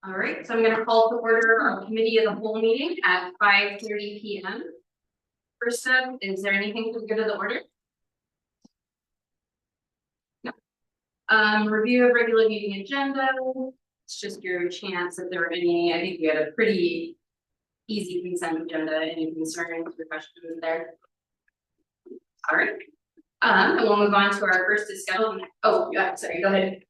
All right, so I'm going to call to order our committee of the whole meeting at 5:30 p.m. First up, is there anything to the good of the order? No. Review of regular meeting agenda. It's just your chance if there are any. I think we had a pretty easy consent agenda. Any concerns or questions there? All right. And we'll move on to our first discussion. Oh, yeah, sorry, go ahead.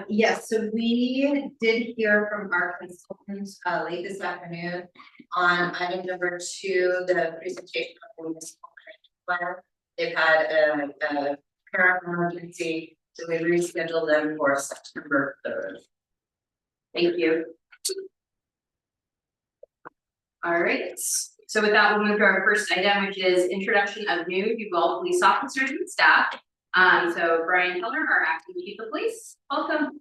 Yes, so we did hear from our consultants late this afternoon on item number 2, the presentation of the municipal plan. They've had a parent emergency, so we rescheduled them for September 3rd. Thank you. All right. So with that, we'll move to our first item, which is introduction of new Duval police officers and staff. So Brian Keller, our acting chief of police, welcome.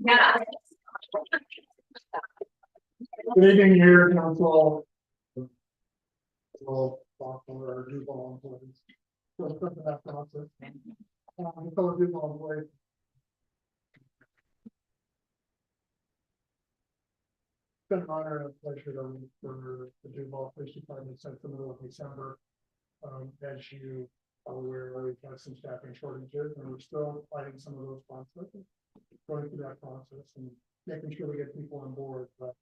Yeah. Good evening, here, council. Well, or Duval employees. That process. Fellow Duval employees. It's been an honor and a pleasure to for the Duval Police Department since the middle of December. As you are aware, we've had some staffing shortages, and we're still fighting some of those processes, going through that process and making sure we get people on board. But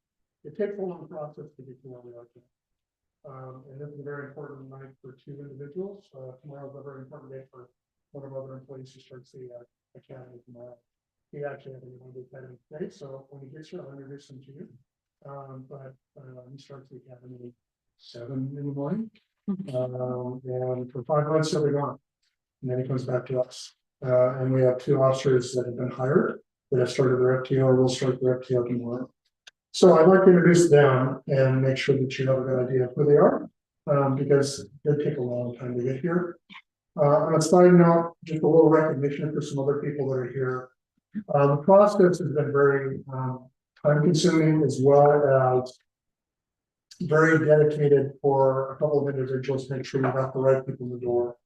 it takes a long process to get to where we are today. And this is a very important night for 2 individuals. Tomorrow is a very important day for one of our other employees who starts the academy tomorrow. He actually had a academy today, so when he gets here, I'll introduce him to you. But he starts the academy 7 in the morning. And for 5 months he'll be gone, and then he comes back to us. And we have 2 officers that have been hired that have started their FTO. Will start their FTO tomorrow. So I'd like to introduce them and make sure that you have a good idea of who they are, because they take a long time to get here. On a side note, just a little recognition for some other people that are here. The process has been very time consuming, as well as very dedicated for a couple of individuals to make sure we got the right people in the door.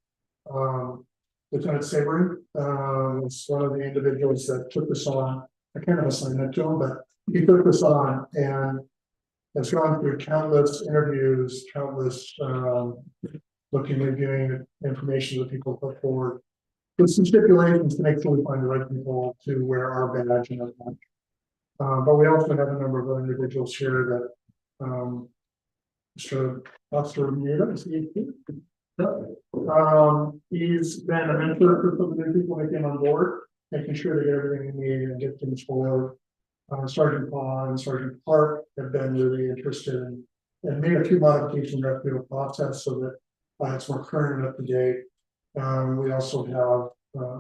Lieutenant Sabry was one of the individuals that took this on. I can't have assigned that to him, but he took this on and has gone through countless interviews, countless reviewing information that people put forward with some stipulations to make sure we find the right people to wear our badge and everything. But we also have a number of other individuals here that Mr. Officer Mieta, he's been a mentor for some of the people that came on board, making sure they get everything they need and get things forward. Sergeant Paul and Sergeant Clark have been really interested in and made a few modifications in the FTO process so that it's more current and up to date. We also have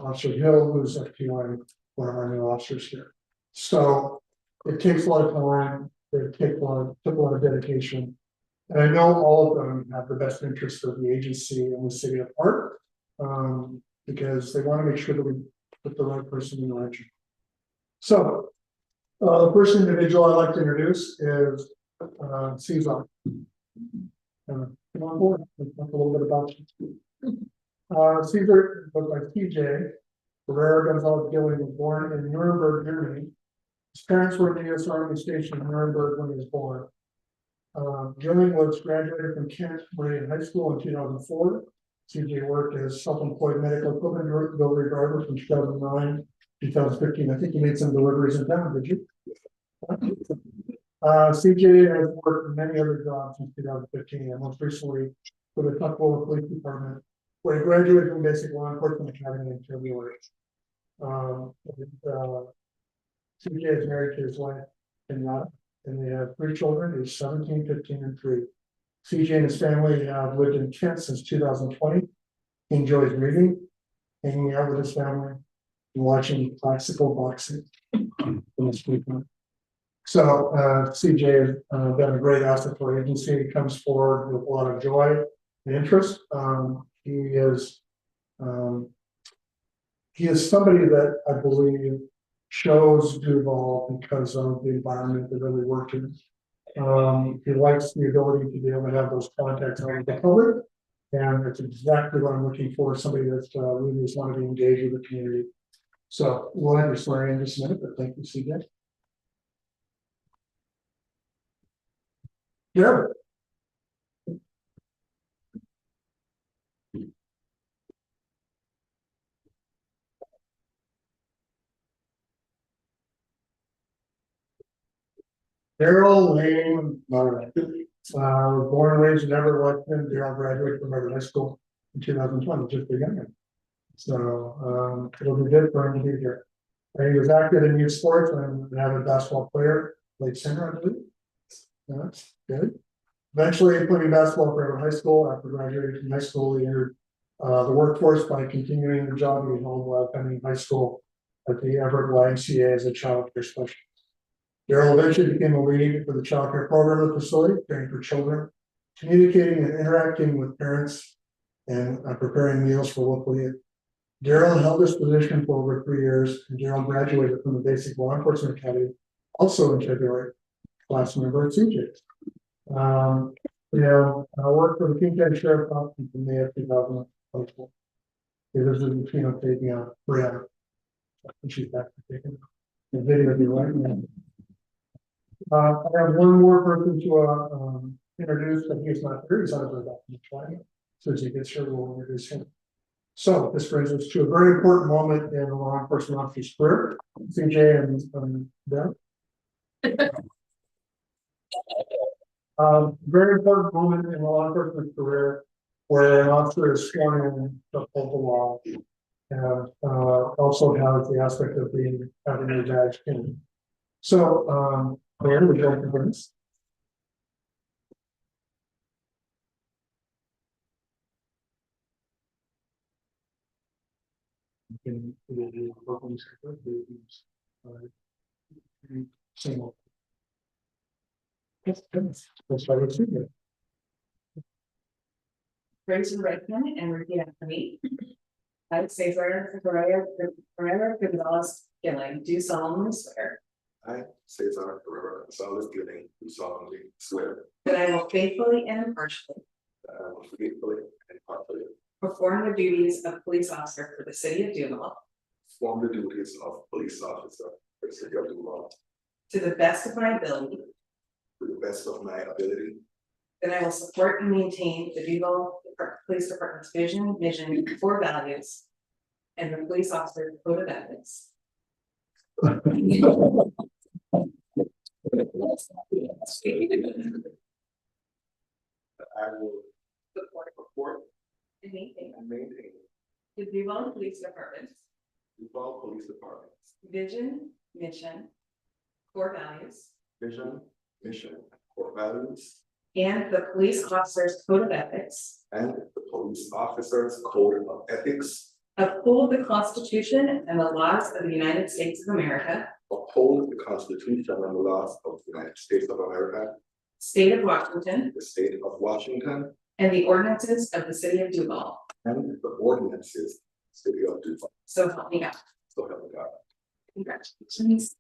Officer Hill, who's FTO, one of our new officers here. So it takes a lot of time, it took a lot of dedication. And I know all of them have the best interest of the agency and the city at heart, because they want to make sure that we put the right person in the right job. So the first individual I'd like to introduce is Cesar. Come on board, let's talk a little bit about you. Cesar goes by TJ. Ferrer Gonzalez Gilling was born in Nuremberg, Germany. His parents were in the U.S. Army station in Nuremberg when he was born. Gilling was graduated from Kent Meridian High School in 2004. CJ worked as self-employed medical equipment delivery driver from 2009 2015. I think you made some deliveries in town, did you? CJ has worked in many other jobs since 2015, and most recently for the Tuckahoe Police Department, where he graduated from Basic Law Enforcement Academy in February. CJ is married to his wife, Kenyatta, and they have 3 children, aged 17, 15, and 3. CJ and his family have lived in Kent since 2020. He enjoys reading, hanging out with his family, and watching classical boxing. So CJ has been a great asset for our agency. He comes forward with a lot of joy and interest. He is somebody that I believe shows Duval because of the environment that really worked in. He likes the ability to be able to have those contacts out with the public, and it's exactly what I'm looking for, somebody that's really just want to be engaged with the community. So we'll have your swearing in just a minute, but thank you, CJ. Yeah. Daryl Lane Murray. Born and raised in Everett, Washington. Daryl graduated from Everett High School in 2020, just beginning. So it'll be good for him to be here. He was active in youth sports and an avid basketball player, played center, I believe. That's good. Eventually playing basketball for Everett High School. After graduating from high school, he entered the workforce by continuing the job at home while attending high school at the Everett YMCA as a child care specialist. Daryl eventually became a lead for the child care program at the facility, caring for children, communicating and interacting with parents, and preparing meals for local youth. Daryl held this position for over 3 years, and Daryl graduated from the Basic Law Enforcement Academy, also in February, class member at CJ. I worked for the King County Sheriff's Office from May of 2024. This is the Chino taking out Brianna. And she's back to taking the video of you right now. I have one more person to introduce, but he's not here. He's out of the try. So as he gets here, we'll introduce him. So this brings us to a very important moment in the law enforcement officer's career. CJ and Deb. Very important moment in the law enforcement career where an officer is sworn in to uphold the law and also has the aspect of being having a badge in. So Claire, would you like to bring this? Same. Yes, let's start with you. Raise your right hand and repeat after me. I, Cesar Ferreira Gonzalez Gilling, do solemnly swear I, Cesar Ferreira Gonzalez Gilling, do solemnly swear that I will faithfully and impartially that I will faithfully and impartially perform the duties of police officer for the city of Duval perform the duties of police officer for the city of Duval to the best of my ability, to the best of my ability, that I will support and maintain the Duval Police Department's vision, mission, core values, and the police officer code of ethics. that I will support And maintain and maintain the Duval Police Department's Duval Police Department's vision, mission, core values, vision, mission, core values, and the police officer's code of ethics, and the police officer's code of ethics, uphold the Constitution and the laws of the United States of America, uphold the Constitution and the laws of the United States of America, state of Washington, the state of Washington, and the ordinances of the city of Duval. and the ordinances of the city of Duval. So help me God. So help me God. Congratulations.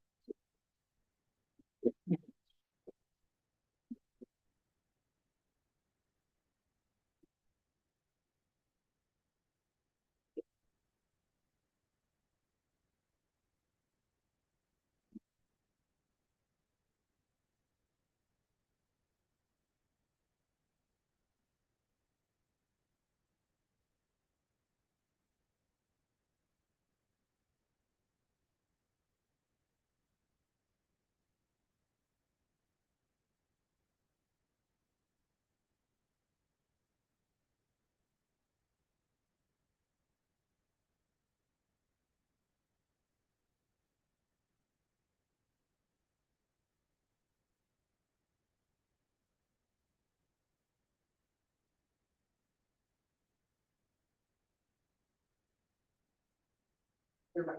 You're right.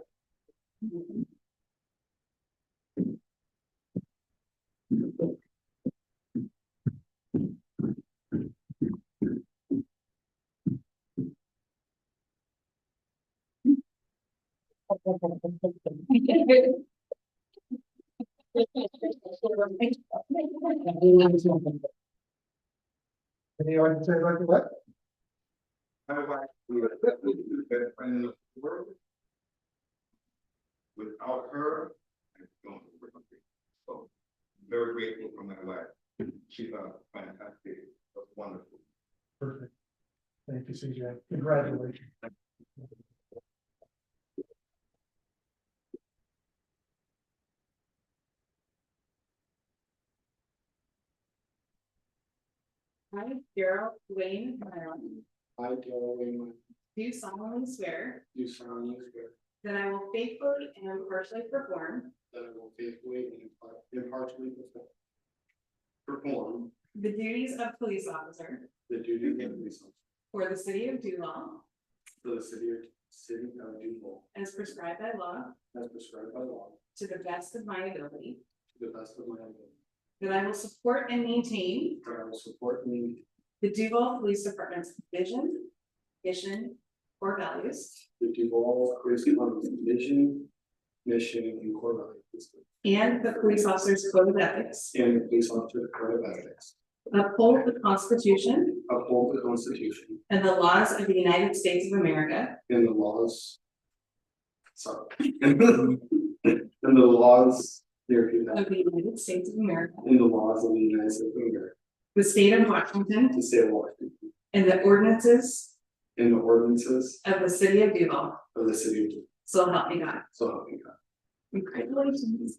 Anyone can say like what? I would like to be a friend of the world. CJ. Congratulations. I, Daryl Wayne Myron, I, Darrell Wayman, do solemnly swear do solemnly swear that I will faithfully and impartially perform that I will faithfully and impartially perform the duties of police officer the duties of police officer for the city of Duval for the city of Duval as prescribed by law as prescribed by law to the best of my ability, to the best of my ability. that I will support and maintain That I will support and maintain the Duval Police Department's vision, mission, or values, the Duval Police Department's vision, mission, and core values, and the police officer's code of ethics, and the police officer code of ethics. uphold the Constitution Uphold the Constitution and the laws of the United States of America, and the laws. Sorry. And the laws, there repeat that, of the United States of America, and the laws of the United States of America, the state of Washington, the state of Washington, and the ordinances and the ordinances of the city of Duval. of the city of Duval. So help me God. So help me God. Congratulations.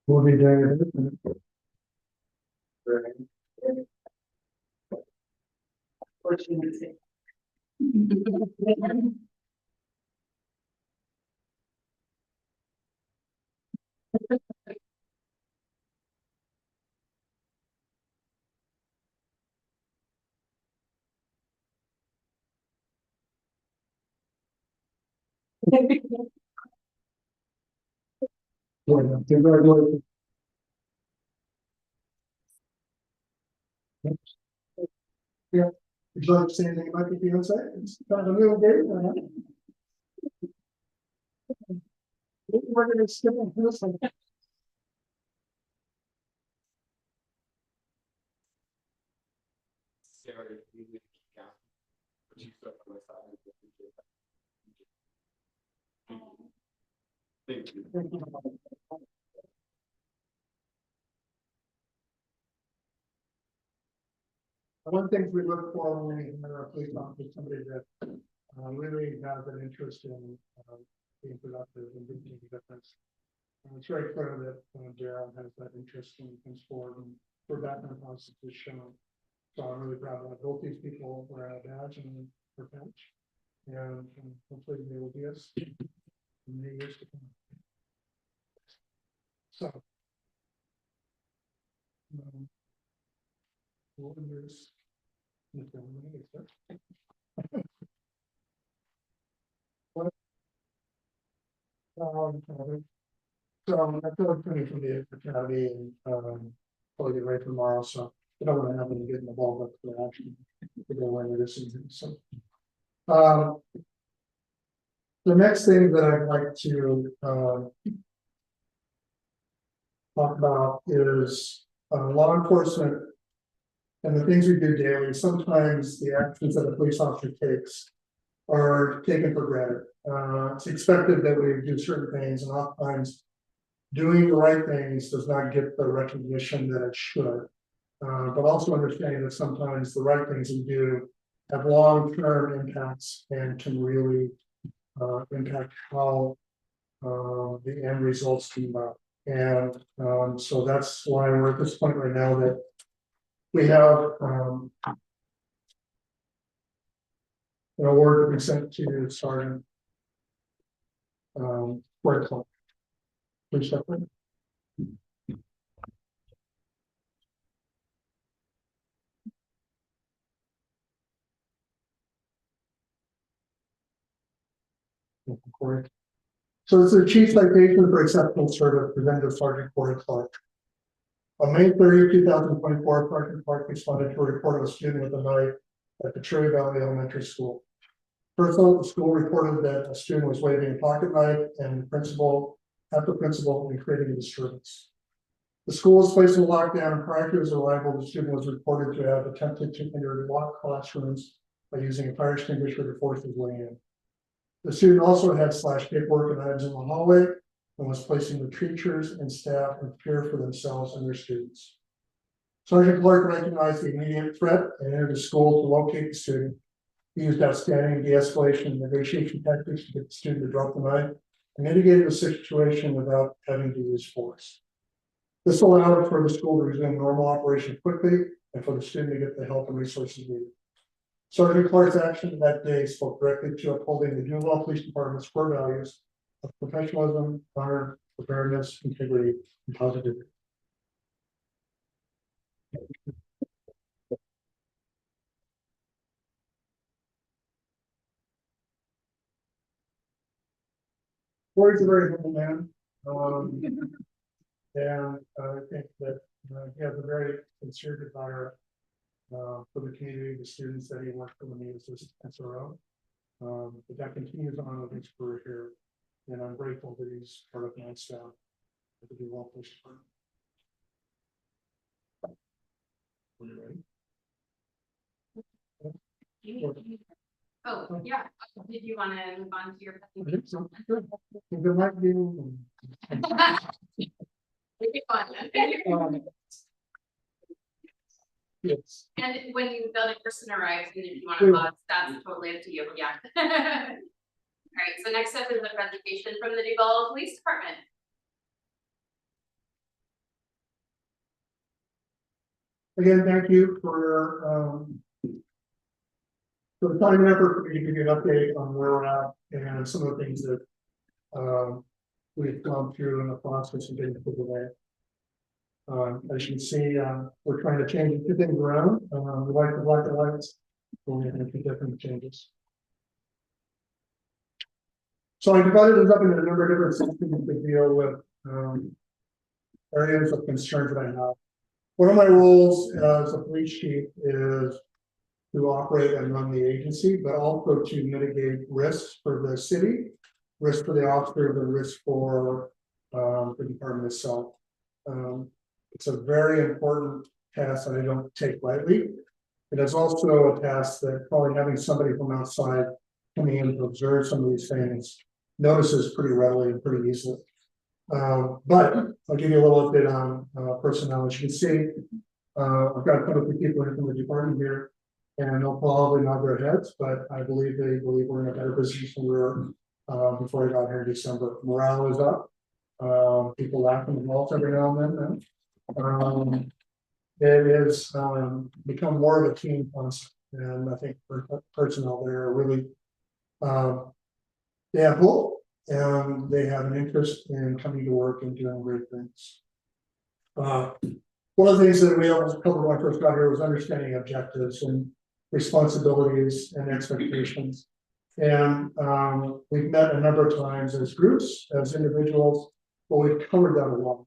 We'll be doing it. Fortunately. Congratulations. Yeah, would you like to say anything about the fiance? It's kind of a little bit. We're gonna skip on this one. Thank you. One thing we look for when we hire a police officer, somebody that really has an interest in being productive and making a difference. It's very clear that Darrell has that interest in things forward, and for background process is shown. So I'm really proud of both these people were at a badge and their bench. And hopefully they will be us in the years to come. So. What years? What? So I feel like pretty for the fraternity and probably get ready for tomorrow, so I don't want to have them get involved with the action. We don't want to do this, so. The next thing that I'd like to talk about is law enforcement and the things we do daily. Sometimes the actions that a police officer takes are taken for granted. It's expected that we do certain things, and oftentimes doing the right things does not get the recognition that it should. But also understanding that sometimes the right things we do have long-term impacts and can really impact how the end results come out. And so that's why we're at this point right now that we have an award to be sent to Sergeant Whitcomb. Please step in. Corey. So this is a chief citation for exceptional service presented to Sergeant Corey Clark. On May 30, 2024, Sergeant Clark responded to a report of a student with a knife at the Cherry Valley Elementary School. First of all, the school reported that a student was waving a pocket knife and the principal and creating a disturbance. The school was placed in lockdown, and prior to his arrival, the student was reported to have attempted to enter locked classrooms by using a fire extinguisher to force his way in. The student also had slashed paperwork and items in the hallway and was placing the teachers and staff in fear for themselves and their students. Sergeant Clark recognized the immediate threat and entered the school to locate the student. He used outstanding de-escalation and negotiation tactics to get the student to drop the knife and mitigated the situation without having to use force. This allowed for the school to resume normal operation quickly and for the student to get the help and resources needed. Sergeant Clark's action that day spoke directly to upholding the Duval Police Department's core values of professionalism, honor, preparedness, integrity, and positivity. Corey's a very humble man. And I think that he has a very sincere desire for the community, the students that he worked for when he was this SRO. But that continues on with his career here. And I'm grateful that he's part of my staff at the Duval Police Department. Are you ready? Oh, yeah, did you want to move on to your? I think so. Good. There might be. It'd be fun. Yes. And when the other person arrives, and if you want Sure. to pause, that's totally up to you, yeah. All right, so next up is a presentation from the Duval Police Department. Again, thank you for the time and effort for me to give you an update on where we're at and some of the things that we've gone through in the process of getting to today. As you can see, we're trying to change a few things around. We like the black and whites, we're making a few different changes. So I divided this up into a number of different sections to deal with areas of concerns that I have. One of my roles as a police chief is to operate and run the agency, but also to mitigate risks for the city, risk for the officers, and risk for the department itself. It's a very important task that I don't take lightly. It is also a task that probably having somebody from outside coming in to observe some of these things notices pretty readily and pretty easily. But I'll give you a little update on personnel. As you can see, I've got a couple of people from the department here, and they'll probably nod their heads, but I believe they believe we're in a better position than we were before I got here in December. Morale is up. People laugh in the mouth every now and then. It has become more of a team concept, and I think personnel there are really they have hope and they have an interest in coming to work and doing great things. One of the things that we always covered when I first got here was understanding objectives and responsibilities and expectations. And we've met a number of times as groups, as individuals, but we've covered that a lot.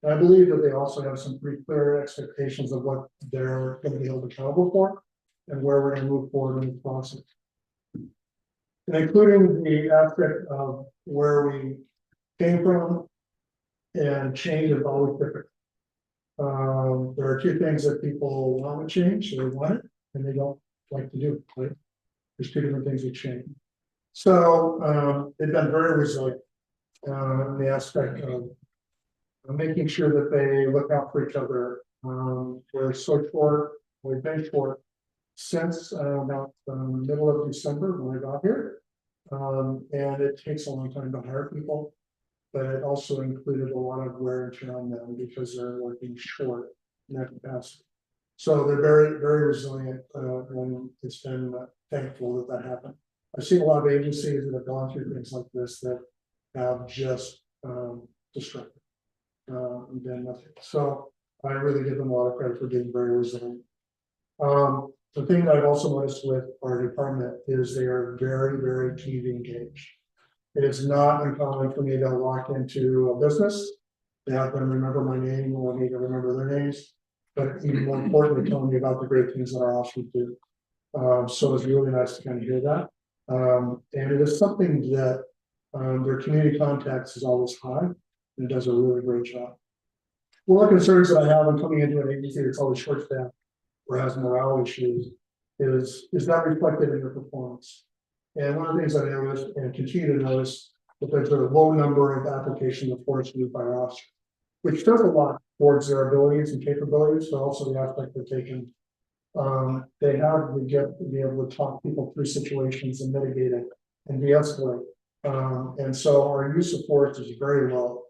And I believe that they also have some pretty clear expectations of what they're going to be held accountable for and where we're going to move forward in the process. And including the aspect of where we came from, and change is always different. There are two things that people want to change, so they want it, and they don't like to do it, right? There's two different things that change. So they've been very resilient in the aspect of making sure that they look out for each other. We're so short, we've been short since about the middle of December when I got here. And it takes a long time to hire people, but it also included a lot of wear and tear on them because they're working short in that capacity. So they're very, very resilient, and it's been thankful that happened. I've seen a lot of agencies that have gone through things like this that have just destructed and done nothing. So I really give them a lot of credit for being very resilient. The thing that I've also noticed with our department is they are very, very community engaged. It is not uncommon for me to walk into a business. They have to remember my name or me to remember their names, but even more importantly, telling me about the great things that our officers do. So it's really nice to kind of hear that. And it is something that their community contacts is always high and does a really great job. One of the concerns that I have when coming into an agency that's always short staffed or has morale issues is that reflected in their performance? And one of the things I noticed and continue to notice that there's a low number of applications of force used by our officers, which does a lot towards their abilities and capabilities, but also the aspect that they can they have the gift to be able to talk people through situations and mitigate it and de-escalate. And so our use of force is very low,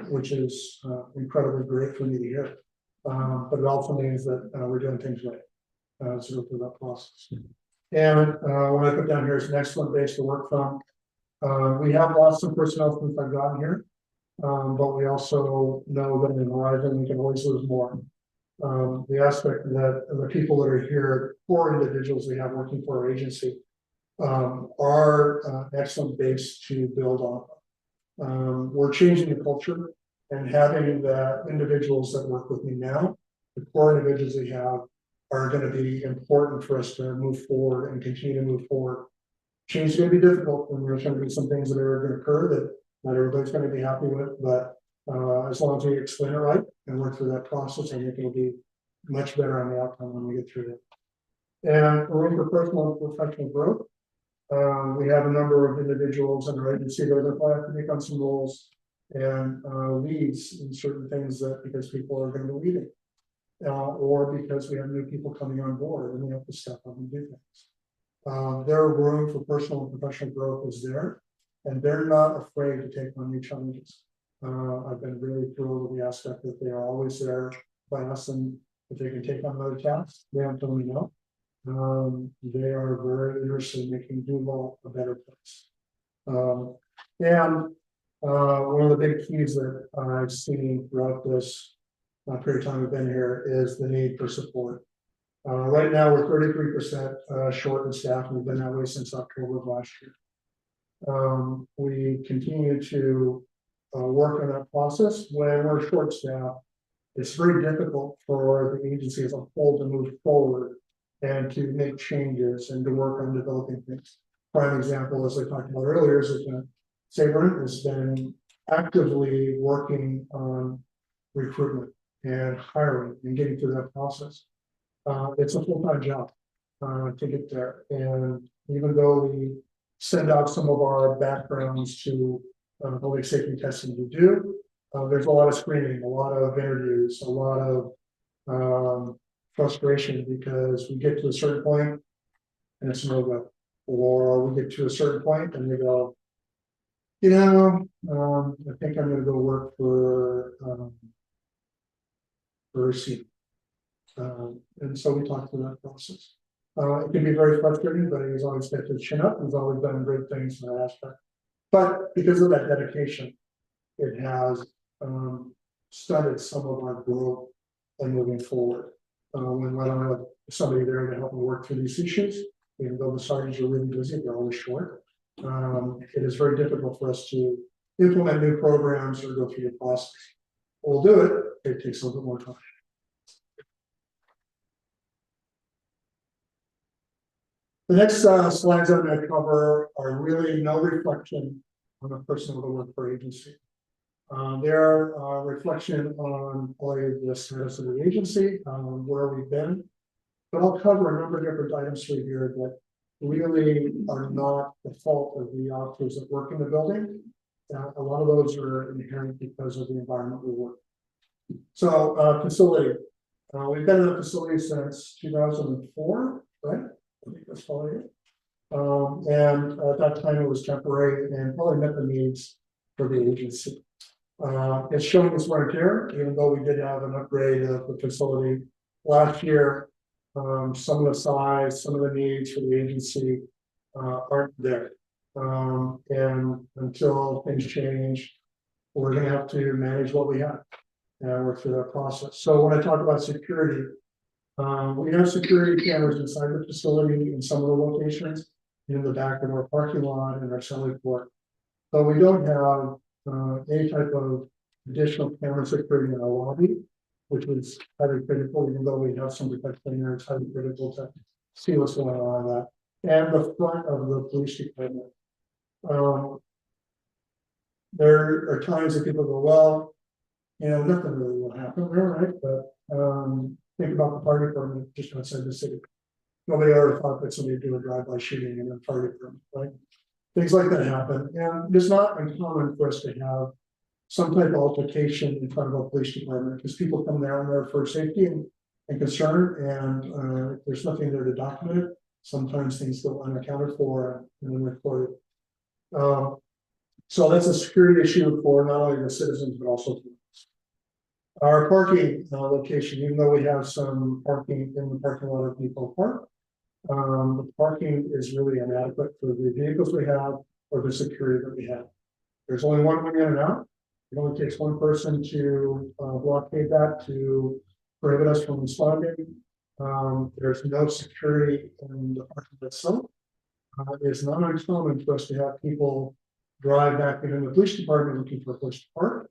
which is incredibly great for me to hear. But it also means that we're doing things right through that process. And what I put down here is an excellent base to work from. We have lost some personnel since I've gotten here, but we also know that in the horizon we can always lose more. The aspect that the people that are here, core individuals we have working for our agency, are excellent base to build on. We're changing the culture and having the individuals that work with me now, the core individuals we have, are going to be important for us to move forward and continue to move forward. Change is going to be difficult, and there's going to be some things that are going to occur that not everybody's going to be happy with, but as long as we explain it right and work through that process, I think it'll be much better on the outcome when we get through it. And room for personal and professional growth. We have a number of individuals in our agency that are have to take on some roles and leads in certain things that because people are going to be leaving. Or because we have new people coming on board and we have to step up and do things. Their room for personal and professional growth is there, and they're not afraid to take on new challenges. I've been really thrilled with the aspect that they are always there by us, and if they can take on other tasks, they don't tell me no. They are very interested in making Duval a better place. And one of the big keys that I've seen throughout this period of time we've been here is the need for support. Right now, we're 33% short in staff, and we've been that way since October of last year. We continue to work on that process. When we're short staffed, it's very difficult for the agency as a whole to move forward and to make changes and to work on developing things. Prime example, as I talked about earlier, is that Sabre has been actively working on recruitment and hiring and getting through that process. It's a full-time job to get there. And even though we send out some of our backgrounds to public safety testing to do, there's a lot of screening, a lot of interviews, a lot of frustration because we get to a certain point and it's no go. Or we get to a certain point and we go, you know, I think I'm going to go work for C. And so we talked through that process. It can be very frustrating, but he's always kept his chin up. He's always done great things in that aspect. But because of that dedication, it has started some of our growth and moving forward. When I don't have somebody there to help me work through these issues, even though the sergeants are really busy, they're always short. It is very difficult for us to implement new programs or go through the process. We'll do it. It takes a little bit more time. The next slides I'm going to cover are really no reflection on a person with a work for agency. They're a reflection on probably the status of the agency, where we've been. But I'll cover a number of different items for you here that really are not the fault of the officers that work in the building. A lot of those are inherent because of the environment we work. So facility. We've been in the facility since 2004, right? I think that's probably it. And at that time it was temporary and probably met the needs for the agency. It's showing us wear and tear, even though we did have an upgrade of the facility last year. Some of the size, some of the needs for the agency aren't there. And until things change, we're going to have to manage what we have and work through that process. So when I talk about security, we have security cameras inside the facility in some of the locations. in the back of our parking lot and our selling port. But we don't have any type of additional camera security in our lobby, which is highly critical, even though we have some protection there, it's highly critical to see what's going on in that. And the front of the police department. There are times that people go, well, nothing really will happen, all right, but think about the fire department just outside the city. Nobody ever thought that somebody would do a drive-by shooting in a fire department, right? Things like that happen, and it's not uncommon for us to have some type of altercation in front of a police department, because people come down there for safety and concern, and there's nothing there to document it. Sometimes things go unaccounted for and then recorded. So that's a security issue for not only the citizens, but also for us. Our parking location, even though we have some parking in the parking lot of Depot Park, the parking is really inadequate for the vehicles we have or the security that we have. There's only one way in and out. It only takes one person to blockade that to prohibit us from responding. There's no security in the parking itself. It's not uncommon for us to have people drive back into the police department looking for a place to park.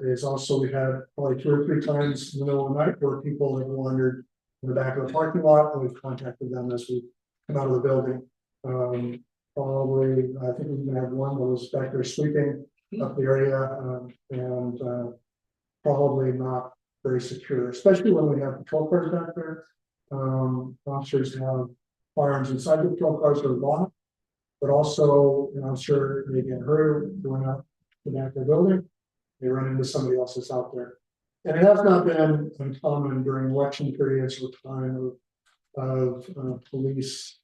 Is also, we had probably 2 or 3 times in the middle of the night where people have wandered in the back of the parking lot, and we've contacted them as we come out of the building. Probably, I think we even had one that was back there sleeping up the area, and probably not very secure, especially when we have patrol cars back there. Officers have firearms inside the patrol cars that are locked, but also, I'm sure they get hurt going out the back of the building. They run into somebody else that's out there. And it has not been uncommon during election periods or time of police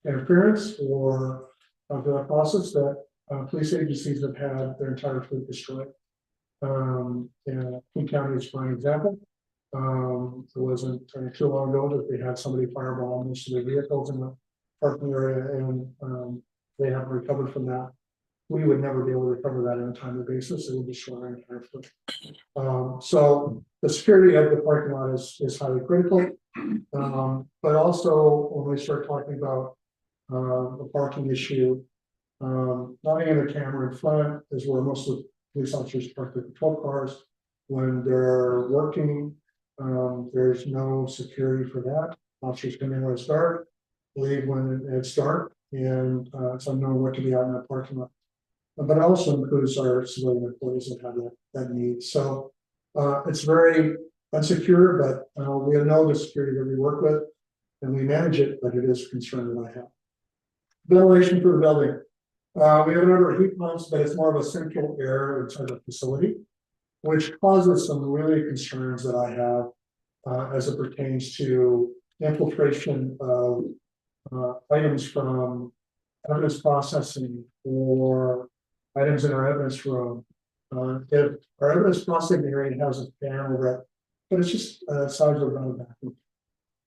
interference or the process that police agencies have had their entire fleet destroyed. King County is for an example. It wasn't too long ago that they had somebody fireball most of their vehicles in the parking area, and they haven't recovered from that. We would never be able to recover that on a timely basis. It would destroy our entire fleet. So the security of the parking lot is highly critical. But also when we start talking about the parking issue, not having a camera in front is where most of the police officers park their patrol cars. When they're working, there's no security for that. Officers come in when it's dark, leave when it's dark, and it's unknown what to be out in that parking lot. But it also includes our civilian employees that have that need. So it's very unsecure, but we know the security that we work with and we manage it, but it is a concern that I have. Ventilation for the building. We have a number of heat pumps, but it's more of a central air inside the facility, which causes some really concerns that I have as it pertains to infiltration of items from evidence processing or items in our evidence room. If our evidence processing area has a fan over it, but it's just size of a vacuum. It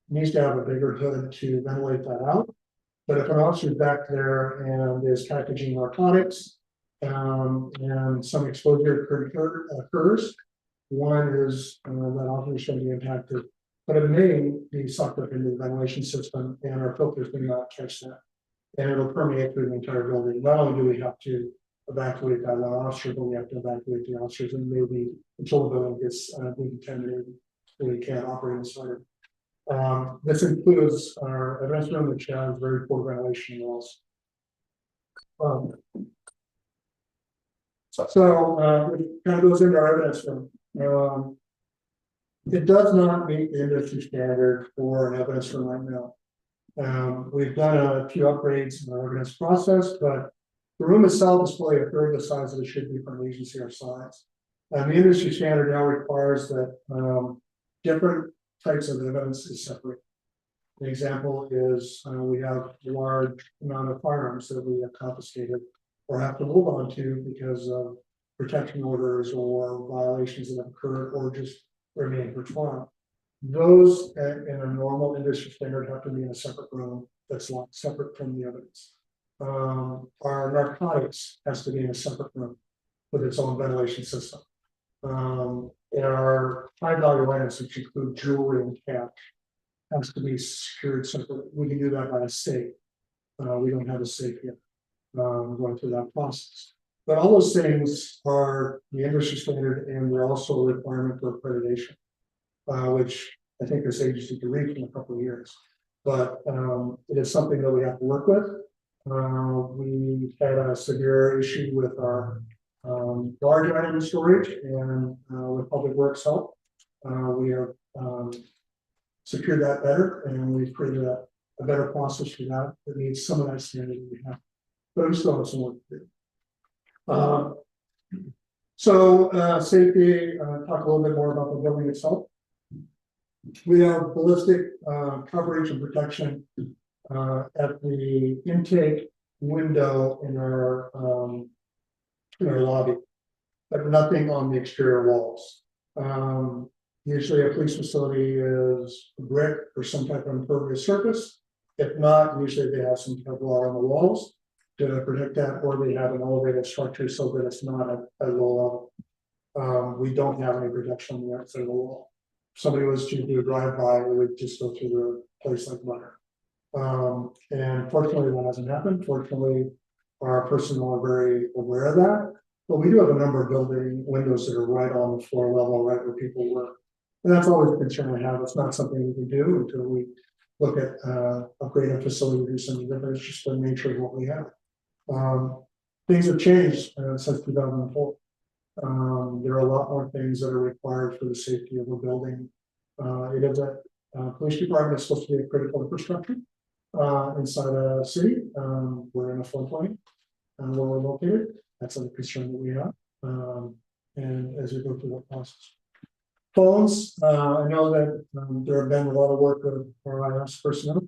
needs to have a bigger hood to ventilate that out. But if an officer's back there and is packaging narcotics, and some exposure occurs, one is that officer is going to be impacted, but it may be sucked up into the ventilation system, and our filters do not catch that, and it'll permeate through the entire building. Not only do we have to evacuate that one officer, but we have to evacuate the officers, and maybe until the building gets decontaminated, we can't operate inside it. This includes our evidence room, which has very poor ventilation walls. It kind of goes into our evidence room. It does not meet the industry standard for an evidence room right now. We've done a few upgrades in our evidence process, but the room itself is probably a third the size that it should be for an agency our size. And the industry standard now requires that different types of evidence is separate. The example is we have a large amount of firearms that we have confiscated or have to move on to because of protection orders or violations that have occurred or just remain for trial. Those in a normal industry standard have to be in a separate room that's locked separate from the evidence. Our narcotics has to be in a separate room with its own ventilation system. In our high value items, which include jewelry and cash, has to be secured separately. We can do that by a safe. We don't have a safe yet. Going through that process. But all those things are the industry standard and they're also a requirement for accreditation. Which I think this agency can reach in a couple of years. But it is something that we have to work with. We had a severe issue with our large item storage and with Public Works help. We have secured that better and we've created a better process for that. That needs some of that standard that we have. But we still have some work to do. Safety, talk a little bit more about the building itself. We have ballistic coverage and protection at the intake window in our lobby, but nothing on the exterior walls. Usually a police facility is brick or some type of impervious surface. If not, usually they have some Kevlar on the walls to protect that, or they have an elevated structure so that it's not at a low level. We don't have any protection on the outside of the wall. If somebody was to do a drive-by, it would just go through the place like butter. And fortunately, that hasn't happened. Fortunately, our personnel are very aware of that. But we do have a number of building windows that are right on the floor level, right where people work. And that's always a concern I have. It's not something we can do until we look at upgrading a facility, do something different. It's just the nature of what we have. Things have changed since 2004. There are a lot more things that are required for the safety of a building. It is a police department is supposed to be a critical infrastructure inside a city. We're in a floodplain where we're located. That's a concern that we have. And as we go through that process. Phones, I know that there have been a lot of work with our IS personnel,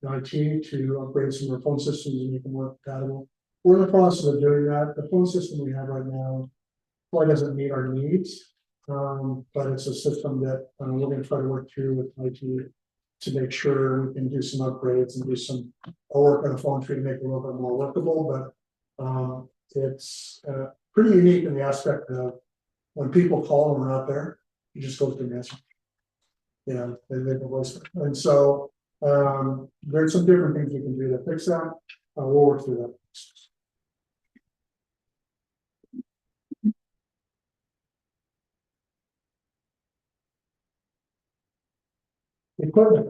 IT, to upgrade some of our phone systems and make them more compatible. We're in the process of doing that. The phone system we have right now probably doesn't meet our needs, but it's a system that we're going to try to work through with IT to make sure we can do some upgrades and do some work on the phone tree to make it a little bit more workable. But it's pretty unique in the aspect of when people call and we're not there, you just go through the answer. You know, they leave a voice. And so there's some different things we can do to fix that. We'll work through that. Equipment.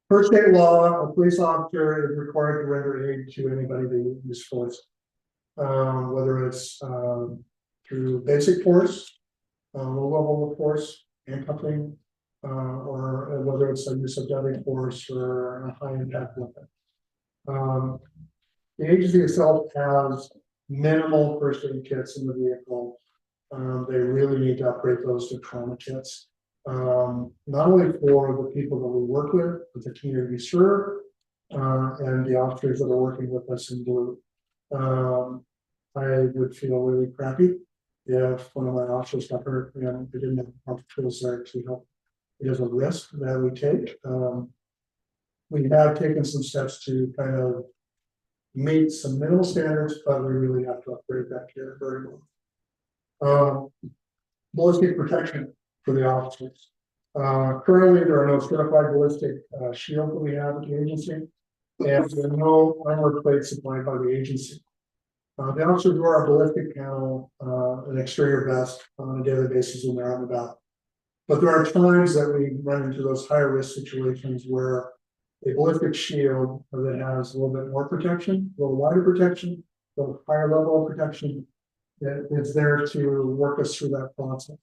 Per state law, a police officer is required to render aid to anybody that uses force, whether it's through basic force, low level of force, handcuffing, or whether it's a use of deadly force or a high impact weapon. The agency itself has minimal first aid kits in the vehicle. They really need to upgrade those to trauma kits. Not only for the people that we work with, but the community we serve, and the officers that are working with us in blue. I would feel really crappy if one of my officers got hurt and we didn't have the proper tools there to help. It is a risk that we take. We have taken some steps to kind of meet some minimal standards, but we really have to upgrade that gear very well. Ballistic protection for the officers. Currently, there are no certified ballistic shield that we have at the agency, and there are no armor plates supplied by the agency. The officers wear a ballistic panel, an exterior vest on a daily basis when they're out and about. But there are times that we run into those higher risk situations where a ballistic shield that has a little bit more protection, a little wider protection, a little higher level of protection, that is there to work us through that process.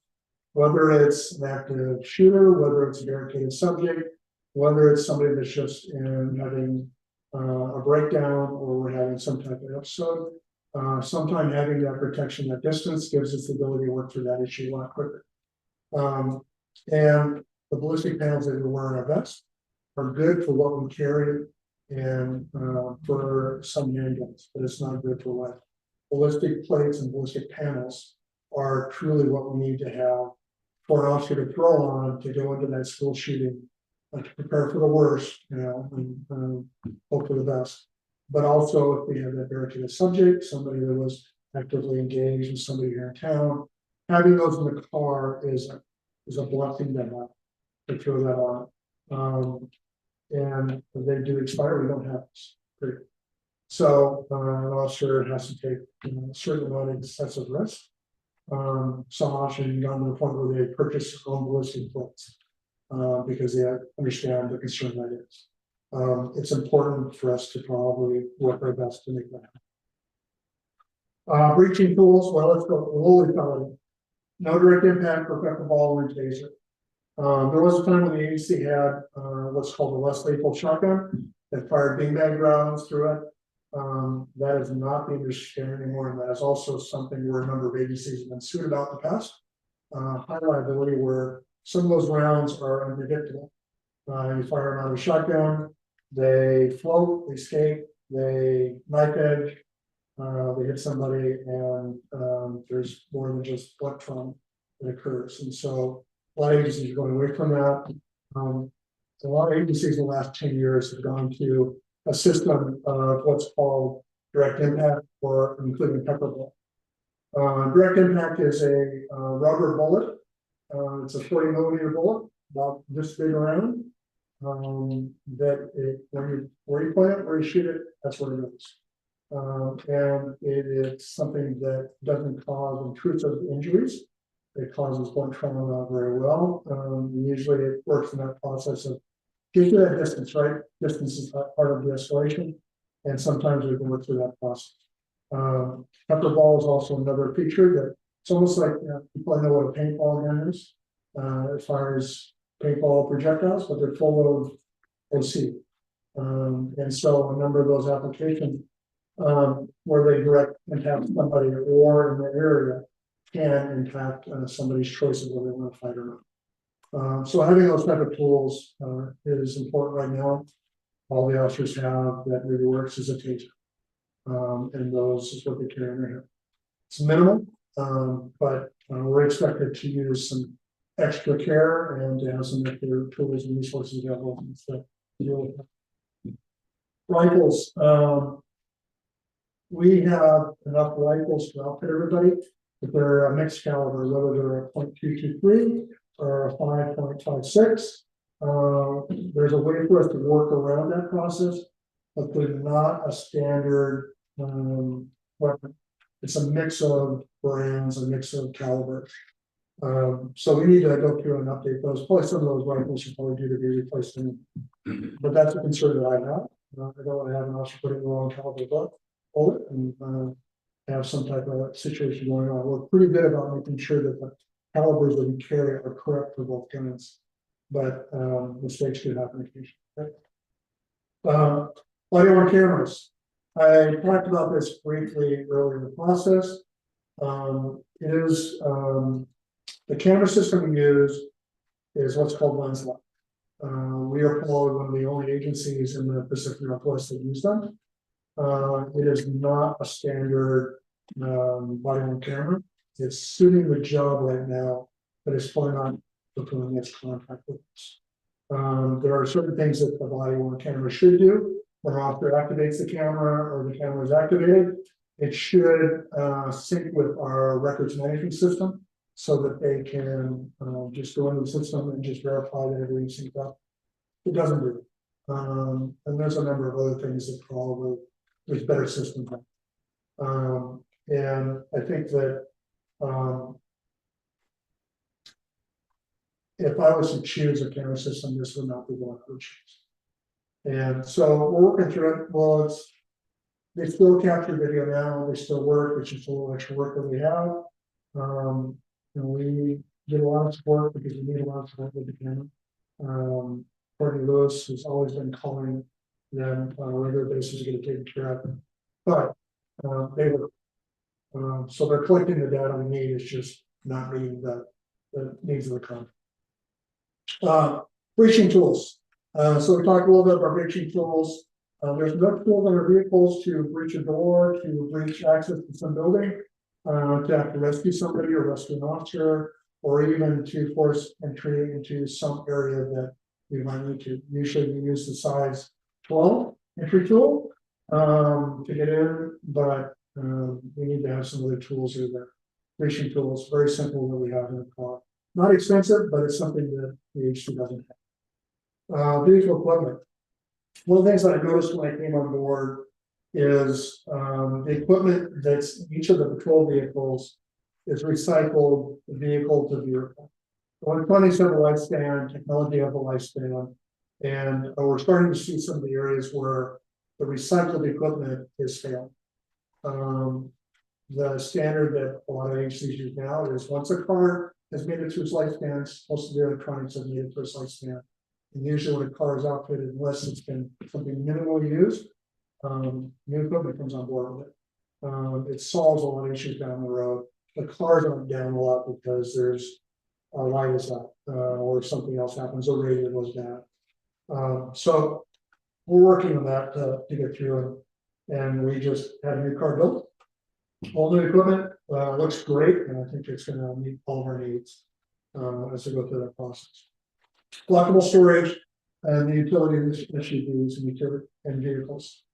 Whether it's an active shooter, whether it's a barricaded subject, whether it's somebody that's just having a breakdown or we're having some type of episode, sometimes having that protection at distance gives us the ability to work through that issue a lot quicker. And the ballistic panels that we wear in our vest are good for what we carry and for some handguns, but it's not good for life. Ballistic plates and ballistic panels are truly what we need to have for an officer to throw on to go into that school shooting, to prepare for the worst, you know, and hope for the best. But also if we have that barricaded subject, somebody that was actively engaged with somebody here in town, having those in the car is a blessing to have. to throw that on. And they do expire, we don't have this. Great. So, an officer has to take, a certain amount of excessive risk. Some officers have gotten to the point where they purchase their own ballistic bullets. Because they understand the concern that is. It's important for us to probably work our best to make that happen. Breaching tools, well, let's go, lowly felony. No direct impact, perfect ball or taser. There was a time when the agency had, what's called a less lethal shotgun that fired beanbag rounds through it. That is not being used anymore, and that is also something where a number of agencies have been sued about in the past. High liability where some of those rounds are unpredictable. You fire them out of a shotgun, they float, they escape, they knife edge, they hit somebody, and there's more than just blood trauma that occurs. And so a lot of agencies are going away from that. A lot of agencies in the last 10 years have gone to a system of what's called direct impact, or including pepper ball. Direct impact is a rubber bullet. It's a 40mm bullet, about this big around. That it, where you point it, where you shoot it, that's where it goes. And it's something that doesn't cause intrusive injuries. It causes blood trauma very well. Usually it works in that process of get to that distance, right? Distance is part of the escalation, and sometimes we can work through that process. Pepper ball is also another feature that it's almost like, you probably know what a paintball gun is. It fires paintball projectiles, but they're full of OC. And so a number of those applications where they direct impact somebody or in the area can impact somebody's choice of whether they want to fight or not. So having those type of tools is important right now. All the officers have that really works as a taser. And those is what they carry in their hand. It's minimal, but we're expected to use some extra care and to have some extra tools and resources available to deal with that. Rifles. We have enough rifles to outfit everybody, but they're a mixed caliber, whether they're a .223 or a 5.56. There's a way for us to work around that process, but they're not a standard weapon. It's a mix of brands, a mix of calibers. So we need to go through and update those. Probably some of those rifles should probably due to be replaced but that's a concern that I have. I don't want to have an officer put in the wrong caliber bullet and have some type of situation going on. We're pretty good about making sure that the calibers that we carry are correct for both guns, but mistakes do happen occasionally. Body-worn cameras. I talked about this briefly earlier in the process. The camera system we use is what's called lens lock. We are probably one of the only agencies in the Pacific Northwest that use them. It is not a standard body-worn camera. It's suiting the job right now, but it's probably not fulfilling its contract with us. There are certain things that the body-worn camera should do. When an officer activates the camera or the camera is activated, it should sync with our records management system so that they can just go into the system and just verify that everything's synced up. It doesn't do it. And there's a number of other things that probably there's better systems. And I think that if I was to choose a camera system, this would not be one I would choose. And so we're working through it. Well, they still capture video now, they still work, which is a little extra work that we have. And we get a lot of support because we need a lot of support with the camera. Courtney Lewis has always been calling them on a regular basis to get it taken care of. But they work. So they're collecting the data we need, it's just not meeting the needs of the contract. Breaching tools. So we talked a little bit about breaching tools. There's no tools on our vehicles to breach a door, to breach access to some building, to have to rescue somebody or rescue an officer, or even to force entry into some area that we might need to. Usually we use the size 12 entry tool to get in, but we need to have some other tools that are breaching tools, very simple that we have in the car. not expensive, but it's something that the HC doesn't have. Vehicle equipment. One of the things that I noticed when I came on board is, the equipment that's in each of the patrol vehicles is recycled vehicle to vehicle. Electronics have a lifespan, technology have a lifespan, and we're starting to see some of the areas where the recycled equipment is failing. The standard that a lot of agencies use now is once a car has made it through its lifespan, most of the electronics have made it through its lifespan. And usually when a car is outfitted, unless it's been something minimally used, new equipment comes on board with it. It solves a lot of issues down the road. The cars aren't down a lot because there's a light is up, or something else happens, or radio goes down. So we're working on that to get through it. And we just had a new car built. All new equipment, looks great, and I think it's gonna meet all of our needs, as we go through that process. Lockable storage and the utility SUVs and vehicles.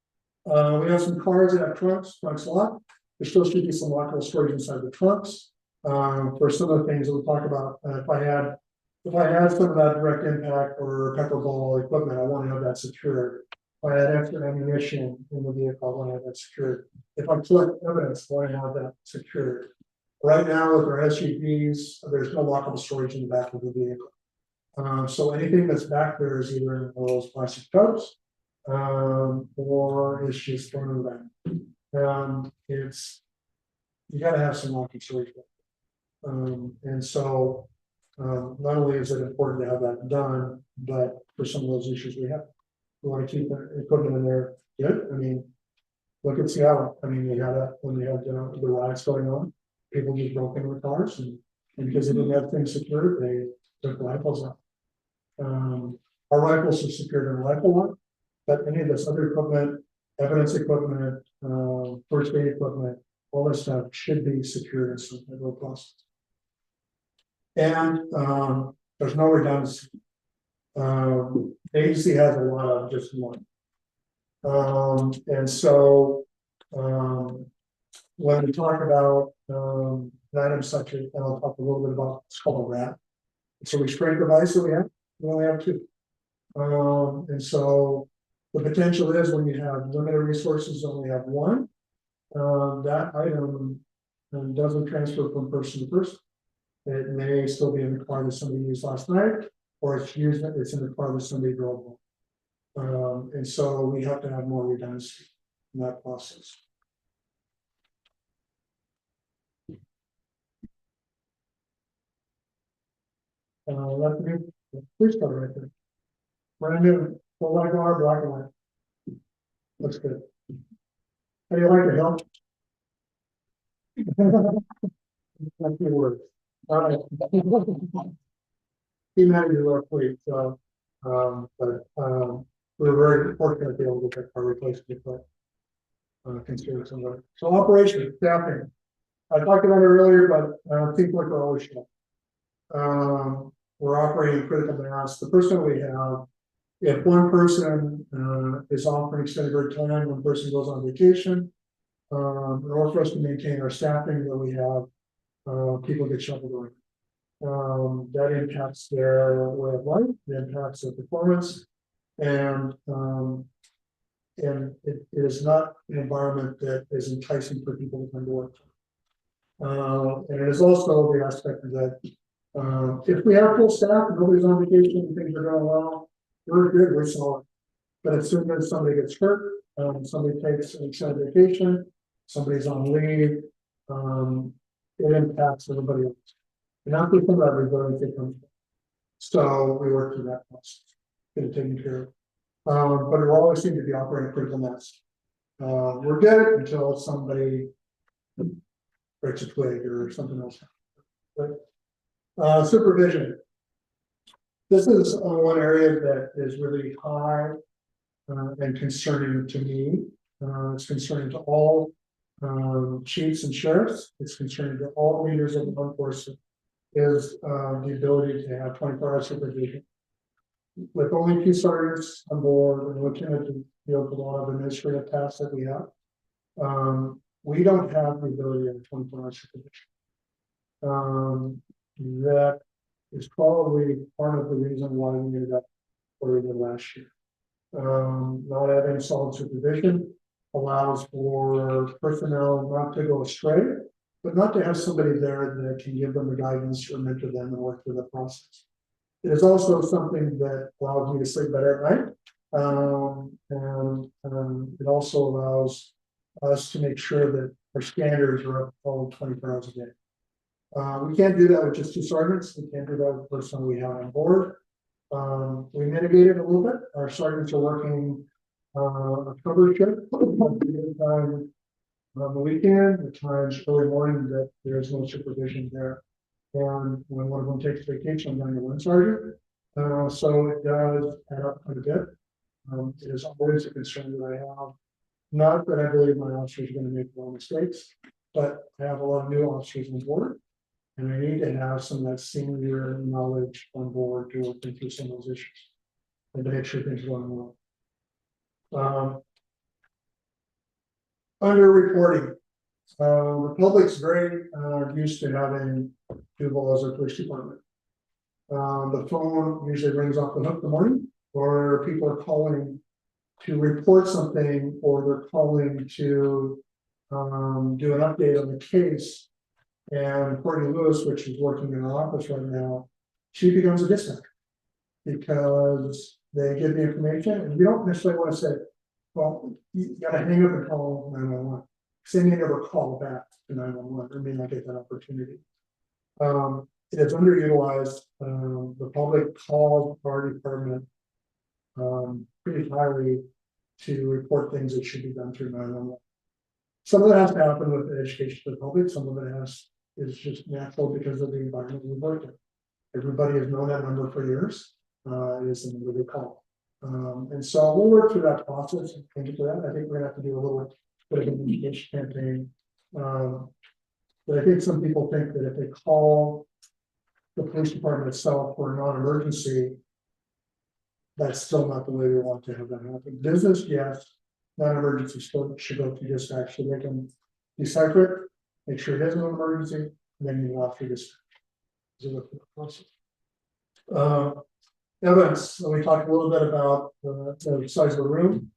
We have some cars that have trunks locked. There still should be some lockable storage inside the trunks. For some of the things that we talk about, if I had some of that direct impact or pepper ball equipment, I want to have that secured. If I had extra ammunition in the vehicle, I want to have that secured. If I collect evidence, I want to have that secured. Right now with our SUVs, there's no lockable storage in the back of the vehicle. So anything that's back there is either in those plastic tubs, or it's just thrown in the back. You gotta have some locking storage. And so, not only is it important to have that done, but for some of those issues we have. We want to keep the equipment in there good. I mean, look at Seattle. I mean, they had that when they had the riots going on. People just broke into cars and because they didn't have things secured, they took rifles out. Our rifles are secured in a rifle lock, but any of this other equipment, evidence equipment, first aid equipment, all this stuff should be secured in some federal process. And there's no redundancy. Agency has a lot of just one. And so when we talk about an item such as, and I'll talk a little bit about, it's called a wrap. It's a restraint device that we only have two. And so the potential is when you have limited resources, only have one, that item doesn't transfer from person to person. It may still be in the car that somebody used last night, or it's in the car that somebody drove home. And so we have to have more redundancy in that process. Let me, please start right there. Brand new, full like our black and white. Looks good. How do you like it, help? That's your word. All right. He managed to work quick, so, we're very fortunate to be able to get that car replaced before. Consider some work. So operation, staffing. I talked about it earlier, but people are always short. We're operating critical mass. The person we have, if one person is off for an extended period of time, one person goes on vacation, in order for us to maintain our staffing that we have, people get shuffled around. That impacts their way of life, it impacts their performance, and it is not an environment that is enticing for people to come to work. And it is also the aspect of that. If we have full staff, nobody's on vacation, and things are going well, we're good, we're solid. But as soon as somebody gets hurt, somebody takes an extended vacation, somebody's on leave, it impacts everybody else. And not people that resiliency comes from. So we work through that process, get it taken care of. But it will always seem to be operating critical mass. We're good until somebody breaks a twig or something else. But, supervision. This is one area that is really high and concerning to me. It's concerning to all chiefs and sheriffs. It's concerning to all leaders of law enforcement. Is the ability to have 24-hour supervision. With only 2 sergeants on board and looking at the field of a lot of administrative tasks that we have, we don't have the ability of 24-hour supervision. That is probably part of the reason why we ended up where we did last year. Not having solid supervision allows for personnel not to go astray, but not to have somebody there that can give them the guidance or mentor them and work through the process. It is also something that allows me to sleep better at night. It also allows us to make sure that our standards are up all 24 hours a day. We can't do that with just 2 sergeants. We can't do that with the person we have on board. We mitigated a little bit. Our sergeants are working a cover shift time on the weekend, at times early morning that there's no supervision there. And when one of them takes vacation, I'm going to one sergeant. So it does add up quite a bit. It is always a concern that I have. Not that I believe my officers are going to make a lot of mistakes, but I have a lot of new officers on board. And I need to have some of that senior knowledge on board to work through some of those issues. And to make sure things are going well. Under reporting, the public's very used to having Duval as a police department. The phone usually rings off the hook in the morning, or people are calling to report something, or they're calling to do an update on the case. And Courtney Lewis, which is working in our office right now, she becomes a dispatcher because they give the information, and you don't necessarily want to say, well, you gotta hang up and call 911. Say you never call back to 911, or may not get that opportunity. It is underutilized. The public calls our department pretty highly to report things that should be done through 911. Some of that has to happen with the education to the public. Some of it is just natural because of the environment we work in. Everybody has known that number for years. It is the number they call. And so we'll work through that process and get to that. I think we're gonna have to do a little bit of an education campaign. But I think some people think that if they call the police department itself for a non-emergency, that's still not the way we want to have that happen. Business, yes. Non-emergency still should go to dispatch so they can decipher it, make sure it is an emergency, and then you walk through this. Evidence, so we talked a little bit about the size of the room.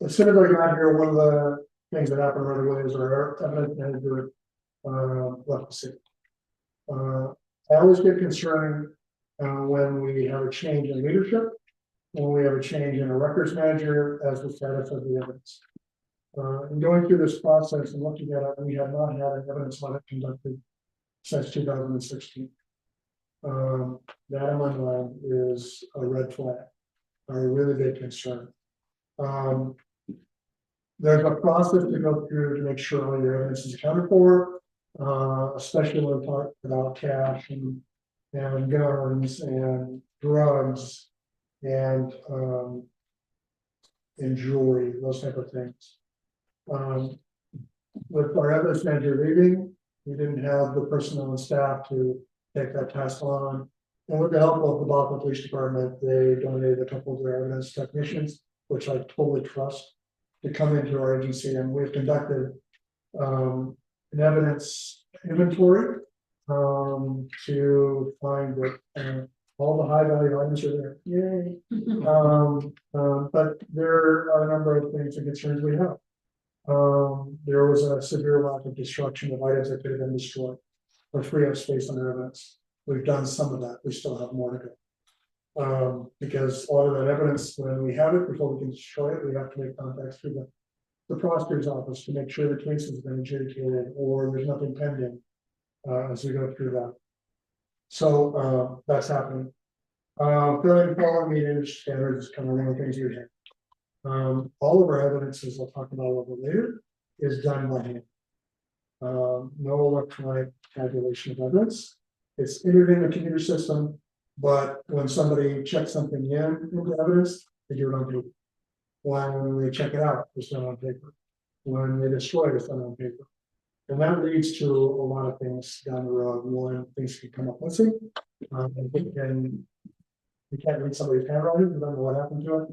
As soon as I got here, one of the things that happened right away is our evidence manager left the city. I always get concerned when we have a change in leadership, when we have a change in a records manager as the status of the evidence. In going through this process and looking at it, we have not had an evidence audit conducted since 2016. That in my mind is a red flag, a really big concern. There's a process to go through to make sure all your evidence is accounted for, especially when we talk about cash and guns and drugs and jewelry, those type of things. With our evidence manager leaving, we didn't have the personnel and staff to take that task on. And with the help of the Bothell Police Department, they donated a couple of their evidence technicians, which I totally trust, to come into our agency, and we've conducted an evidence inventory to find that all the high value items are there. Yay! But there are a number of things and concerns we have. There was a severe lack of destruction of items that could have been destroyed or free up space on our evidence. We've done some of that. We still have more to go. Because a lot of that evidence, when we have it, before we can destroy it, we have to make contacts through the prosecutor's office to make sure the case has been adjudicated or there's nothing pending as we go through that. So that's happening. Filling and following meeting standards is kind of one of the things we have. All of our evidence, as I'll talk about a little bit later, is done by hand. No electronic tabulation of evidence. It's entered in the computer system, but when somebody checks something into evidence, they do it on paper. When they check it out, it's done on paper. When they destroy it, it's done on paper. And that leads to a lot of things down the road. One, things can come up missing. You can't read somebody's handwriting, you don't know what happened to it.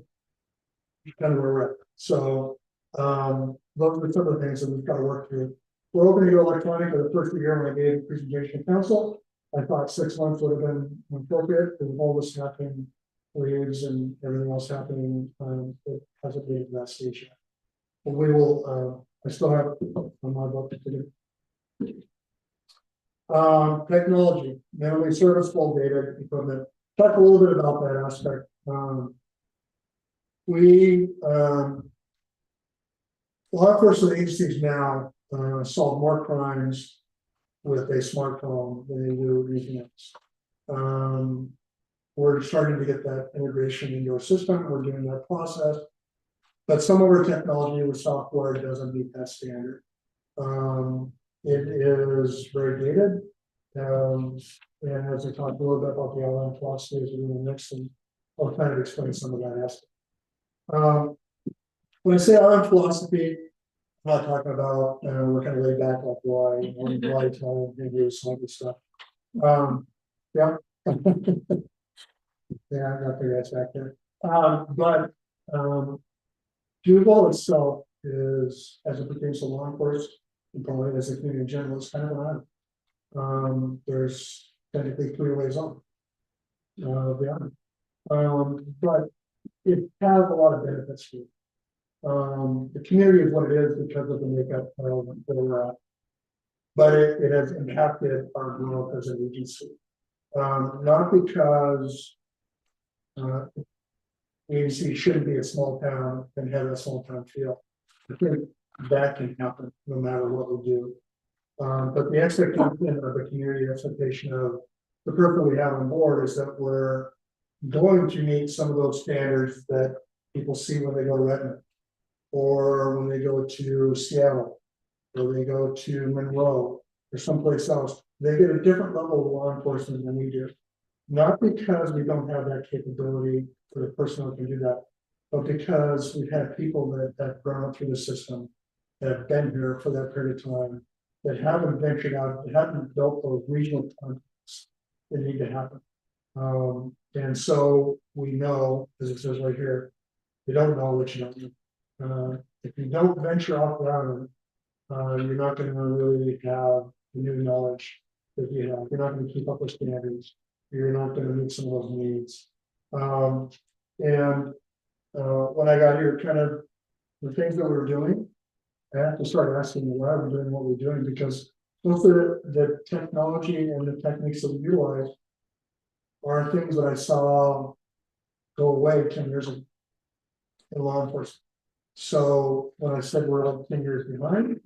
Kind of where we're at. So those are some of the things that we've got to work through. we're open to go electronic for the first year when I gave the presentation to council. I thought 6 months would have been appropriate, with all this happening, leaves and everything else happening, it hasn't been to that stage yet. But we will, I still have on my book to do. Technology, mainly service full data equipment, talk a little bit about that aspect. Law enforcement agencies now, solve more crimes with a smartphone than they do anything else. We're starting to get that integration into our system, we're doing that process. But some of our technology with software doesn't meet that standard. It is very dated. And as I talked a little bit about the LM philosophies in the next thing, I'll kind of explain some of that aspect. When I say LM philosophy, I'm not talking about, we're kind of laid back like why, telling you some of this stuff. Yeah. Yeah, I got the guys back there. But Duval itself is, as it pertains to law enforcement, and probably as a community in general, it's kind of an island. There's technically 3 ways on the island. But it has a lot of benefits to it. The community is what it is because of the makeup of the but it has impacted our growth as an agency. Not because agency shouldn't be a small town and have a small town feel. I think that can happen no matter what we do. But the expectation of the community, expectation of the person we have on board is that we're going to meet some of those standards that people see when they go to Redmond, or when they go to Seattle, or they go to Monroe, or someplace else. They get a different level of law enforcement than we do. Not because we don't have that capability for the person who can do that, but because we've had people that have grown up through the system, that have been here for that period of time, that haven't ventured out, that haven't built those regional contacts that need to happen. And so we know, as it says right here, you don't know what you don't know. If you don't venture off the island, you're not going to really have the new knowledge that you have. You're not going to keep up with standards. You're not going to meet some of those needs. When I got here, kind of the things that we were doing, I have to start asking why we're doing what we're doing, because most of the technology and the techniques that we utilize are things that I saw go away 10 years ago in law enforcement. So when I said we're like 10 years behind,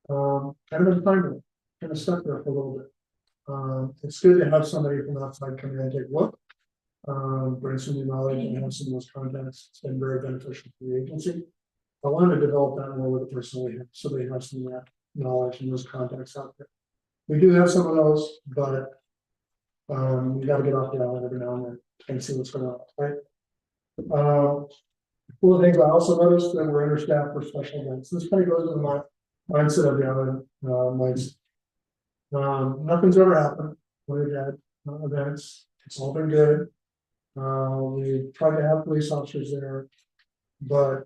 kind of been fine with it, kind of stuck there for a little bit. It's good to have somebody from outside come in and take a look, bring some new knowledge and have some of those contacts. It's been very beneficial for the agency. I want to develop that more with the person we have, so they have some of that knowledge and those contacts out there. We do have some of those, but we got to get off the island every now and then and see what's going on, right? One of the things I also noticed that we're understaffed for special events. This kind of goes to the mindset of the island. Nothing's ever happened when we've had events. It's all been good. We try to have police officers there, but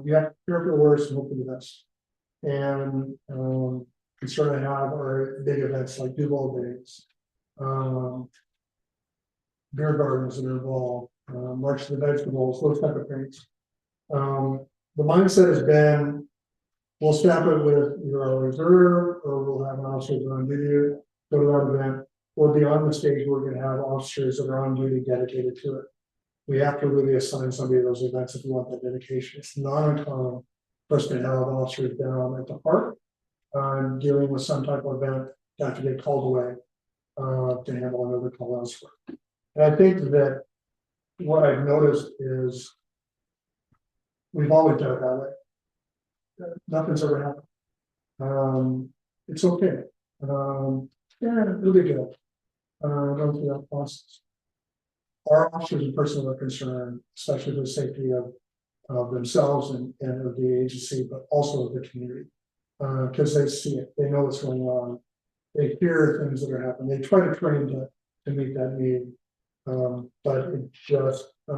you have to prepare for the worst and hope for the best. And we sort of have our big events like Duval Days, beer gardens that are involved, March of the Vegetables, those type of things. The mindset has been, we'll staff it with either our reserve, or we'll have an officer on duty, go to that event, or beyond the stage, we're going to have officers that are on duty dedicated to it. We have to really assign somebody to those events if we want that dedication. It's not uncommon for us to have officers down at the park, dealing with some type of event, have to get called away to handle another call elsewhere. And I think that what I've noticed is we've always done it that way. Nothing's ever happened. It's okay. Yeah, it'll be good. Going through that process. Our officers and personnel are concerned, especially for the safety of themselves and of the agency, but also of the community. Because they see it, they know what's going on, they hear things that are happening, they try to train to meet that need. But it just a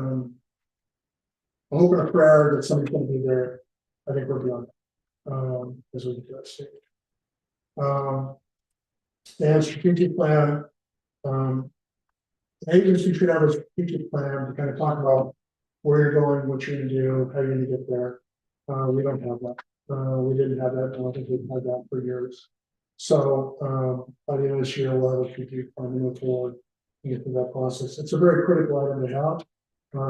hope and a prayer that somebody's going to be there. I think we're beyond as we get to that stage. And strategic plan, the agency should have a strategic plan to kind of talk about where you're going, what you're gonna do, how you're gonna get there. We don't have that. We didn't have that, I don't think we've had that for years. So, by the end of this year, we'll have a strategic plan to move forward and get through that process. It's a very critical item to have.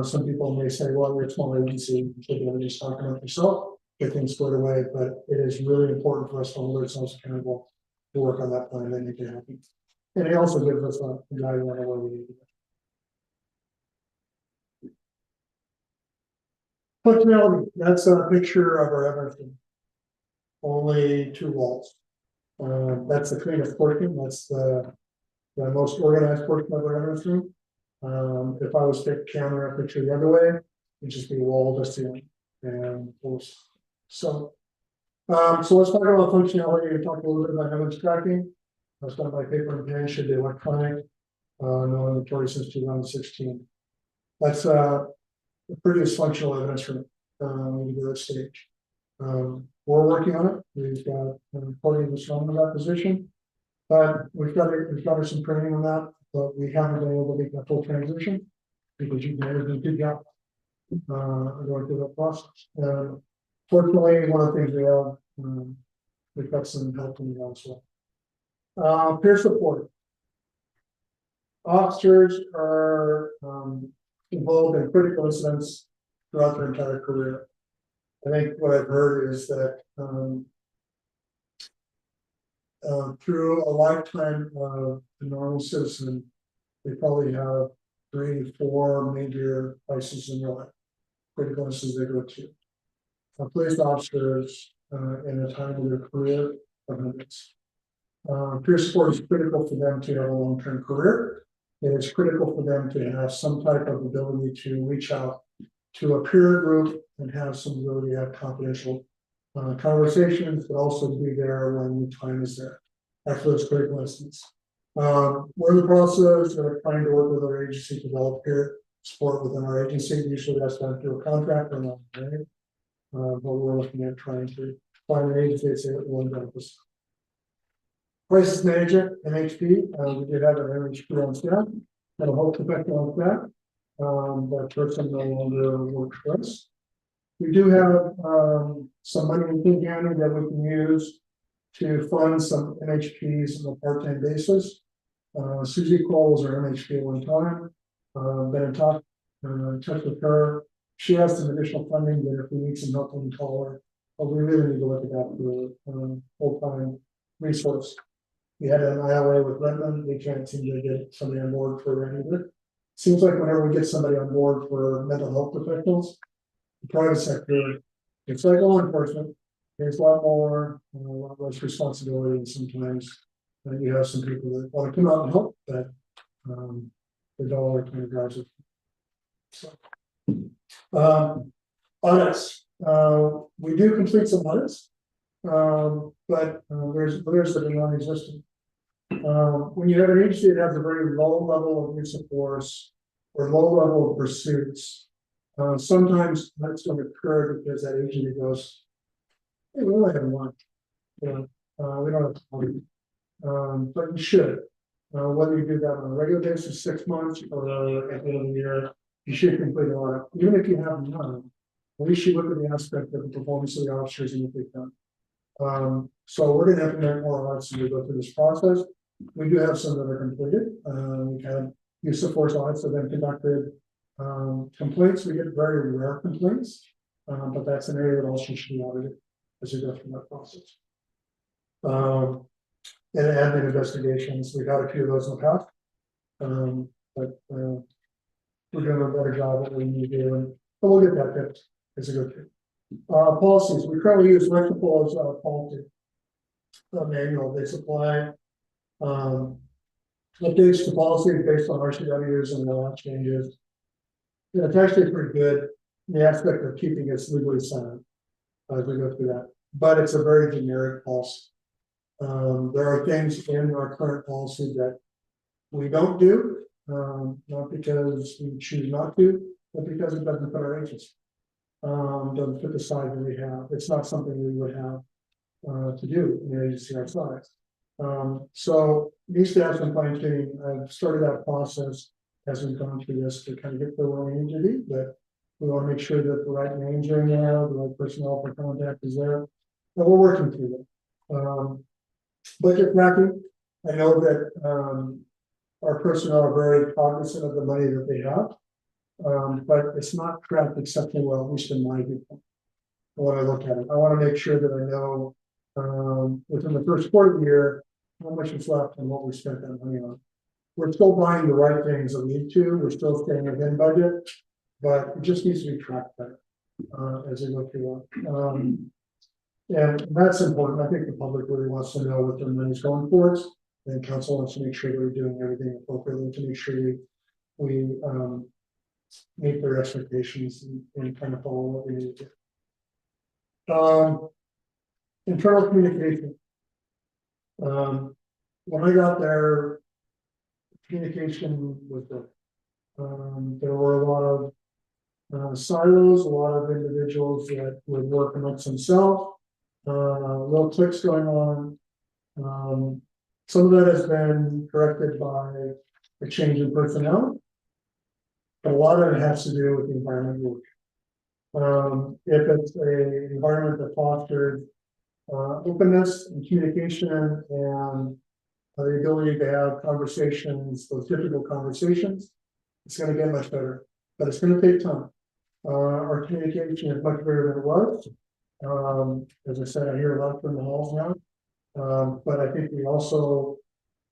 Some people may say, well, we're a small agency, you should be able to just talk about yourself, get things squared away, but it is really important for us to hold ourselves accountable to work on that plan and make it happen. And it also gives us a guideline on where we need to go. Functionality, that's a picture of our evidence room. Only 2 walls. That's the cleanest portion, that's the most organized portion of our evidence room. If I was to take a camera picture the other way, it'd just be wall to ceiling. And so let's talk about functionality and talk a little bit about evidence tracking. That's done by paper and pen, should be electronic, no inventory since 2016. That's the prettiest functional evidence room when you go to stage. We're working on it. We've got an important strong in that position, but we've got some training on that, but we haven't been able to make that full transition because you've never been good job going through that process. Fortunately, one of the things we have, we've got some help from you as well. Peer support. Officers are involved in critical incidents throughout their entire career. I think what I've heard is that through a lifetime of a normal citizen, they probably have 3 to 4 major crises in their life, critical incidents they go to. Police officers in a time of their career are hundreds. Peer support is critical for them to have a long-term career. And it's critical for them to have some type of ability to reach out to a peer group and have some ability to have confidential conversations, but also be there when the time is there after those critical incidents. We're in the process of trying to work with our agency to develop peer support within our agency. Usually that's done through a contract or not, right? But we're looking at trying to find an agency that's willing to help us. Crisis manager, MHP, we did have an MHP on staff, had a whole professional on staff. That person no longer works for us. We do have some money in King County that we can use to fund some MHPs on a part-time basis. Susie Cole was our MHP at one time. Been in touch with her. She has some additional funding that if we need some help, we can call her. But we really need to look at that for full-time resource. We had an ILA with Redmond. We can't seem to get somebody on board for any of it. Seems like whenever we get somebody on board for mental health professionals, the private sector, it's like law enforcement. There's a lot more, a lot less responsibility, and sometimes you have some people that want to come out and help, but the dollar kind of drives it. So, audits. We do complete some audits, but there's that are non-existent. When you have an agency that has a very low level of use of force or low level of pursuits, sometimes that's going to occur because that agency goes, hey, we only have one. We don't have time. But you should. Whether you do that on a regular basis, 6 months, or at the end of the year, you should complete a lot. Even if you have none, at least you look at the aspect of the performance of the officers and what they've done. So we're going to have to make more audits as we go through this process. We do have some that are completed. We've had use of force audits that have been conducted. Complaints, we get very rare complaints, but that's an area that also should be audited as we go through that process. And admin investigations, we've had a few of those in the past. But we're doing a better job at what we need to do, but we'll get that fixed as we go through. Policies, we currently use Metropol's policy manual. They supply updates to policies based on RCWs and law changes. Yeah, it's actually pretty good in the aspect of keeping us legally sound as we go through that, but it's a very generic policy. There are things in our current policy that we don't do, not because we choose not to, but because it doesn't fit our agency. Doesn't fit the side that we have. It's not something we would have to do in an agency our size. So needs to have some fine tuning. I've started that process as we've gone through this to kind of get where we need to be, but we want to make sure that the right names are in there, the right personnel for contact is there. But we're working through that. Budget tracking, I know that our personnel are very cognizant of the money that they have. But it's not tracked exceptionally well, at least in my viewpoint. When I look at it, I want to make sure that I know within the first quarter of the year, how much is left and what we spent that money on. We're still buying the right things that we need to, we're still staying within budget, but it just needs to be tracked better as we go through it. And that's important. I think the public really wants to know what their money's going towards. And council wants to make sure that we're doing everything appropriately to make sure we meet their expectations and kind of follow what we need to do. Internal communication. When I got there, communication was good. There were a lot of silos, a lot of individuals that would work amongst themselves, little cliques going on. Some of that has been corrected by a change in personnel. But a lot of it has to do with the environment work. If it's an environment that fosters openness and communication and the ability to have conversations, those difficult conversations, it's going to get much better, but it's going to take time. Our communication is much better than it was. As I said, I hear a lot from the halls now, but I think we also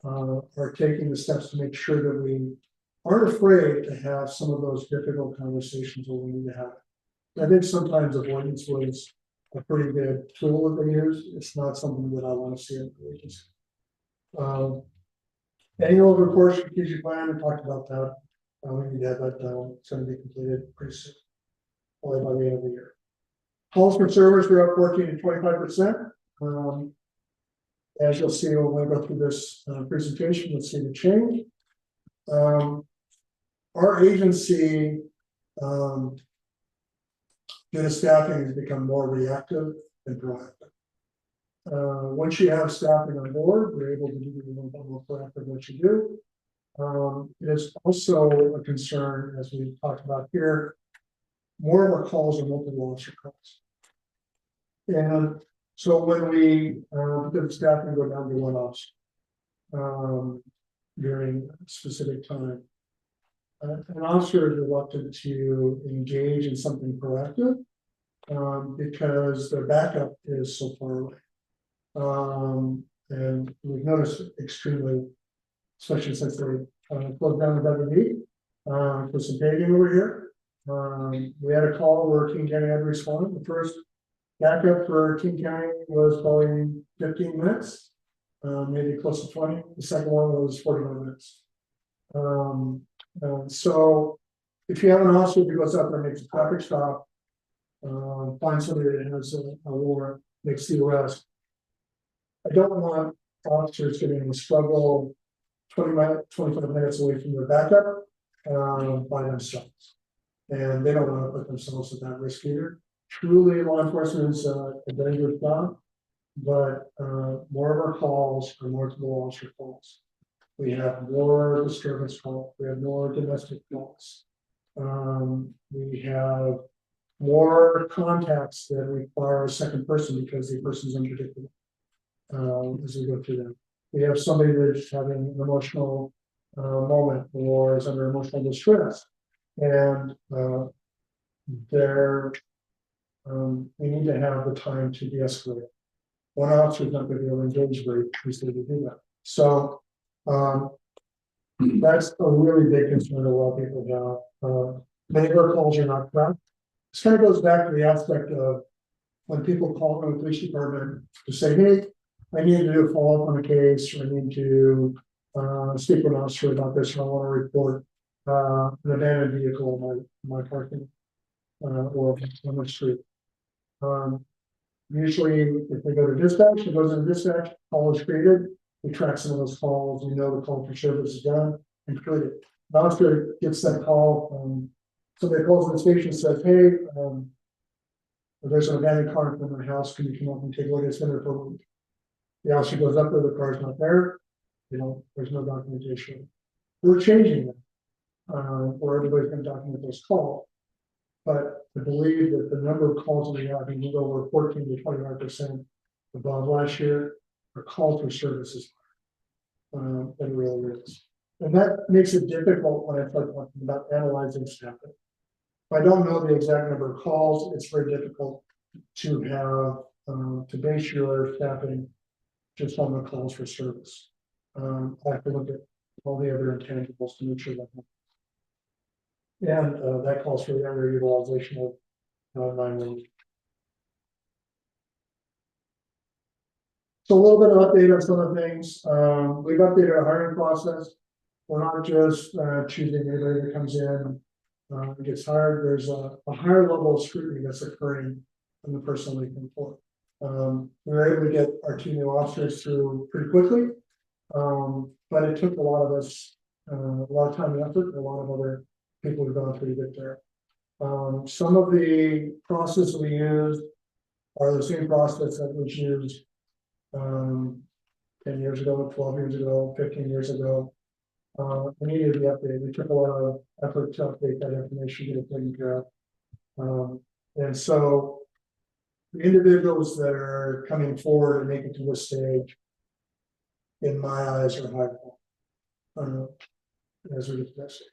are taking the steps to make sure that we aren't afraid to have some of those difficult conversations where we need to have it. I think sometimes avoidance was a pretty good tool that they use. It's not something that I want to see in the agency. Annual report, strategic plan, we talked about that. We need to have that done. It's going to be completed pretty soon, probably by the end of the year. Calls for service, we're up 14 to 25%. As you'll see when we go through this presentation, let's see the change. Our agency, data staffing has become more reactive and proactive. Once you have staffing on board, we're able to do a little bit more proactive what you do. It is also a concern, as we talked about here, more of our calls are multiple officer calls. And so when we did the staffing go down to one officer during a specific time, an officer is reluctant to engage in something proactive because their backup is so far away. And we've noticed extremely, especially since they closed down the WD for some paving over here. We had a call where King County had to respond. The first backup for King County was probably 15 minutes, maybe close to 20. The second one was 41 minutes. So if you have an officer who goes up there and makes a traffic stop, find somebody that has a warrant, makes the arrest. I don't want officers getting in a struggle 25 minutes away from their backup by themselves. And they don't want to put themselves at that risk either. Truly, law enforcement is a very good job, but more of our calls are multiple officer calls. We have more disturbance calls. We have more domestic calls. We have more contacts that require a second person because the person's unpredictable as we go through them. We have somebody that's having an emotional moment or is under emotional distress, and we need to have the time to de-escalate. One officer is not going to be able to engage very easily to do that. So that's a really big concern a lot of people have. Many of our calls are not tracked. This kind of goes back to the aspect of when people call from the police department to say, hey, I need to do a follow-up on a case, or I need to speak with an officer about this, or I want to report an abandoned vehicle in my parking or on the street. Usually, if they go to dispatch, it goes into dispatch, call is created, we track some of those calls, we know the call for service is done, and create it. The officer gets that call, somebody calls the station and says, hey, If there's an abandoned car in front of my house, can you come up and take a look? It's been there for a week. Yeah, she goes up there, the car's not there, there's no documentation. We're changing that. Where everybody's gonna document those calls. But I believe that the number of calls we have, and over 14 to 25% above last year, are calls for services. Than it really is. And that makes it difficult when I start talking about analyzing staffing. If I don't know the exact number of calls, it's very difficult to have, to base your staffing just on the calls for service. I have to look at all the other intangibles to make sure that. And that calls for the underutilization of 911. So a little bit of update on some of the things. We've updated our hiring process. We're not just choosing anybody that comes in, gets hired. There's a higher level of scrutiny that's occurring from the person we can for. We were able to get our 2 new officers through pretty quickly, but it took a lot of us, a lot of time and effort, and a lot of other people who've gone through to get there. Some of the process we used are the same process that was used 10 years ago, 12 years ago, 15 years ago. We needed to be updated. We took a lot of effort to update that information, get it taken care of. And so the individuals that are coming forward and making it to this stage, in my eyes, are high quality, as we discussed.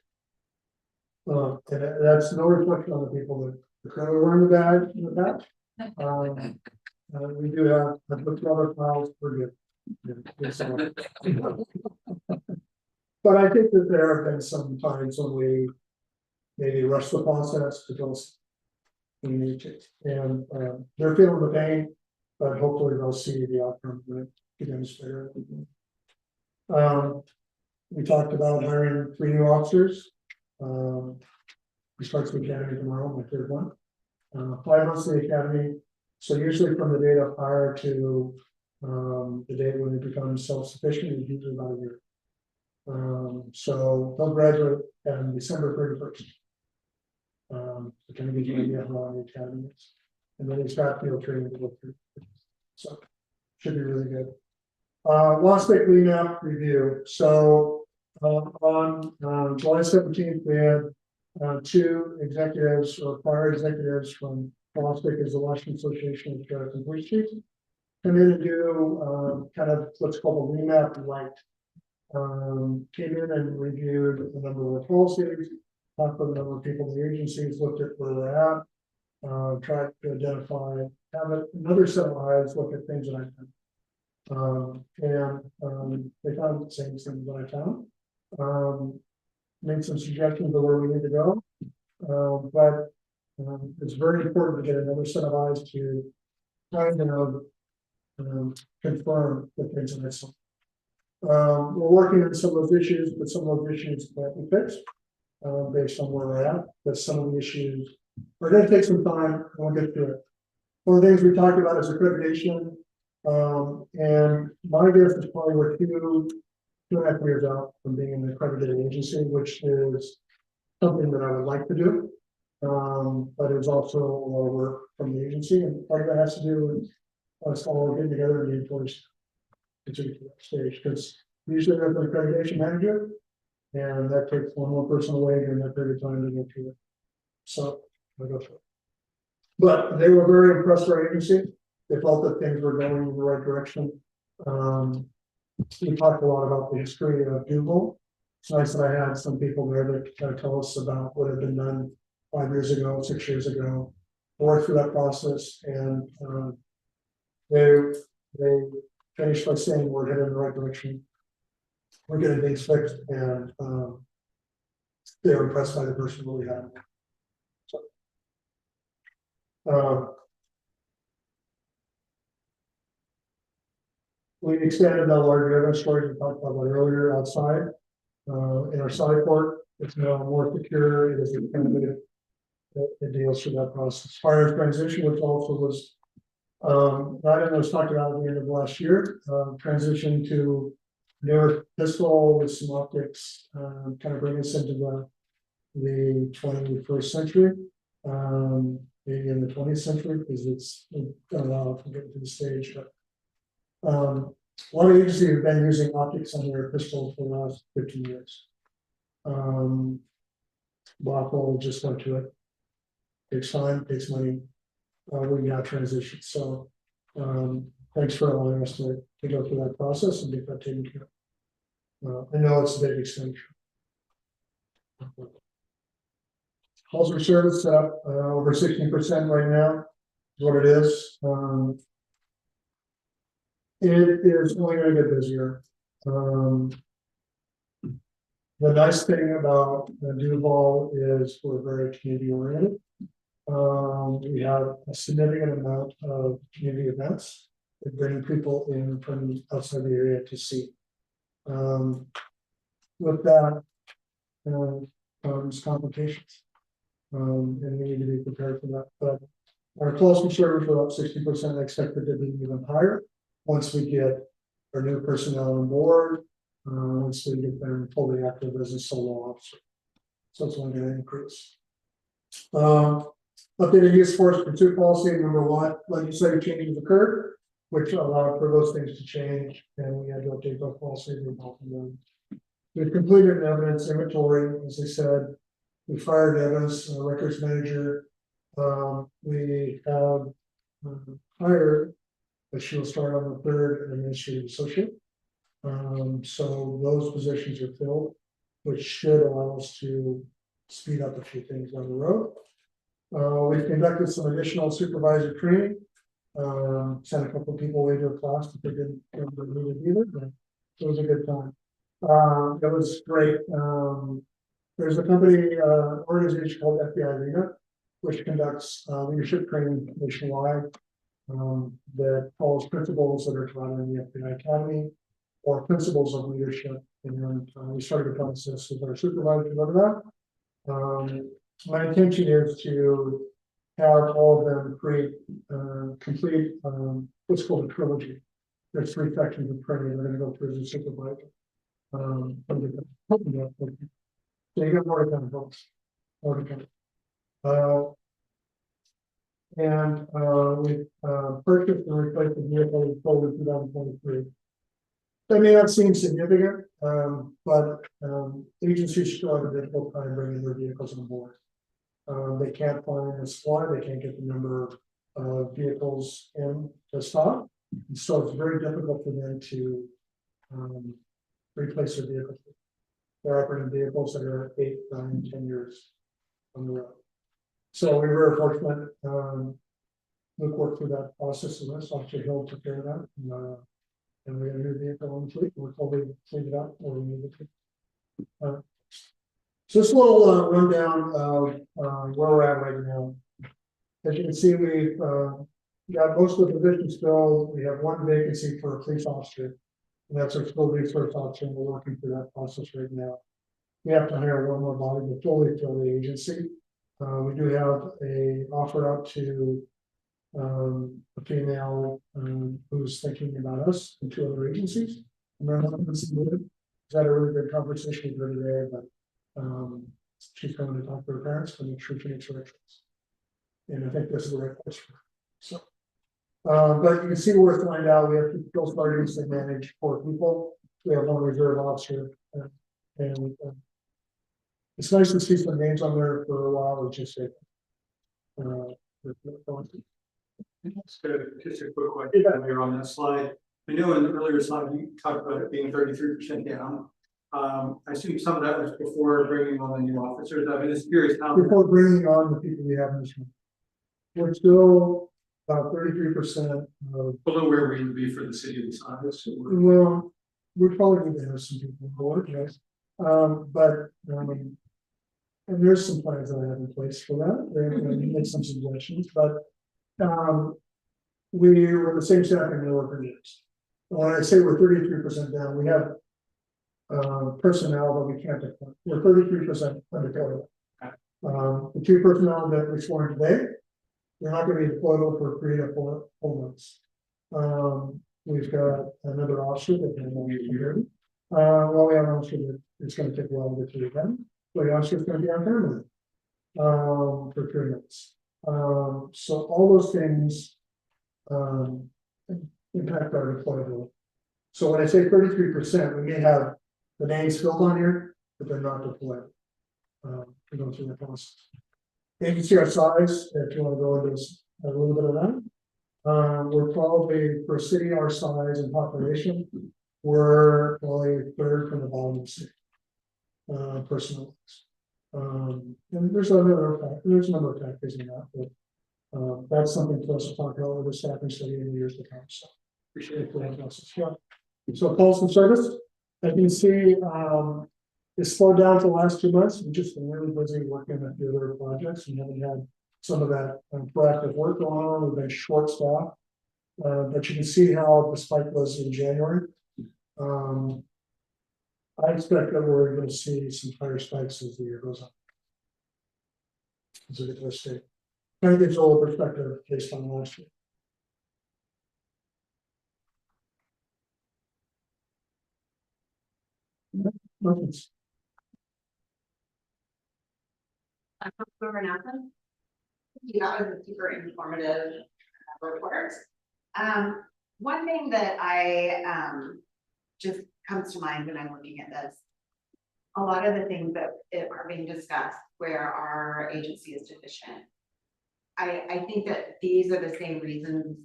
And that's no reflection on the people that currently wearing the badge in the back. We do have, I've looked at other files, we're good. But I think that there have been some times when we maybe rush the process because we need to. And they're feeling the pain, but hopefully they'll see the outcome when it becomes better. We talked about hiring 3 new officers. We start the academy tomorrow, my 3rd one. 5 months in the academy. So usually from the date of hire to the date when they become self-sufficient is usually about a year. So they'll graduate on December 31st. It's going to be doing how long the academy is. And then it's got field training to go through. So should be really good. Last week cleanup review. So on July 17th, we had 2 executives or prior executives from WASPIC, is the Washington Association of Sheriffs and Police Chiefs, come in and do kind of what's called a remap light. Came in and reviewed a number of policies, talked with a number of people in the agencies, looked at where we're at, tried to identify, have another set of eyes, look at things that I've done. And they found the same things that I found. Made some suggestions of where we need to go, but it's very important to get another set of eyes to kind of confirm the things that I saw. We're working on some of those issues, but some of those issues that we fixed based on where we're at. But some of the issues are going to take some time, and we'll get through it. One of the things we talked about is accreditation, and my guess is probably we're 2.5 years out from being an accredited agency, which is something that I would like to do. But it's also a lot of work from the agency, and part of that has to do with us all getting together and being forced to get to that stage, because usually there's an accreditation manager, and that takes one more person away during that period of time to get through it. So I'll go through it. But they were very impressed with our agency. They felt that things were going in the right direction. We talked a lot about the history of Google. It's nice that I had some people there that kind of tell us about what had been done 5 years ago, 6 years ago, worked through that process, and they finished by saying we're headed in the right direction. We're getting things fixed, and they were impressed by the person that we had. So, we expanded the larger evidence storage we talked about earlier outside. In our side port, it's now more secure. It is expanded. It deals through that process. Fire transition, which also was item that was talked about at the end of last year, transition to newer pistol with some optics, kind of bring us into the 21st century. maybe in the 20th century, because it's been a while to get to the stage, but. A lot of agencies have been using optics on their pistols for the last 15 years. Waffle just went to it. Takes time, takes money. We now transition, so, thanks for allowing us to go through that process and get that taken care of. I know it's a big extension. Calls for service up, over 60% right now, is what it is. It is only gonna get busier. The nice thing about Duval is we're very community oriented. We have a significant amount of community events that bring people in from outside the area to see. With that, comes complications. And we need to be prepared for that, but our calls for service are up 60%, expected to be even higher. Once we get our new personnel on board, once we get them fully active as a solo officer. So it's only going to increase. Updated use force pursuit policy, number one, legislative changes occurred, which allowed for those things to change, and we had to update that policy. We've completed an evidence inventory, as I said. We fired Evans, records manager. We have hired, but she'll start on the 3rd, administrative associate. So those positions are filled, which should allow us to speed up a few things on the road. We've conducted some additional supervisor training. Sent a couple of people away to a class that they didn't really either, but it was a good time. It was great. There's a company, organization called FBI Arena, which conducts leadership training nationwide. That follows principles that are taught in the FBI Academy or principles of leadership. And then we started a process with our supervisors over that. My intention is to have all of them complete what's called a trilogy. There's 3 sections of training they're going to go through as a supervisor. So you got more to come, folks. More to come. And we purchased and replaced the vehicle we sold in 2023. That may not seem significant, but agencies still have a difficult time bringing their vehicles on board. They can't find the supply, they can't get the number of vehicles in to stock. And so it's very difficult for them to replace their vehicles. They're operating vehicles that are 8, 9, 10 years on the road. So we were fortunate. Luke worked through that process with us. Officer Hill took care of that. And we had a new vehicle on the fleet. We're totally cleaned it up where we needed to. So this little rundown of where we're at right now. As you can see, we've got most of the positions filled. We have 1 vacancy for a police officer. And that's our school resource officer, and we're working through that process right now. We have to hire 1 more body to fully fill the agency. We do have a offer out to a female who's thinking about us and 2 other agencies. And then had a really good conversation with her today, but she's going to talk to her parents to make sure she makes her choice. And I think this is the right place for her. So, but you can see where it's lined out. We have 2 Coast Guard agents that manage 4 people. We have 1 reserve officer, and it's nice to see some names on there for a while. Which is it. Just a quick question here on that slide. I know in the earlier slide you talked about it being 33% down. I assume some of that was before bringing on the new officers. I'm just curious how. Before bringing on the people we have in this room, we're still about 33% of. Below where we would be for the city of the size. So Well, we probably need to have some people on board, yes. But and there's some plans that I have in place for that. We're going to make some suggestions, but we were the same staffing we were for years. When I say we're 33% down, we have personnel that we can't deploy. We're 33% undercover. The 2 personnel that we sworn today, they're not going to be deployable for 3 to 4 months. We've got another officer that can be here. Well, we have an officer that it's going to take a while to get to again. But the officer is going to be on permanent for 3 months. So all those things. Impact our deployability. So when I say 33%, we may have the names filled on here, but they're not deployed. We go through the process. You can see our size, if you want to go into this, a little bit of that. We're probably, for a city our size and population, we're probably a third from the bottom of the city. Personal. And there's a number of factors in that, but that's something for us to talk about with the staffing study in the years to come. So appreciate the analysis. Yeah. So calls and service, as you can see, it's slowed down for the last 2 months. We've just been really busy working on a few other projects and haven't had some of that proactive work going on. We've been short staffed. But you can see how the spike was in January. I expect that we're going to see some higher spikes as the year goes on. As we get to the state. Kind of gives a little perspective based on last year. Nothing's. Member Nathan? That was a super informative report. One thing that just comes to mind when I'm looking at this. A lot of the things that are being discussed where our agency is deficient. I think that these are the same reasons,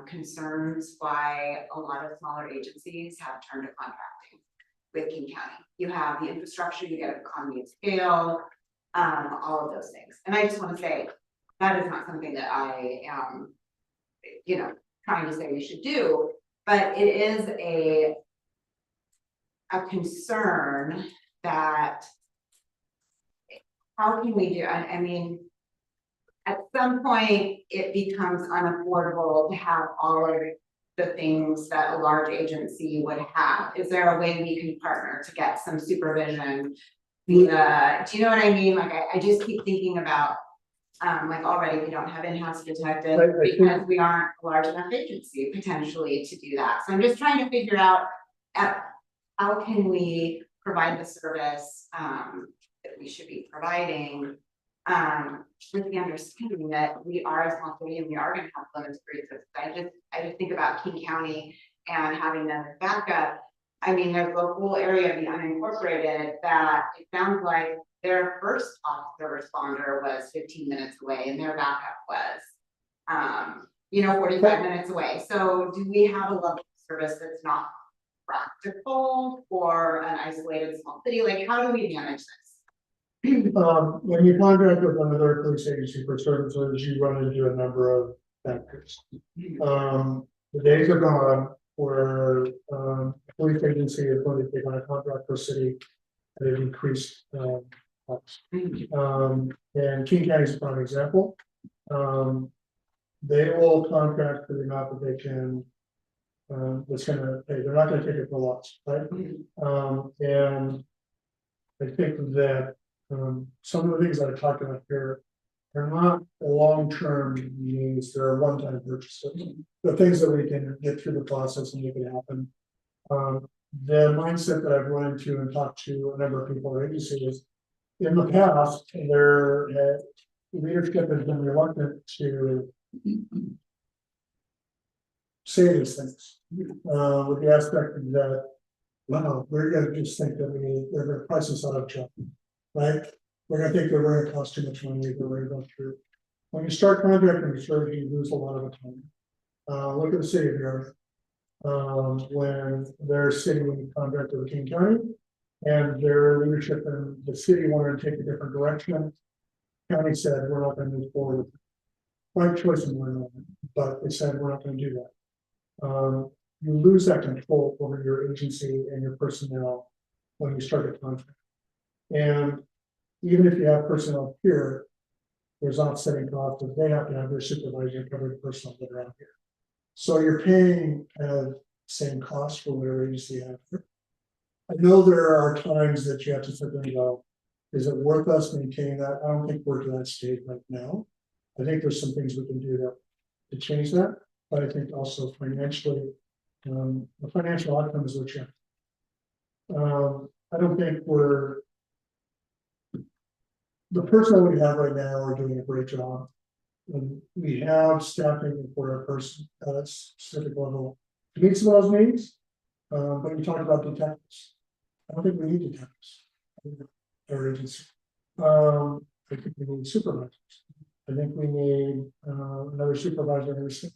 concerns why a lot of smaller agencies have turned to contracting with King County. You have the infrastructure, you get economy of scale, all of those things. And I just want to say, that is not something that I am, trying to say we should do, but it is a concern that how can we do, I mean, at some point, it becomes unaffordable to have all of the things that a large agency would have. Is there a way we can partner to get some supervision? Do you know what I mean? Like, I just keep thinking about, like already we don't have in-house detectives because we aren't a large enough agency potentially to do that. So I'm just trying to figure out how can we provide the service that we should be providing with the understanding that we are a small city and we are going to have limited resources. I just think about King County and having them as backup. I mean, there's a whole area of the unincorporated that it sounds like their first officer responder was 15 minutes away and their backup was 45 minutes away. So do we have a level of service that's not practical for an isolated small city? Like, how do we manage this? When you contract with another police agency for services, you run into a number of factors. The days are gone where a police agency is going to take on a contract per city at an increased cost. And King County is a prime example. They will contract for the amount that they can. That's going to pay. They're not going to take it for loss, right? And I think that some of the things that I talked about here are not long-term needs, they're one-time purchases. The things that we can get through the process and make it happen. The mindset that I've run into and talked to a number of people at agency is, in the past, their leadership has been reluctant to say these things. With the aspect that, wow, we're gonna just think that they're gonna price us out of job. Right? We're gonna think that we're gonna cost too much money that we're going through. When you start contracting with service, you lose a lot of autonomy. Look at the city of York. When they're sitting in contract with King County and their leadership in the city wanted to take a different direction. County said, we're not gonna move forward. Right choice in one moment, but they said, we're not gonna do that. You lose that control over your agency and your personnel when you start a contract. And even if you have personnel here, there's offsetting costs, but they have to have their supervisor cover the personnel that are out here. So you're paying same cost for whatever agency you have here. I know there are times that you have to sit there and go, is it worth us maintaining that? I don't think we're to that state right now. I think there's some things we can do to change that, but I think also financially, the financial outcome is what you have. I don't think the personnel we have right now are doing a great job. we have staffing for a person at a specific level to meet some of those needs. But you talked about detectives. I don't think we need detectives. Our agency. I think we need supervisors. I think we need another supervisor every staff.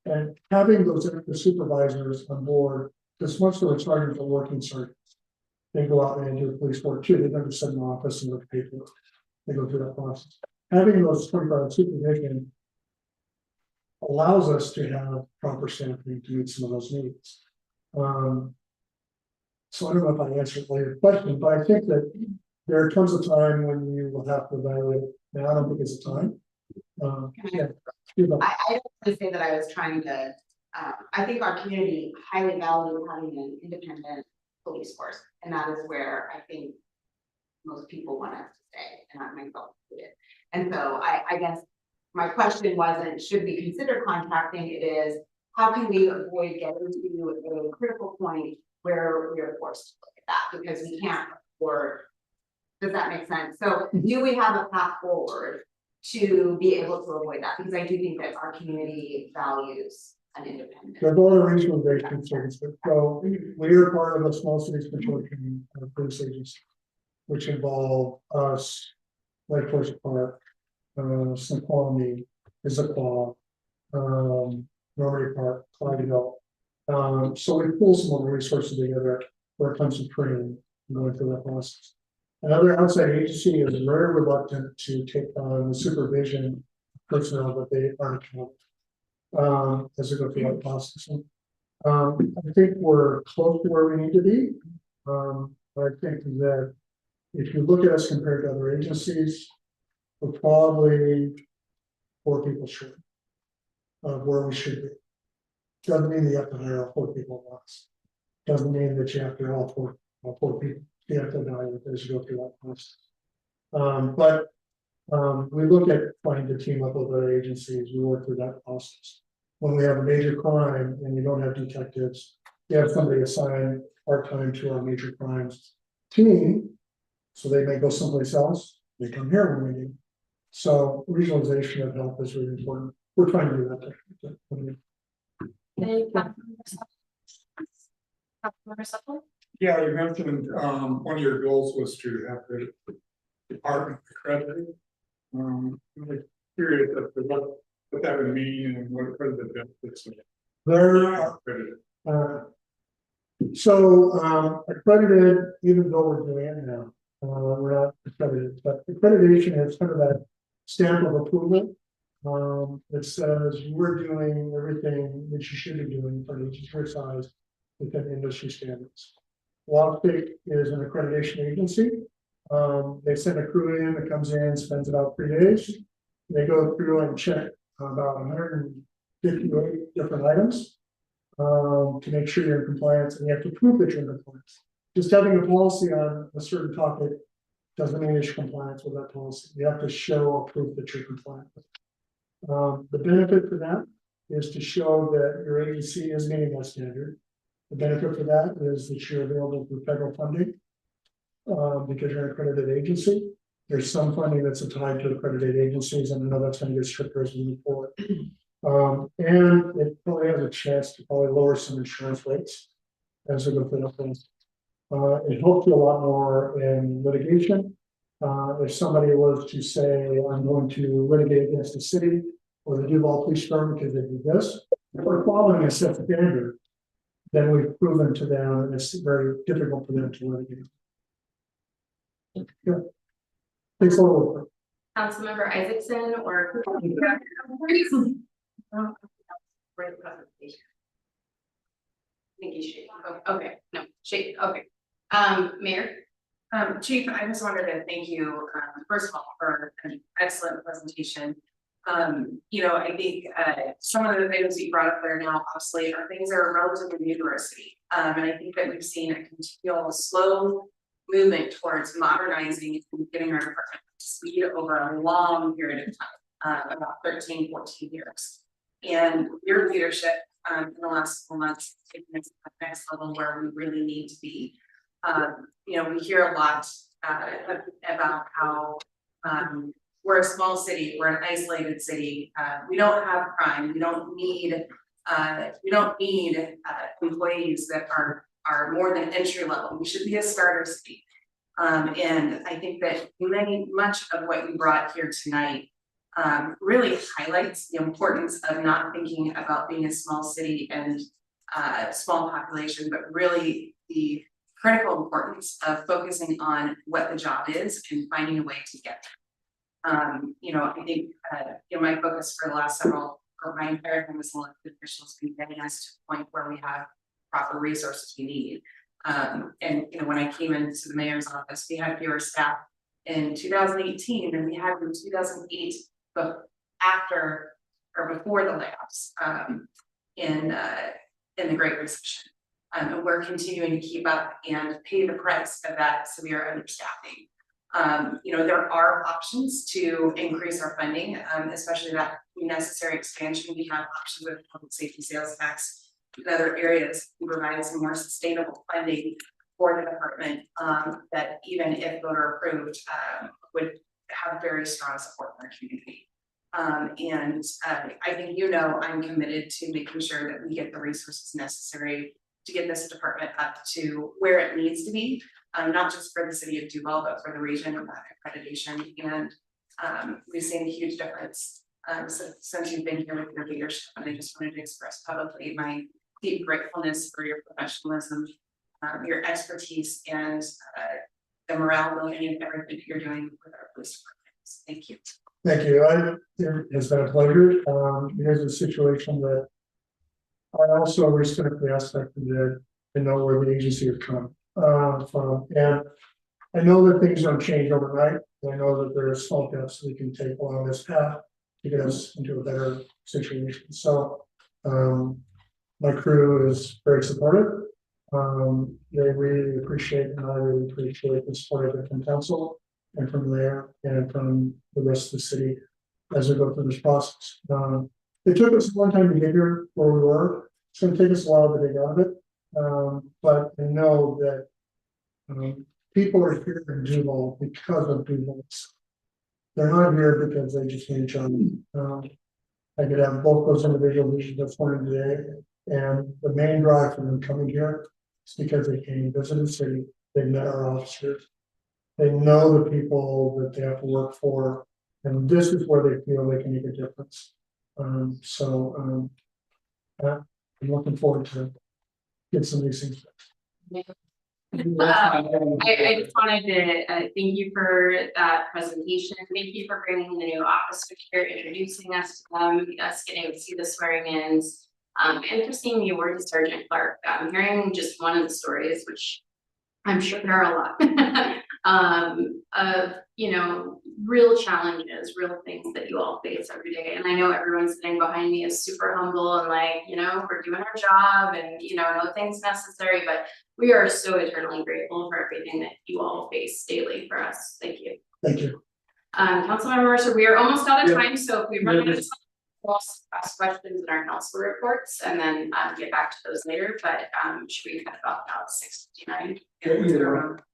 And having those extra supervisors on board, because once they're sergeants or working sergeants, they go out and do police work too. They never sit in the office and look at paperwork. They go through that process. Having those 24-hour supervision allows us to have proper staffing to meet some of those needs. So I don't know if I answered all your question, but I think that there comes a time when you will have to evaluate. Now, I don't think it's a time. Yeah. I don't want to say that I was trying to, I think our community highly values having an independent police force, and that is where I think most people want us to stay, and I myself included. And so I guess my question wasn't, should we consider contracting? It is, how can we avoid getting to a critical point where we are forced to look at that, because we can't afford. Does that make sense? So do we have a path forward to be able to avoid that? Because I do think that our community values an independent. There's a lot of regional-based concerns, but so we are part of a small cities consortium of police agencies, which involve us, Lake Forest Park, Snoqualmie, Issaquah, Normandy Park, Clydesdale. So we pull some of the resources together where it comes to training and going through that process. Another outside agency is very reluctant to take on the supervision personnel that they aren't accountable as they go through that process. I think we're close to where we need to be. I think that if you look at us compared to other agencies, we're probably 4 people short of where we should be. Doesn't mean that you have to hire all 4 people at once. Doesn't mean that you have to hire all four people. You have to evaluate as you go through that process. We look at trying to team up with other agencies. We work through that process. When we have a major crime and you don't have detectives, you have somebody assigned part-time to our major crimes team, so they may go someplace else. They come here when we need. So regionalization of help is really important. We're trying to do that. Councilmember Sutton? Yeah, you mentioned, one of your goals was to have the department accredited. I'm really curious as to what that would mean and what are the benefits of There accredited. Accredited, even though we're doing it now, we're not accredited, but accreditation is kind of that stamp of approval. It says we're doing everything that you should be doing for an agency size within industry standards. WASP is an accreditation agency. They send a crew in that comes in, spends about 3 days. They go through and check about 158 different items to make sure you're in compliance, and you have to prove that you're in compliance. Just having a policy on a certain topic doesn't mean you're compliant with that policy. You have to show or prove that you're compliant with it. The benefit for that is to show that your agency is meeting that standard. The benefit for that is that you're available for federal funding because you're an accredited agency. There's some funding that's tied to accredited agencies, and I know that's going to get stricter as we move forward. And it probably has a chance to probably lower some insurance rates as we go through that things. It helps you a lot more in litigation. If somebody was to say, I'm going to litigate against the city or the Duval Police Department because they do this, or following a set standard, then we've proven to them it's very difficult for them to litigate. Yeah. Thanks a lot. Councilmember Isaacson or? Great presentation. I think you should, okay, no, shake, okay. Mayor? Chief, I just wanted to thank you, first of all, for an excellent presentation. I think some of the things you brought up there now, obviously, are things that are relatively new to our city. And I think that we've seen a continual slow movement towards modernizing and getting our department up to speed over a long period of time, about 13, 14 years. And your leadership in the last couple months taking us to the next level where we really need to be. We hear a lot about how we're a small city, we're an isolated city, we don't have crime, we don't need employees that are more than entry level, we should be a starter city. And I think that much of what you brought here tonight really highlights the importance of not thinking about being a small city and small population, but really the critical importance of focusing on what the job is and finding a way to get there. You know, I think my focus for the last for my entire time as elected officials, been getting us to the point where we have proper resources we need. And you know, when I came into the mayor's office, we had fewer staff in 2018 than we had in 2008, but after or before the layoffs in the Great Recession. And we're continuing to keep up and pay the price of that severe understaffing. You know, there are options to increase our funding, especially that necessary expansion. We have options with public safety sales tax and other areas to provide some more sustainable funding for the department that even if voter approved would have very strong support in our community. I think, you know, I'm committed to making sure that we get the resources necessary to get this department up to where it needs to be, not just for the city of Duval, but for the region of accreditation. And we've seen a huge difference since you've been here with your leadership. And I just wanted to express publicly my deep gratefulness for your professionalism, your expertise, and the morale building and everything that you're doing with our police departments. Thank you. Thank you. It has been a pleasure. It is a situation that I also respect the aspect of that and know where the agency has come from. And I know that things don't change overnight. I know that there are small steps we can take along this path to get us into a better situation. So my crew is very supportive. They really appreciate, and I really appreciate the support of the council and from there and from the rest of the city as we go through this process. It took us a long time to get here where we were. It's going to take us a while to get out of it. But I know that people are here in Duval because of Duval. They're not here because they just need a job. I could have both those individuals this morning today, and the main drive for them coming here is because they came to visit the city, they met our officers, they know the people that they have to work for, and this is where they feel they can make a difference. I'm looking forward to get some of these things. I just wanted to thank you for that presentation. Thank you for bringing the new officers here, introducing us to them, us getting to see the swearing-ins, and for seeing the award to Sergeant Clark. Hearing just one of the stories, which I'm sure there are a lot, of, you know, real challenges, real things that you all face every day. And I know everyone sitting behind me is super humble and like, you know, we're doing our job and, you know, no things necessary, but we are so eternally grateful for everything that you all face daily for us. Thank you. Thank you. Councilmember Mercer, we are almost out of time, so if we run out of time, we'll ask questions in our council reports and then get back to those later. But should we cut about 6:59?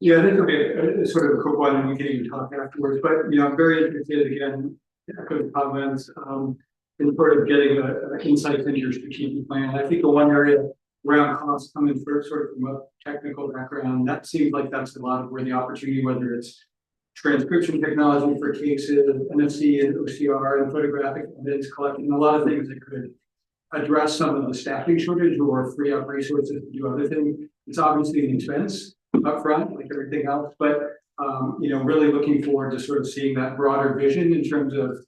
Yeah, this will be a sort of a quick one, and we can even talk afterwards. But you know, I'm very interested again, echoing comments, in sort of getting insights into your strategic plan. I think the one area around costs coming first, sort of from a technical background, that seems like that's a lot of where the opportunity, whether it's transcription technology for cases, NFC and OCR and photographic evidence collecting, a lot of things that could address some of the staffing shortage or free up resources to do other things. It's obviously an expense upfront, like everything else, but you know, really looking forward to sort of seeing that broader vision in terms of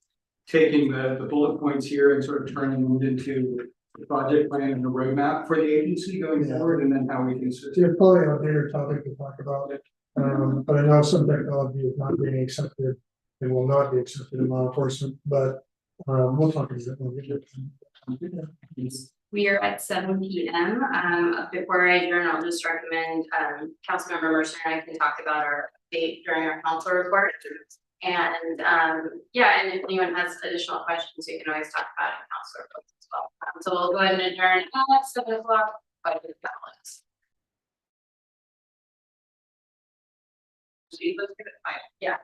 taking the bullet points here and sort of turning them into the project plan and the roadmap for the agency going forward, and then how we can assist. It's probably a bigger topic to talk about. But I know some technology is not being accepted and will not be accepted in law enforcement, but we'll talk about it. We are at 7 p.m. Before I adjourn, I'll just recommend Councilmember Mercer and I can talk about our update during our council report. And yeah, and if anyone has additional questions, you can always talk about it in council reports as well. So we'll go ahead and adjourn at 7 o'clock. Yeah.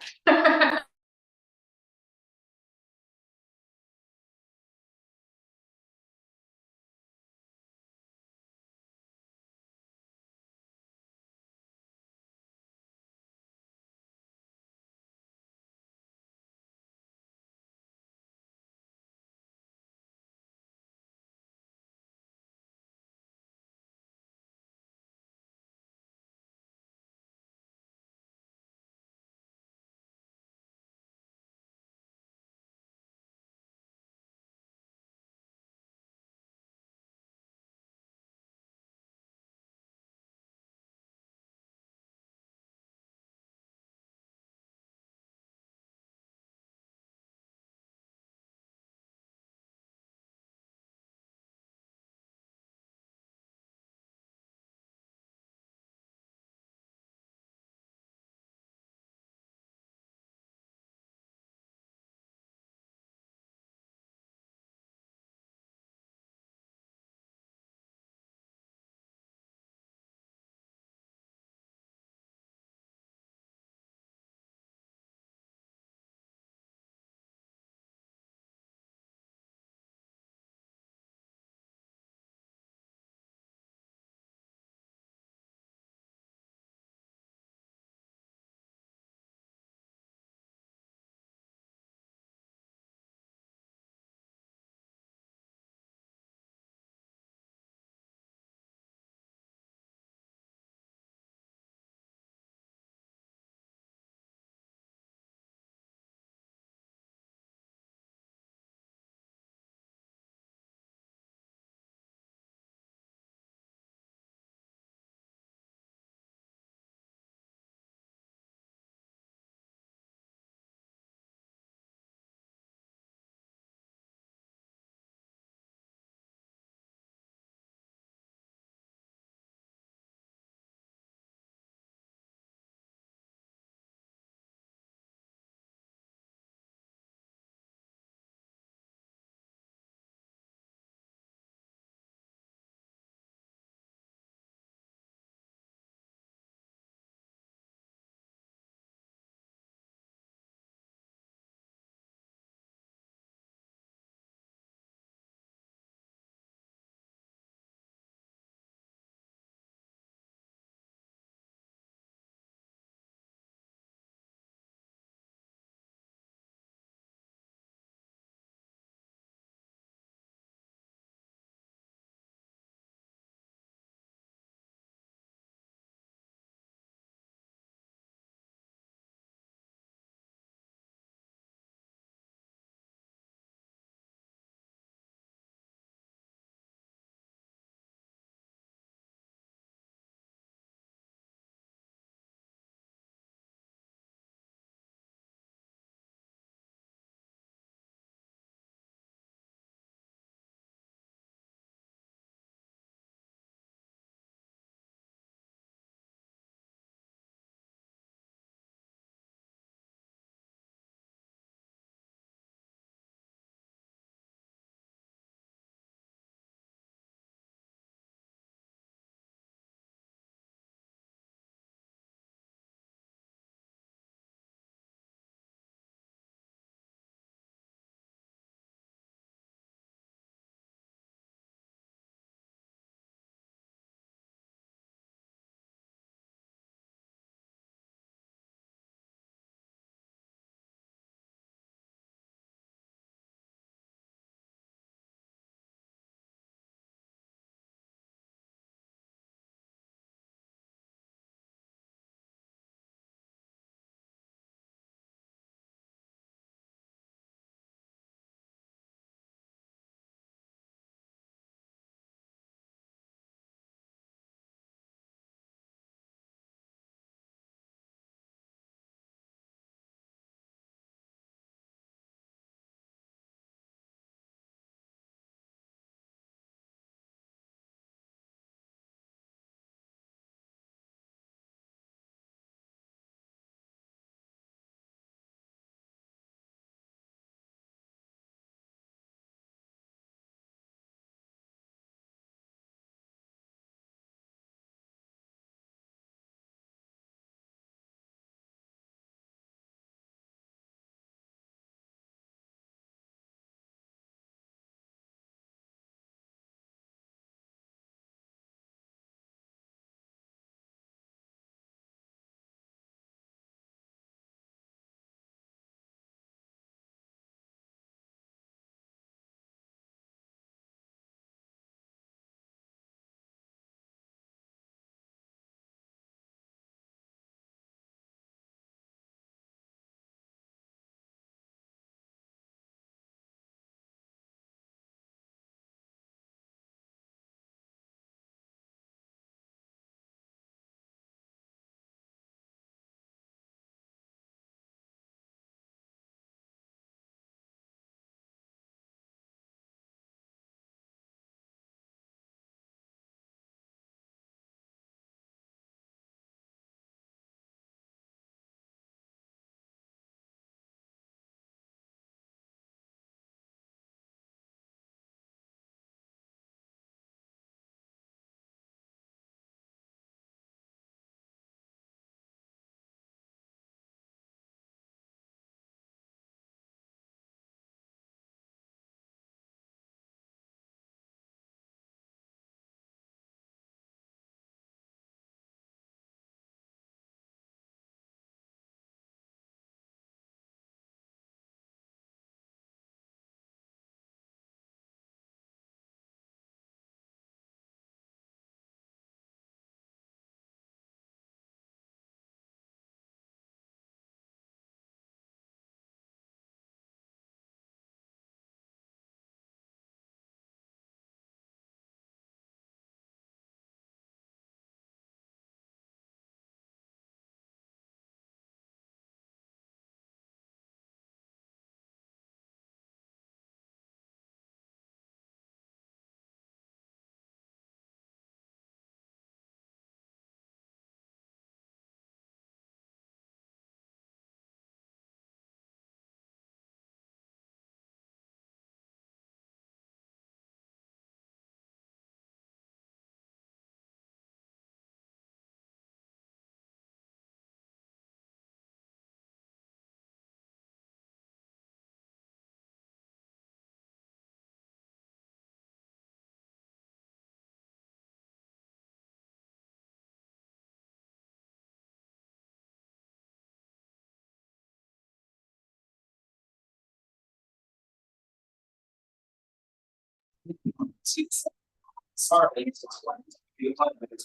Sorry.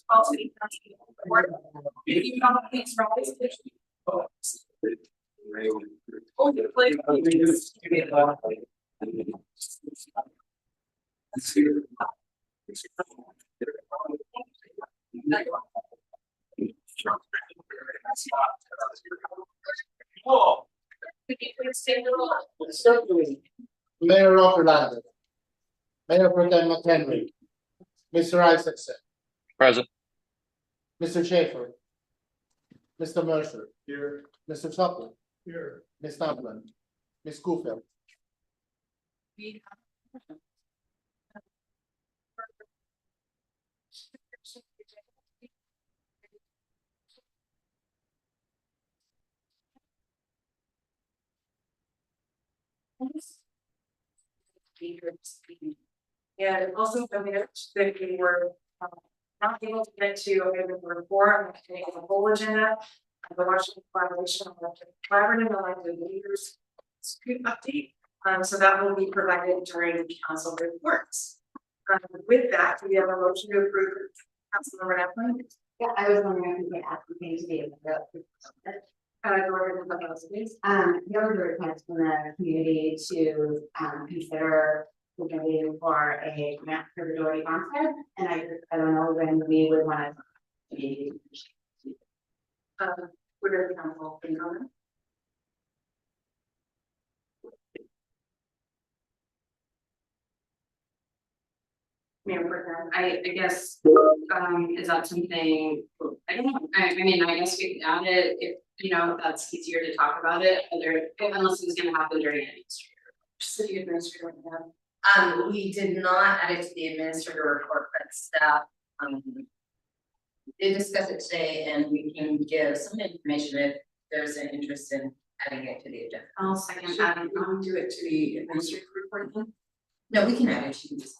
Policy. If you don't please rise. Hold your place. Whoa. Could you please stay a little? Certainly. Mayor Rockerlander. Mayor Pro Tem McHenry. Mr. Isaacson. Present. Mr. Schaefer. Mr. Mercer. Here. Mr. Supple. Here. Ms. Nublin. Ms. Schofield. And also the minutes that we were not able to get to item number 4 on the whole agenda. The Washington Collaboration on Collaborative Elected Leaders Scoop update. So that will be provided during the council reports. With that, we have a motion to approve Councilmember Nephew. Yeah, I was wondering if we could ask the thing to be able to. Go ahead and put those, please. There was a request from the community to consider looking for a grant for the Doherty Farmstead, and I don't know when we would want to be. Would the council think on it? Mayor Pro Tem, I guess, is that something, I don't know, I mean, I guess we could add it if, you know, that's easier to talk about it, unless it's gonna happen during any. City administrator. We did not add it to the administrator report, but staff, did discuss it today, and we can give some information if there's an interest in adding it to the agenda. I'll second that. Do it to the administrative report then? No, we can add it to this.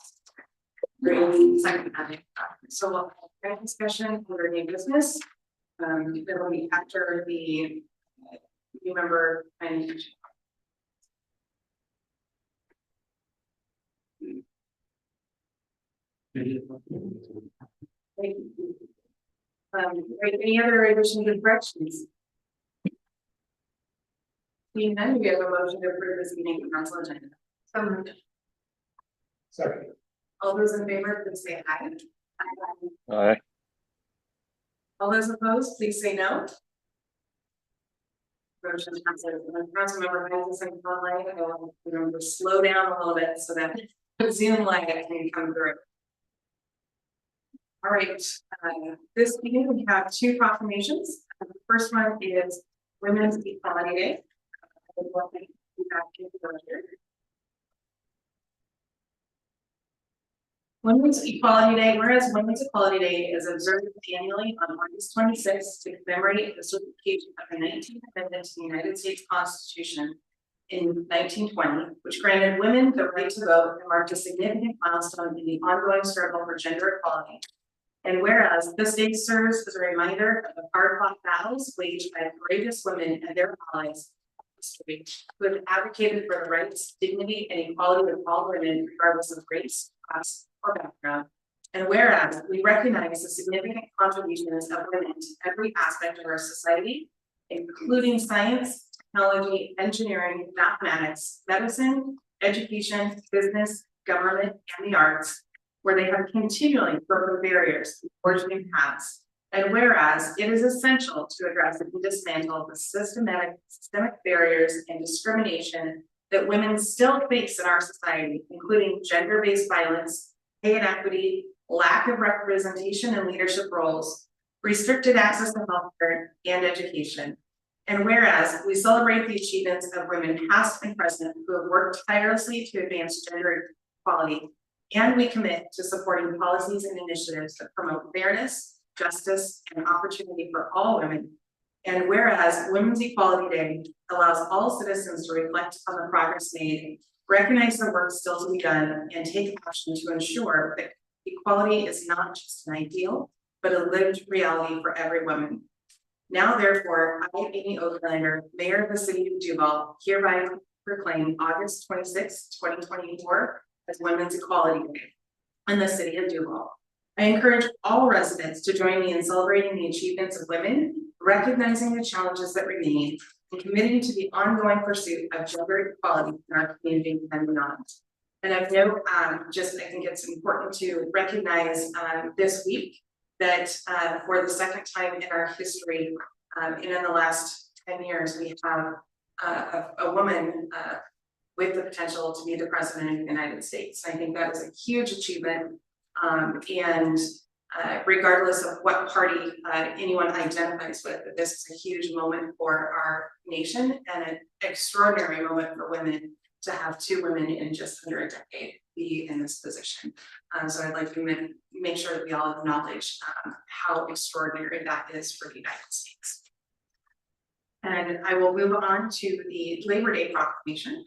Second that. So we'll have a discussion under new business. It'll be after the new member and. Right, any other additions or corrections? Seeing none, we have a motion to approve this evening council agenda. So moved. Second. All those in favor, please say aye. Aye. All those opposed, please say no. Motion passes. Councilmember Hines, second light, I will remember to slow down a little bit so that Zoom light can come through. All right, this evening we have 2 proclamations. The first one is Women's Equality Day. Women's Equality Day, whereas Women's Equality Day is observed annually on August 26th to commemorate the certification of the 19th Amendment to the United States Constitution in 1920, which granted women the right to vote and marked a significant milestone in the ongoing struggle for gender equality. And whereas this day serves as a reminder of the hard-fought battles waged by courageous women and their allies who have advocated for the rights, dignity, and equality of all women, regardless of race, class, or background. And whereas we recognize the significant contributions of women to every aspect of our society, including science, technology, engineering, mathematics, medicine, education, business, government, and the arts, where they have continually broken barriers and forged new paths. And whereas it is essential to address and dismantle the systemic barriers and discrimination that women still face in our society, including gender-based violence, pay inequity, lack of representation in leadership roles, restricted access to healthcare and education. And whereas we celebrate the achievements of women past and present who have worked tirelessly to advance gender equality, and we commit to supporting policies and initiatives that promote fairness, justice, and opportunity for all women. And whereas Women's Equality Day allows all citizens to reflect on the progress made, recognize the work still to be done, and take action to ensure that equality is not just an ideal, but a lived reality for every woman. Now, therefore, I, Amy Oaklander, Mayor of the City of Duval, hereby proclaim August 26, 2024 as Women's Equality Day in the city of Duval. I encourage all residents to join me in celebrating the achievements of women, recognizing the challenges that remain, and committing to the ongoing pursuit of gender equality in our community and beyond. And of note, I think it's important to recognize this week that for the second time in our history, and in the last 10 years, we have a woman with the potential to be the president of the United States. I think that is a huge achievement. And regardless of what party anyone identifies with, this is a huge moment for our nation and an extraordinary moment for women to have 2 women in just under a decade be in this position. So I'd like to make sure that we all acknowledge how extraordinary that is for the United States. And I will move on to the Labor Day proclamation.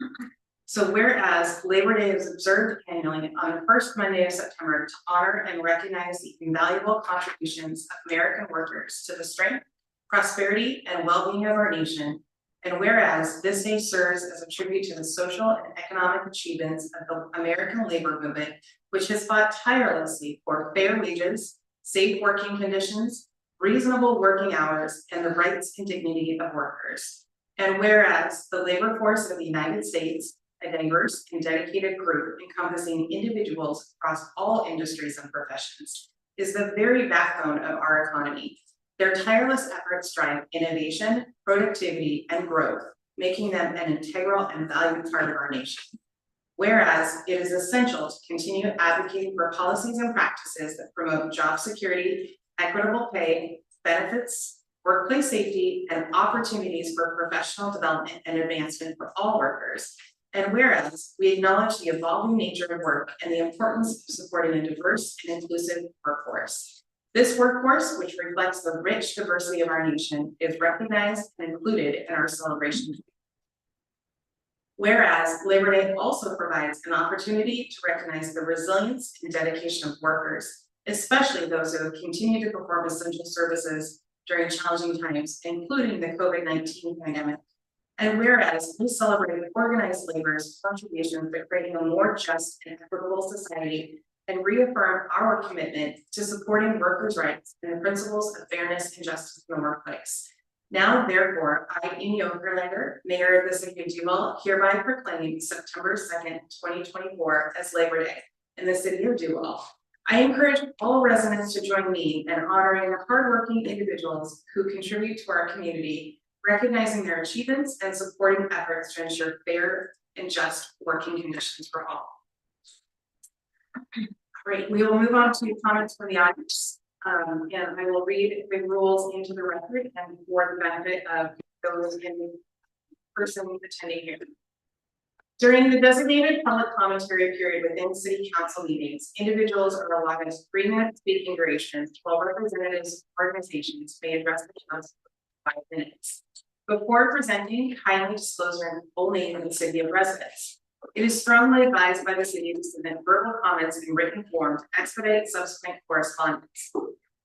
So whereas Labor Day is observed annually on the first Monday of September to honor and recognize the invaluable contributions of American workers to the strength, prosperity, and well-being of our nation. And whereas this day serves as a tribute to the social and economic achievements of the American labor movement, which has fought tirelessly for fair wages, safe working conditions, reasonable working hours, and the rights and dignity of workers. And whereas the labor force of the United States, a diverse and dedicated group encompassing individuals across all industries and professions, is the very backbone of our economy. Their tireless efforts drive innovation, productivity, and growth, making them an integral and valued part of our nation. Whereas it is essential to continue advocating for policies and practices that promote job security, equitable pay, benefits, workplace safety, and opportunities for professional development and advancement for all workers. And whereas we acknowledge the evolving nature of work and the importance of supporting a diverse and inclusive workforce. This workforce, which reflects the rich diversity of our nation, is recognized and included in our celebration. Whereas Labor Day also provides an opportunity to recognize the resilience and dedication of workers, especially those who have continued to perform essential services during challenging times, including the COVID-19 pandemic. And whereas we celebrate organized labor's contributions to creating a more just and equitable society, and reaffirm our commitment to supporting workers' rights and the principles of fairness and justice in the workplace. Now, therefore, I, Amy Overlander, Mayor of the City of Duval, hereby proclaim September 2nd, 2024 as Labor Day in the City of Duval. I encourage all residents to join me in honoring the hardworking individuals who contribute to our community, recognizing their achievements and supporting efforts to ensure fair and just working conditions for all. Great, we will move on to comments from the audience. And I will read the rules into the record and for the benefit of those in person attending here. During the designated public commentary period within city council meetings, individuals are allotted 3-minute speaking durations, while representatives of organizations may address the council for 5 minutes. Before presenting, kindly disclose your full name and the city of residence. It is strongly advised by the city to submit verbal comments in written form to expedite subsequent correspondence.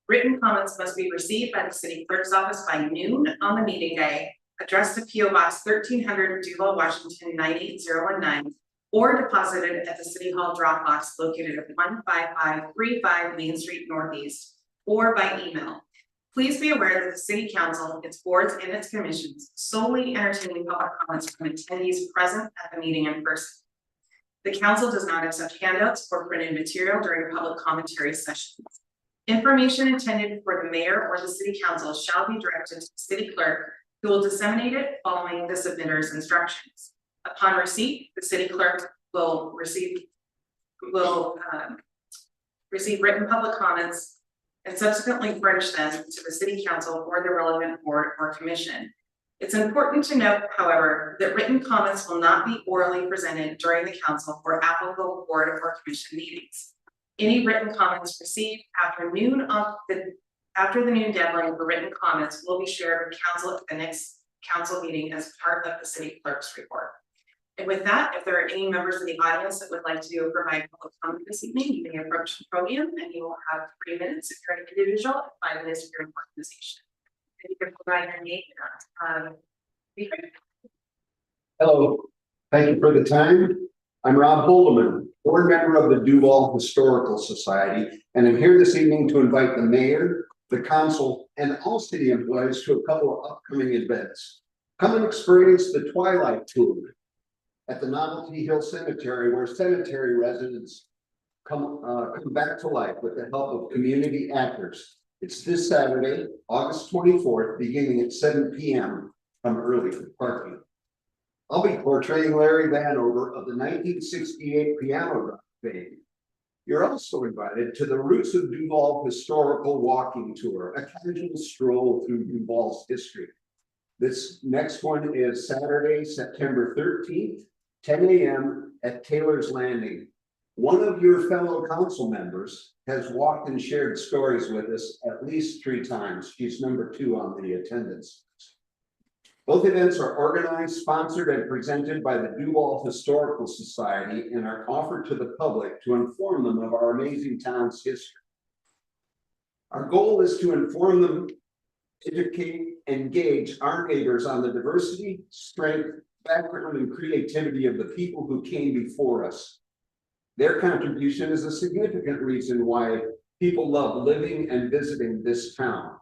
Written comments must be received by the city clerk's office by noon on the meeting day, addressed to P.O. Box 1300 Duval, Washington 98019, or deposited at the City Hall drop box located at 15535 Main Street Northeast, or by email. Please be aware that the City Council, its boards, and its commissions solely entertain public comments from attendees present at the meeting in person. The Council does not accept handouts or printed material during public commentary sessions. Information intended for the mayor or the City Council shall be directed to the City Clerk, who will disseminate it following the submitter's instructions. Upon receipt, the City Clerk will receive written public comments and subsequently furnish them to the City Council or the relevant board or commission. It's important to note, however, that written comments will not be orally presented during the council or applicable board or commission meetings. Any written comments received after the noon deadline for written comments will be shared with council at the next council meeting as part of the City Clerk's report. And with that, if there are any members of the audience that would like to provide public comment this evening, you may approach the podium and you will have 3 minutes if you're an individual, 5 minutes if you're an organization. If you can provide your name, be great. Hello, thank you for the time. I'm Rob Holdeman. board member of the Duval Historical Society, and I'm here this evening to invite the mayor, the council, and all city employees to a couple of upcoming events. Come and experience the Twilight Tour at the Novelty Hill Cemetery, where cemetery residents come back to life with the help of community actors. It's this Saturday, August 24th, beginning at 7 p.m. Come early for parking. I'll be portraying Larry Vanover of the 1968 piano rock band. You're also invited to the Roots of Duval Historical Walking Tour, a casual stroll through Duval's history. This next one is Saturday, September 13th, 10 a.m. at Taylor's Landing. One of your fellow council members has walked and shared stories with us at least 3 times. She's number 2 on the attendance list. Both events are organized, sponsored, and presented by the Duval Historical Society and are offered to the public to inform them of our amazing town's history. Our goal is to inform them, educate, engage our neighbors on the diversity, strength, background, and creativity of the people who came before us. Their contribution is a significant reason why people love living and visiting this town.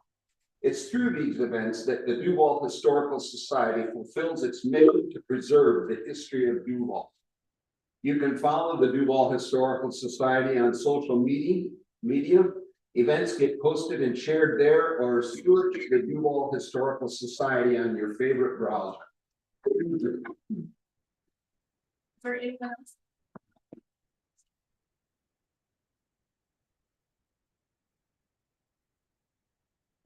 It's through these events that the Duval Historical Society fulfills its mission to preserve the history of Duval. You can follow the Duval Historical Society on social media. Events get posted and shared there, or search the Duval Historical Society on your favorite browser. For anyone else?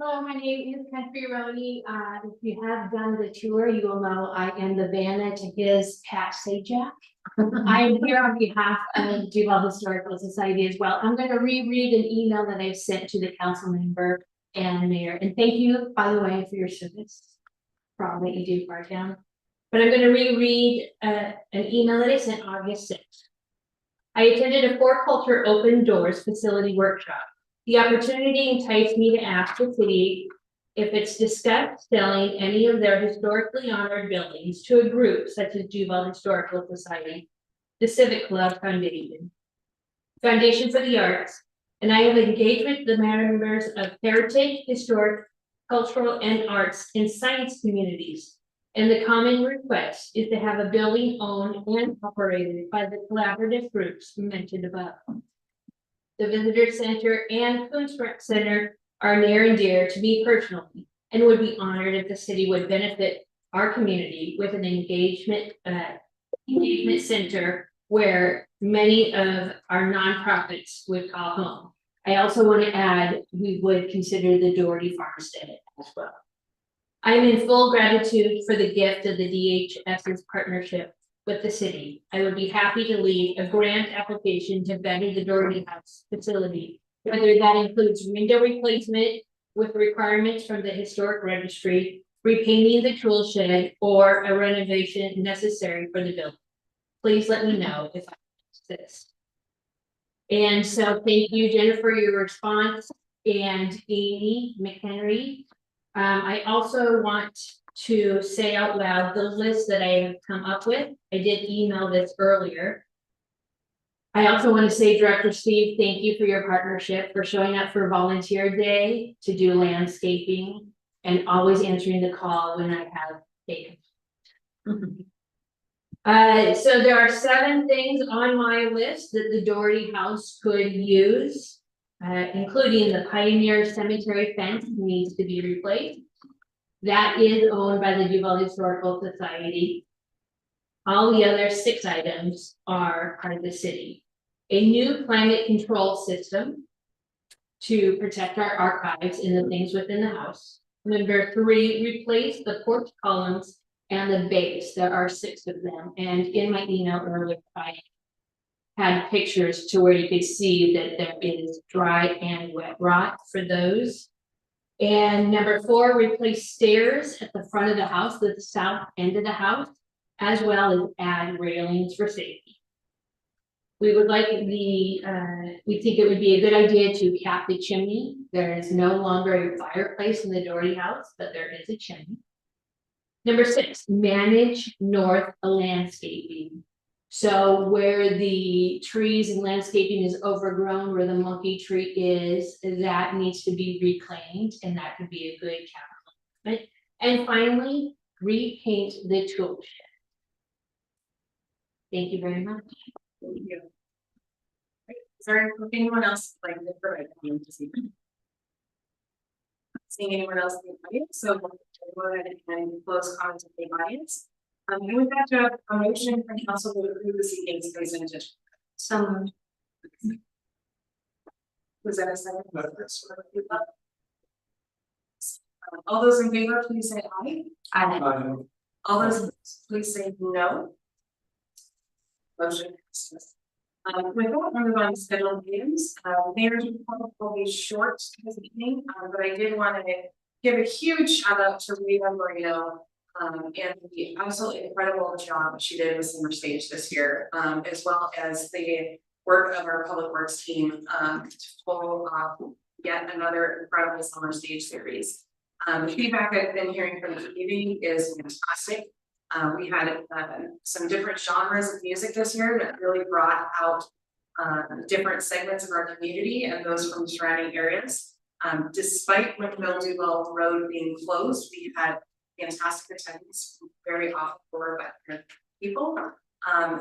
Hello, my name is Country Roni. If you have done the tour, you will know I am the Vanna to his Pat Sajak. I am here on behalf of Duval Historical Society as well. I'm going to reread an email that I've sent to the council member and mayor. And thank you, by the way, for your service, for all that you do for our town. But I'm going to reread an email that I sent August 6th. I attended a 4Culture Open Doors facility workshop. The opportunity enticed me to ask the city if it's discussed selling any of their historically honored buildings to a group such as Duval Historical Society, the Civic Club Foundation, Foundation for the Arts, and I have engaged with the members of heritage, historic, cultural, and arts and science communities. And the common request is to have a building owned and operated by the collaborative groups mentioned above. The Visitor Center and Kunstrach Center are near and dear to me personally, and would be honored if the city would benefit our community with an engagement center where many of our nonprofits would call home. I also want to add, we would consider the Doherty Farmstead as well. I am in full gratitude for the gift of the DHS's partnership with the city. I would be happy to lead a grant application to better the Doherty House facility, whether that includes window replacement with requirements from the historic registry, repainting the tool shed, or a renovation necessary for the building. Please let me know if I exist. And so thank you, Jennifer, for your response, and Amy McHenry. I also want to say out loud the list that I have come up with. I did email this earlier. I also want to say, Director Steve, thank you for your partnership, for showing up for Volunteer Day to do landscaping and always answering the call when I have taken. So there are 7 things on my list that the Doherty House could use, including the Pioneer Cemetery fence needs to be replaced. That is owned by the Duval Historical Society. All the other 6 items are part of the city. A new climate control system to protect our archives and the things within the house. Number 3, replace the porch columns and the base. There are 6 of them. And in my email earlier, I had pictures to where you could see that there is dry and wet rot for those. And number 4, replace stairs at the front of the house, the south end of the house, as well as add railings for safety. We would like we think it would be a good idea to cap the chimney. There is no longer a fireplace in the Doherty house, but there is a chimney. Number 6, manage north landscaping. So where the trees and landscaping is overgrown, where the monkey tree is, that needs to be reclaimed, and that could be a good capital improvement. And finally, repaint the tool shed. Thank you very much. Thank you. Is there anyone else like to provide comment this evening? Seeing anyone else in the audience, so we'll go ahead and close comments of the audience. And with that, to have a motion from council to approve this evening's presentation. Some. Was that a second? All those in favor, please say aye. All those opposed, please say no. Motion passes. With that, we'll move on to scheduled items. Mayor's report will be short this evening, but I did want to give a huge shout out to Rita Moreno. And the absolutely incredible job she did with Summer Stage this year, as well as the work of our public works team to pull off yet another incredible Summer Stage series. The feedback I've been hearing from the community is fantastic. We had some different genres of music this year that really brought out different segments of our community and those from surrounding areas. Despite McMill Duval Road being closed, we had fantastic attendance from very often for people.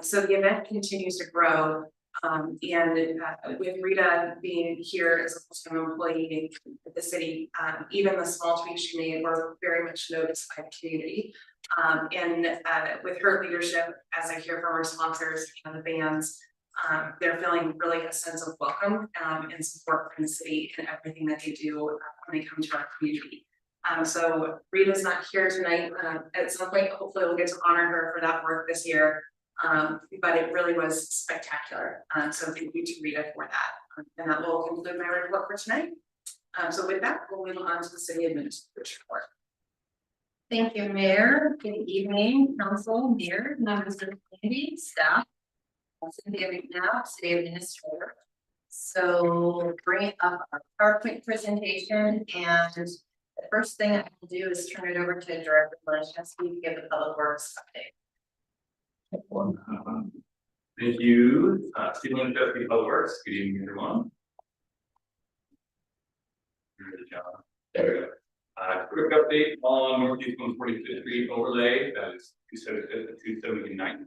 So the event continues to grow. And with Rita being here as a full-time employee at the city, even the small tweaks she made were very much noticed by the community. And with her leadership, as I hear from our sponsors and the bands, they're feeling really a sense of welcome and support from the city and everything that they do when they come to our community. So Rita's not here tonight. At some point, hopefully we'll get to honor her for that work this year. But it really was spectacular. So thank you to Rita for that. And that will conclude my report for tonight. So with that, we'll move on to the city administrator's report. Thank you, Mayor. Good evening, council, mayor, members of the community, staff. Cynthia McNabb, city administrator. So bring up our PowerPoint presentation, and the first thing I will do is turn it over to Director Lynchowski to give the public works update. Thank you, Stephen Lynchowski, Public Works. Good evening, everyone. There we go. Quick update on Northeast 145th Street overlay. That is 279th.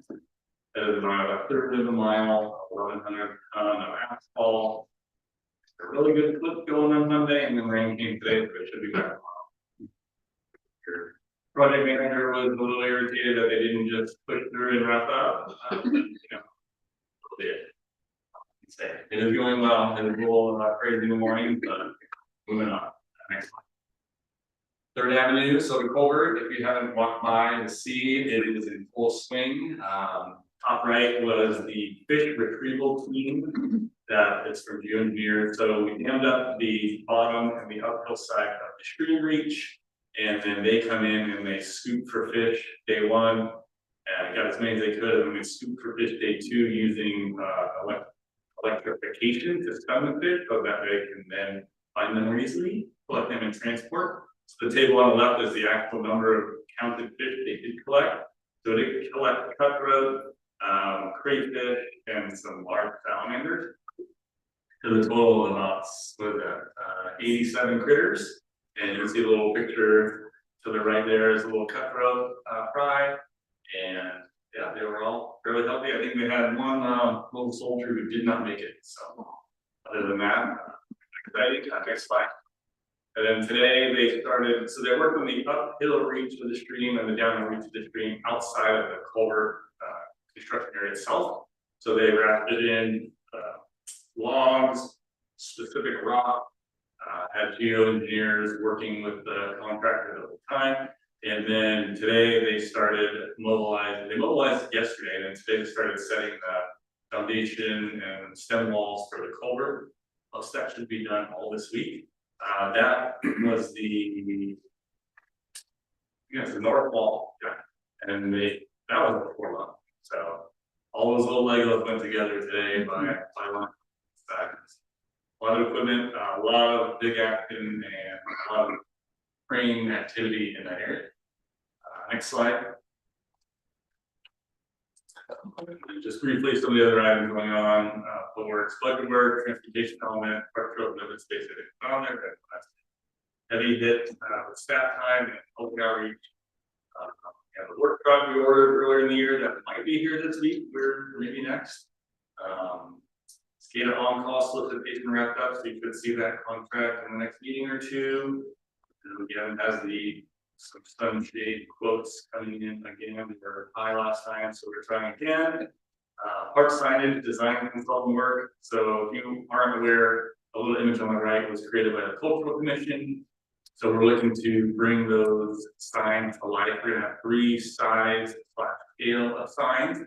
That is around a third of a mile, 1,100 ton of asphalt. A really good flip going on Monday, and then rain came today, so it should be back tomorrow. Your project manager was a little irritated that they didn't just push through and wrap up. You know, a little bit. It is going well. It is a little crazy in the morning, but moving on. Next slide. 3rd Avenue, so the culvert, if you haven't walked by to see, it is in full swing. Top right was the fish retrieval team that is from geoengineers. So we dammed up the bottom and the uphill side of the stream reach, and then they come in and they scoop for fish day 1, and got as many as they could, and then we scoop for fish day 2 using electrification to stun the fish, so that they can then find them more easily, collect them and transport. So the table on the left is the actual number of counted fish they did collect. So they did collect cutthroat, crayfish, and some large salamanders. To the total of about 87 critters. And you'll see a little picture to the right there is a little cutthroat fry. And yeah, they were all fairly healthy. I think they had one little soldier who did not make it. So other than that, exciting. Next slide. And then today they started, so they worked on the uphill reach of the stream and the downhill reach of the stream outside of the culvert construction area itself. So they wrapped it in logs, specific rock, had geoengineers working with the contractor at the time. And then today they started mobilizing, they mobilized yesterday, and then today they started setting the foundation and stem walls for the culvert. Most that should be done all this week. That was the north wall, yeah. And that was before long. So all those little Legos went together today by one. A lot of equipment, a lot of big action, and a lot of crane activity in that area. Next slide. And just briefly, some of the other items going on, public works, budget work, transportation element, park trail, living space, on there, but that's heavy hit, with staff time and public outreach. And the work truck we ordered earlier in the year that might be here this week, or maybe next. SCADA on-call solicitation wrapped up, so you could see that contract in the next meeting or two. And again, as some sunshade quotes coming in again, we were high last time, so we're trying again. Park signage, design consultant work, so if you aren't aware, a little image on the right was created by the Cultural Commission. So we're looking to bring those signs to life. We're gonna have 3 size / scale of signs.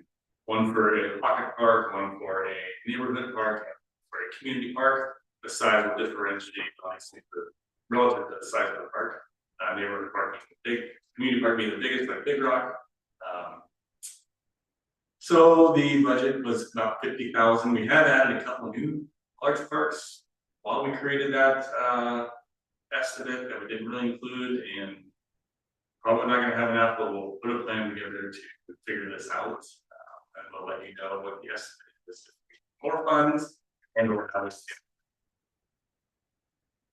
One for a pocket park, one for a neighborhood park, and for a community park. The size will differentiate obviously relative to the size of the park. Neighborhood park being big, community park being the biggest, like Big Rock. So the budget was about 50,000. We had added a couple of new large parks while we created that estimate that we didn't really include, and probably not gonna have enough, but we'll put a plan together to figure this out. And we'll let you know what the estimate is. More funds and or how to scale.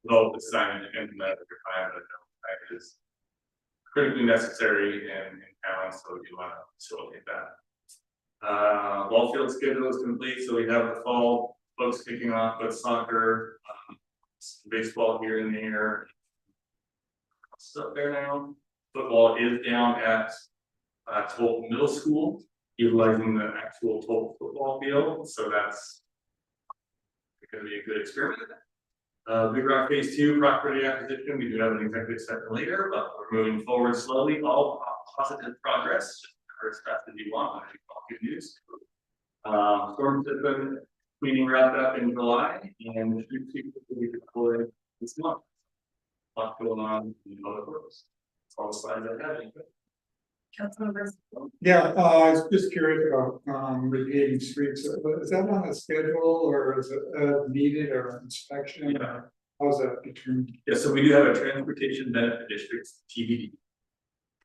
Well, the sign and implement the requirement is critically necessary in town, so we want to facilitate that. Ball field schedule is complete, so we have the fall folks kicking off with soccer, baseball here and there. Stuff there now. Football is down at Toll Middle School, utilizing the actual Toll football field, so that's going to be a good experiment. Big Rock Phase 2 property acquisition, we do have an executive session later, but we're moving forward slowly, all positive progress, or as fast as you want, I think all good news. Storm system cleaning wrapped up in July, and the street sweeper will be deployed this month. Lots going on in public works. It's all the slides I have. Councilmember. Yeah, I was just curious about repaving streets. Is that on a schedule or is it needed or inspection? Yeah. How's that determined? Yeah, so we do have a transportation benefit district, TBD.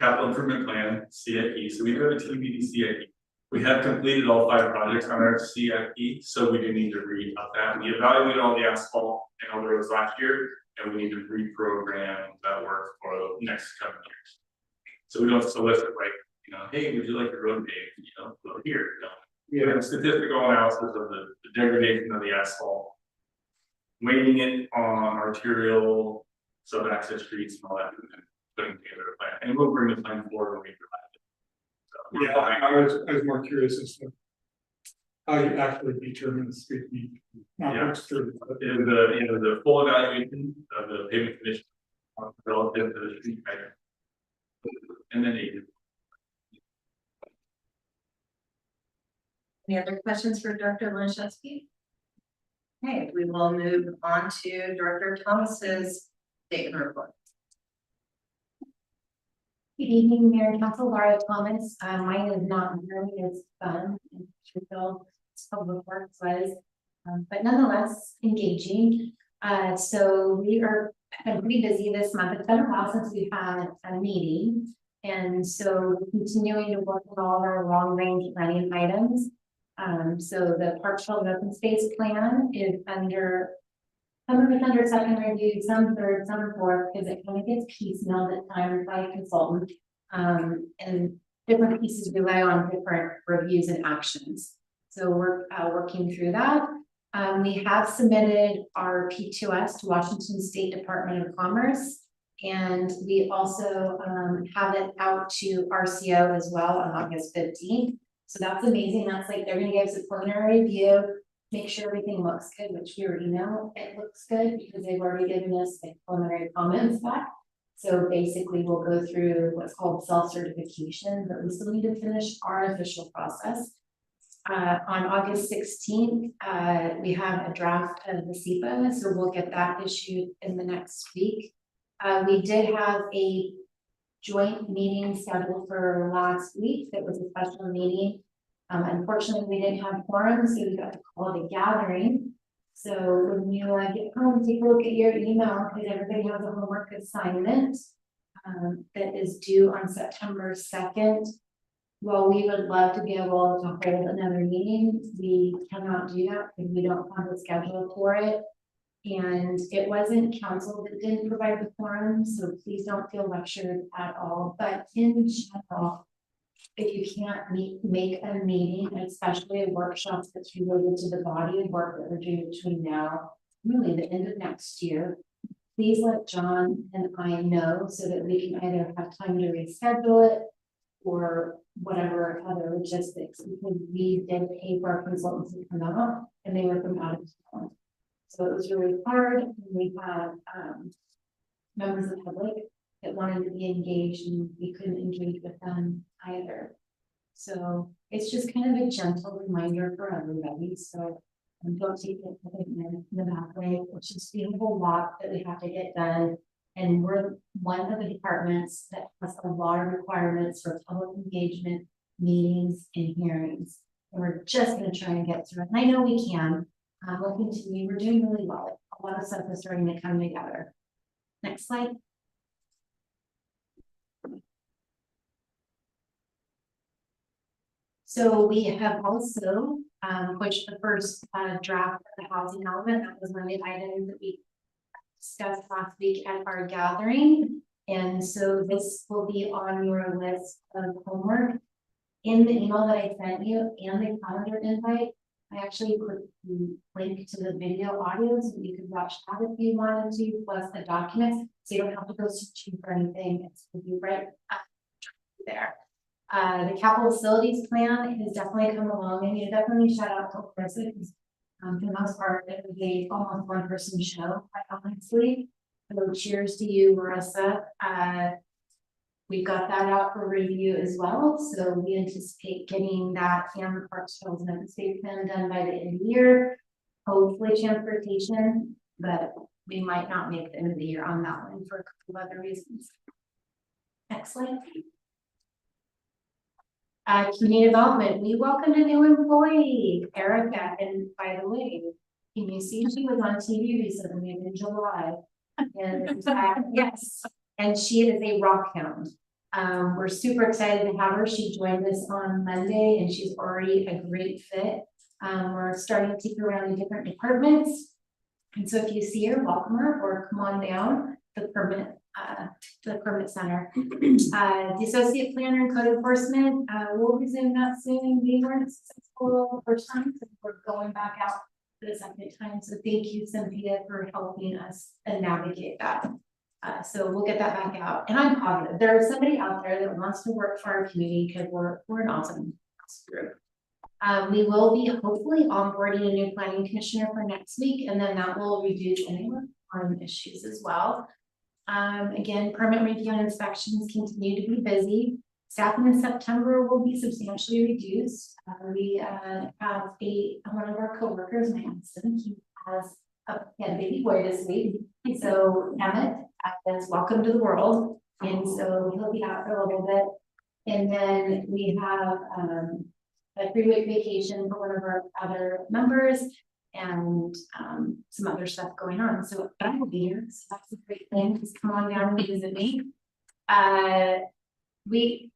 Capital improvement plan, CIP, so we do have a TBD CIP. We have completed all 5 projects on our CIP, so we do need to re-up that. We evaluated all the asphalt and all the roads last year, and we need to reprogram that work for the next coming years. So we don't solicit like, hey, would you like a road paved, go here, We have a statistical analysis of the degradation of the asphalt. Weighing it on arterial, sub-access streets and all that, and then putting together a plan, and we'll bring the plan forward when we provide it. So, Yeah, I was more curious as to how you actually determine the street need. Yeah. Not true, but It is the full evaluation of the pavement condition relative to the street measure. And then Any other questions for Director Lanchewski? Okay, we will move on to Director Thomas's statement report. Good evening, Mayor and Council, Laura Thomas. Mine is not nearly as fun and trivial as public works was, but nonetheless engaging. So we are pretty busy this month. It's been a while since we've had a meeting. And so we're continuing to work on all of our long range planning items. So the Park Shelter and Open Space Plan is under, some of it's under second review, some third, some fourth, because it kind of gets piecemealed at times by a consultant. And different pieces rely on different reviews and actions. So we're working through that. We have submitted our P2S to Washington State Department of Commerce. And we also have it out to RCO as well on August 15th. So that's amazing. That's like they're gonna give us a preliminary review, make sure everything looks good, which we already know it looks good because they've already given us like preliminary comments back. So basically we'll go through what's called self-certification, but we still need to finish our official process. On August 16th, we have a draft of the SEPA, so we'll get that issued in the next week. We did have a joint meeting scheduled for last week. That was a special meeting. Unfortunately, we didn't have quorum, so we got to call it a gathering. So when you get home, take a look at your email because everybody has a homework assignment that is due on September 2nd. while we would love to be able to hold another meeting, we cannot do that because we don't have a schedule for it. And it wasn't council that didn't provide the forum, so please don't feel lectured at all, but in general. If you can't make a meeting, especially a workshop that's related to the body of work that we're doing between now, really the end of next year. Please let John and I know so that we can either have time to reschedule it. Or whatever other logistics, because we did pay for our consultants to come out and they were from out of town. So it was really hard, and we had members of the public that wanted to be engaged and we couldn't engage with them either. So it's just kind of a gentle reminder for everybody, so don't take it in the back way, it's just a whole lot that we have to get done. And we're one of the departments that has a lot of requirements for public engagement, meetings and hearings. And we're just gonna try and get through it. And I know we can. We'll continue. We're doing really well. A lot of stuff is starting to come together. Next slide. So we have also pushed the first draft of the housing element. That was one of the items that we discussed last week at our gathering. And so this will be on your list of homework. In the email that I sent you and the calendar invite, I actually put the link to the video audio so you could watch that if you wanted to, plus the documents. So you don't have to go searching for anything. It's going to be right there. The capital facilities plan has definitely come along, and you definitely shout out to Chris. For the most part, it was a almost one person show, quite honestly. So cheers to you, Marissa. We've got that out for review as well. So we anticipate getting that and the Parks Trails and Open Space plan done by the end of the year. Hopefully transportation, but we might not make the end of the year on that one for a couple of other reasons. Next slide. Community development, we welcomed a new employee, Erica, and by the way, can you see she was on TV recently in July? And yes, and she is a rock hound. We're super excited to have her. She joined us on Monday and she's already a great fit. We're starting to take her around in different departments. And so if you see her, welcome her or come on down to the permit center. The associate planner and code enforcement, we'll resume that soon. We weren't successful the first time, so we're going back out for the second time. So thank you, Cynthia, for helping us navigate that. So we'll get that back out. And I'm positive there's somebody out there that wants to work for our community because we're an awesome group. We will be hopefully onboarding a new planning commissioner for next week, and then that will reduce any harm issues as well. Again, permit review and inspections continue to be busy. Staffing in September will be substantially reduced. We have one of our coworkers, Manson, he has a baby boy this week. So Emmett is welcome to the world. And so he'll be out for a little bit. And then we have a 3-week vacation for one of our other members and some other stuff going on. So I will be here. So that's a great thing. Just come on down and visit me. We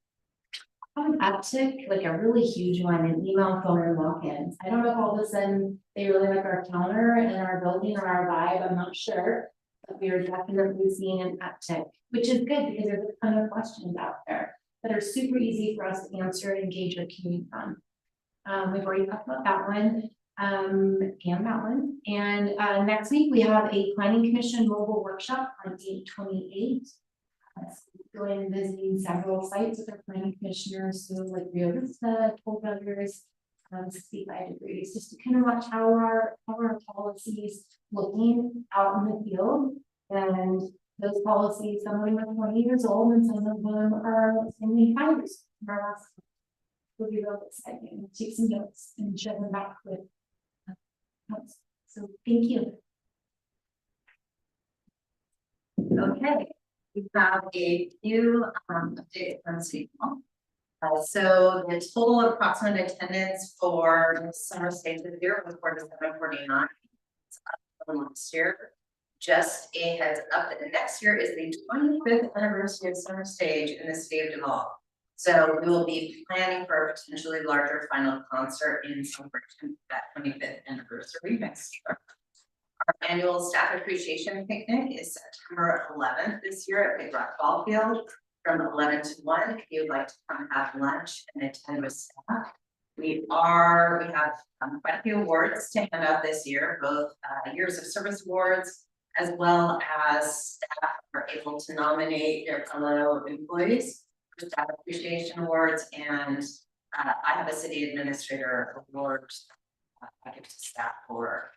have an uptick, like a really huge one in email, phone, and walk-ins. I don't know if all of a sudden they really like our counter and our building or our vibe. I'm not sure, but we are definitely seeing an uptick, which is good because there's a ton of questions out there that are super easy for us to answer and engage our community on. We've already talked about that one. And that one. And next week we have a planning commission mobile workshop on 8/28. Going and visiting several sites with our planning commissioners, so like Rio Vista, Toll Brothers, 65 degrees, just to kind of watch how our policies looking out in the field. And those policies, some of them are 20 years old and some of them are only 5 years. Will be real exciting. Take some notes and share them back with notes. So thank you. Okay, we have a few updates from City Hall. So the total approximate attendance for summer stage this year was 4749. It's up from last year. Just a heads up that the next year is the 25th anniversary of summer stage in the city of Duval. So we will be planning for a potentially larger final concert in celebration of that 25th anniversary next year. Our annual staff appreciation picnic is September 11th this year at Big Rock Ball Field from 11 to 1. If you'd like to come have lunch and attend with staff. We have quite a few awards to hand out this year, both years of service awards, as well as staff are able to nominate their fellow employees for staff appreciation awards, and I have a city administrator award I give to staff for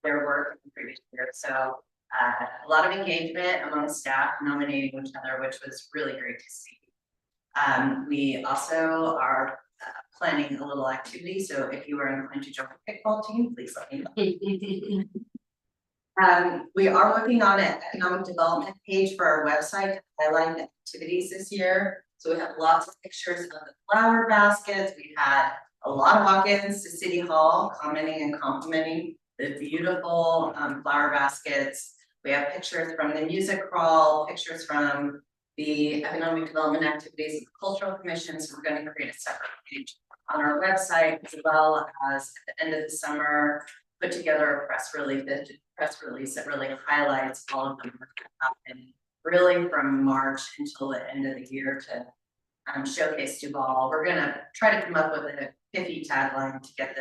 their work in the previous year. So a lot of engagement among staff nominating each other, which was really great to see. We also are planning a little activity, so if you are inclined to join the kickball team, please let me know. We are working on an economic development page for our website to highlight the activities this year. So we have lots of pictures of the flower baskets. We had a lot of walk-ins to City Hall commenting and complimenting the beautiful flower baskets. We have pictures from the music crawl, pictures from the economic development activities of the Cultural Commission. So we're going to create a separate page on our website, as well as at the end of the summer, put together a press release that really highlights all of the work that happened really from March until the end of the year to showcase Duval. We're gonna try to come up with a pithy tagline to get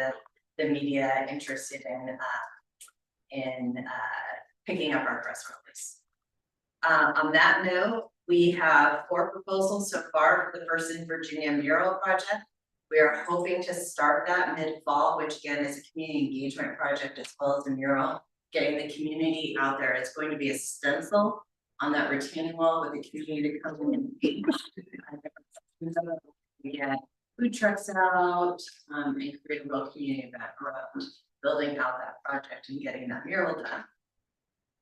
the media interested in picking up our press release. On that note, we have 4 proposals so far for the First in Virginia mural project. We are hoping to start that mid-fall, which again is a community engagement project as well as a mural, getting the community out there. It's going to be a stencil on that retaining wall with the community to come in and engage. We get food trucks out and create a real community event around building out that project and getting that mural done.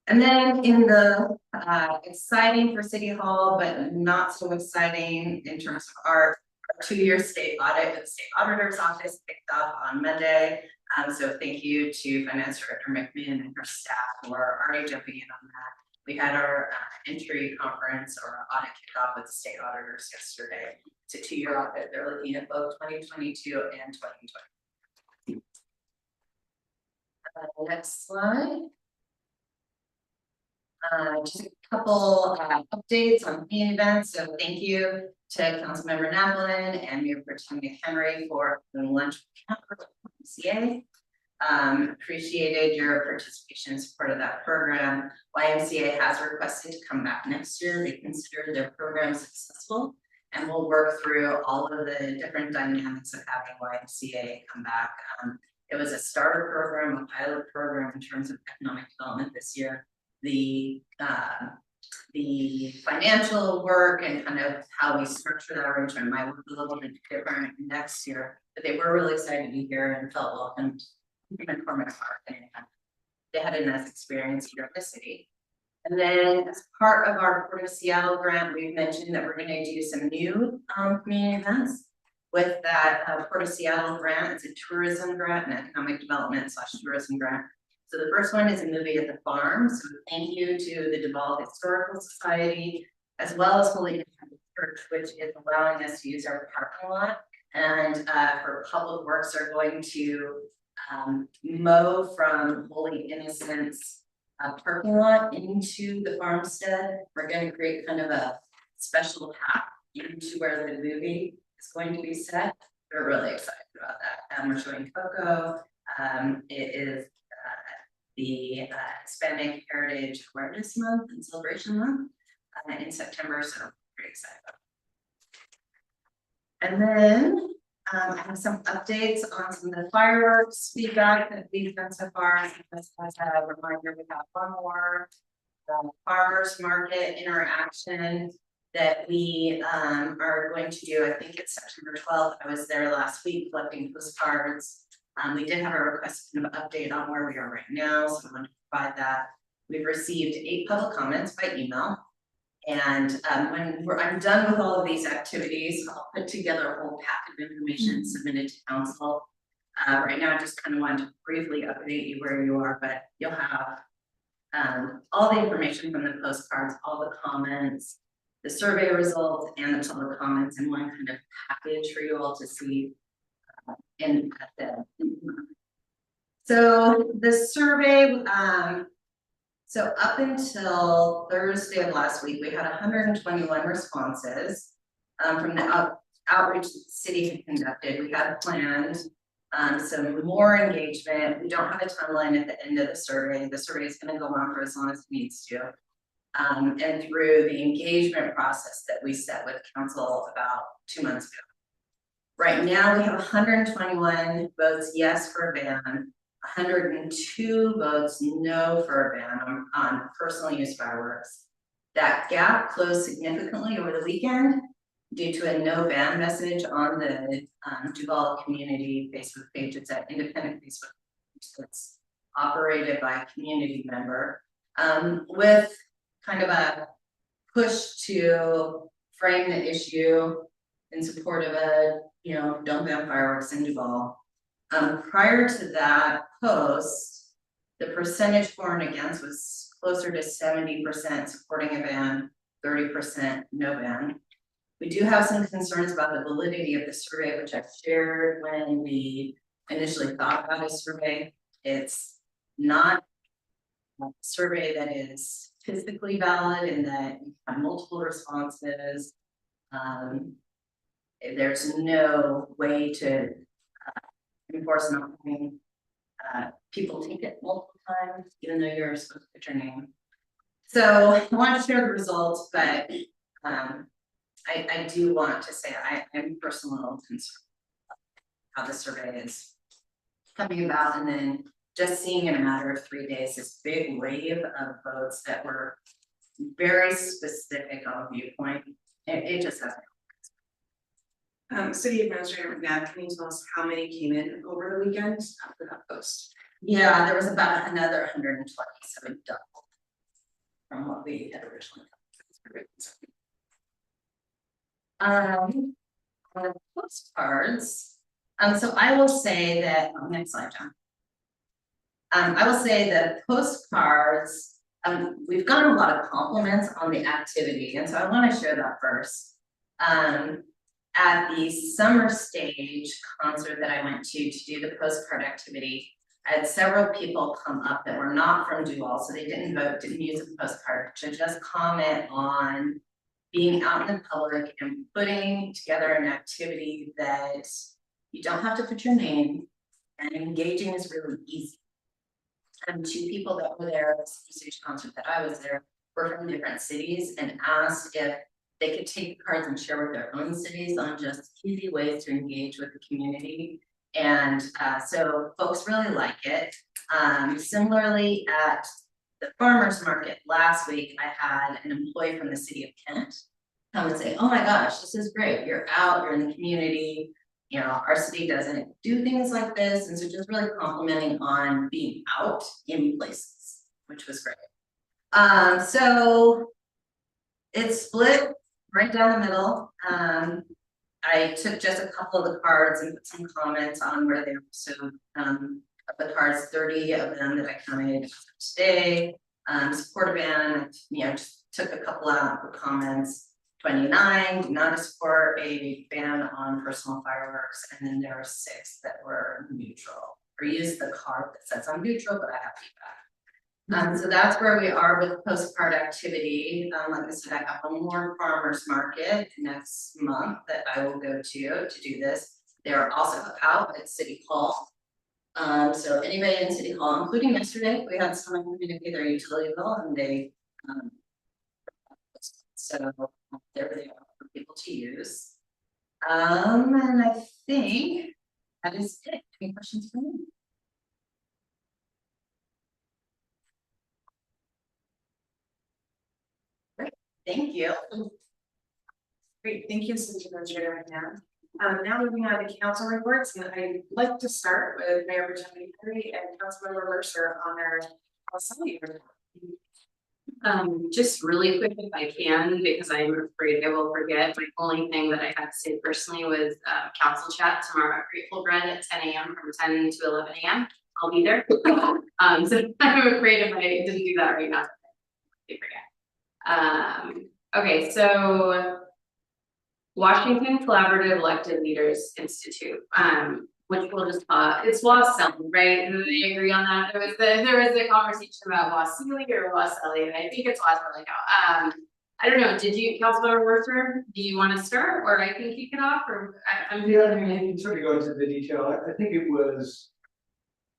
And then in the exciting for City Hall, but not so exciting in terms of our 2-year state audit with the State Auditor's Office kicked off on Monday. So thank you to Finance Director McMahon and her staff who are already jumping in on that. We had our entry conference or audit kickoff with the state auditors yesterday. It's a 2-year audit. They're looking at both 2022 and 2020. Next slide. Just a couple updates on community events. So thank you to Councilmember Napolitan and Mayor Pro Tem McHenry for doing lunch with YMCA. Appreciated your participation and support of that program. YMCA has requested to come back next year. They consider their program successful, and we'll work through all of the different dynamics of having YMCA come back. It was a starter program, a pilot program in terms of economic development this year. The financial work and kind of how we structure that arrangement might look a little bit different next year, but they were really excited to be here and felt welcomed in McCormick Park, and they had a nice experience here in the city. And then as part of our Port of Seattle grant, we've mentioned that we're going to do some new community events with that Port of Seattle grant. It's a tourism grant, an economic development / tourism grant. So the first one is a movie at the farm. So thank you to the Duval Historical Society, as well as Holy Independent Church, which is allowing us to use our parking lot. And for public works, are going to mow from Holy Innocents parking lot into the farmstead. We're going to create kind of a special path into where the movie is going to be set. We're really excited about that. We're showing Coco. It is the Hispanic Heritage Awareness Month and Celebration Month in September, so I'm pretty excited about it. And then I have some updates on some of the fireworks feedback that we've done so far. As a reminder, we have one more farmers market interaction that we are going to do. I think it's September 12th. I was there last week collecting postcards. We did have a request of an update on where we are right now, so I want to provide that. We've received 8 public comments by email. And when I'm done with all of these activities, I'll put together a whole pack of information submitted to council. Right now, I just kind of wanted to briefly update you where you are, but you'll have all the information from the postcards, all the comments, the survey results and the public comments in one kind of package for you all to see. In at the. So the survey, so up until Thursday of last week, we had 121 responses. From the outreach the city had conducted, we had planned. Some more engagement. We don't have a timeline at the end of the survey. The survey is going to go on for as long as it needs to. And through the engagement process that we set with council about 2 months ago. Right now, we have 121 votes yes for a ban, 102 votes no for a ban on personal use fireworks. That gap closed significantly over the weekend due to a no ban message on the Duval community Facebook page. It's an independent Facebook page that's operated by a community member, with kind of a push to frame the issue in support of a, don't ban fireworks in Duval. Prior to that post, the percentage for and against was closer to 70% supporting a ban, 30% no ban. We do have some concerns about the validity of the survey, which I've shared when we initially thought about a survey. It's not a survey that is physically valid in that you have multiple responses. There's no way to enforce not having people take it multiple times, even though you're supposed to put your name. So I want to share the results, but I do want to say I'm personally concerned about how the survey is coming about, and then just seeing in a matter of 3 days this big wave of votes that were very specific on viewpoint. It just hasn't. City Administrator McNabb, can you tell us how many came in over the weekend after that post? Yeah, there was about another 120, so it doubled from what we had originally. On the postcards, so I will say that, next slide, John. I will say that postcards, we've gotten a lot of compliments on the activity, and so I want to share that first. At the summer stage concert that I went to do the postcard activity, I had several people come up that were not from Duval, so they didn't vote, didn't use a postcard, to just comment on being out in the public and putting together an activity that you don't have to put your name, and engaging is really easy. And 2 people that were there at the stage concert that I was there were from different cities and asked if they could take the cards and share with their own cities on just easy ways to engage with the community. And so folks really like it. Similarly, at the farmers market last week, I had an employee from the city of Kent come and say, oh my gosh, this is great. You're out, you're in the community. Our city doesn't do things like this. And so just really complimenting on being out in places, which was great. So it's split right down the middle. I took just a couple of the cards and put some comments on where they were. So of the cards, 30 of them that I counted today, support a ban, just took a couple out for comments. 29 do not support a ban on personal fireworks, and then there are 6 that were neutral, or use the card that says I'm neutral, but I have feedback. So that's where we are with postcard activity. Like I said, I have one more farmers market next month that I will go to do this. They're also out at City Hall. So anybody in City Hall, including yesterday, we had someone coming to pay their utility bill, and they so there they are for people to use. And I think that is it. Any questions for me? Thank you. Great, thank you, City Administrator McNabb. Now moving on to council reports, and I'd like to start with Mayor Pro Tem Curry and Councilmember Mercer on their assembly report. Just really quick if I can, because I'm afraid I will forget. My only thing that I had to say personally was council chat tomorrow at Grateful Bread at 10 a.m. from 10 to 11 a.m. I'll be there. So I'm afraid if I didn't do that right now, I forget. Okay, so. Washington Collaborative Elected Leaders Institute, which we'll just it's Wasselli, right? Do they agree on that? There was a conversation about Wasselli or Wasselli, and I think it's Wasselli now. I don't know, did you, Councilmember Worcester, do you want to start, or I can kick it off, or I'm Yeah, I mean, you can sort of go into the detail, I think it was.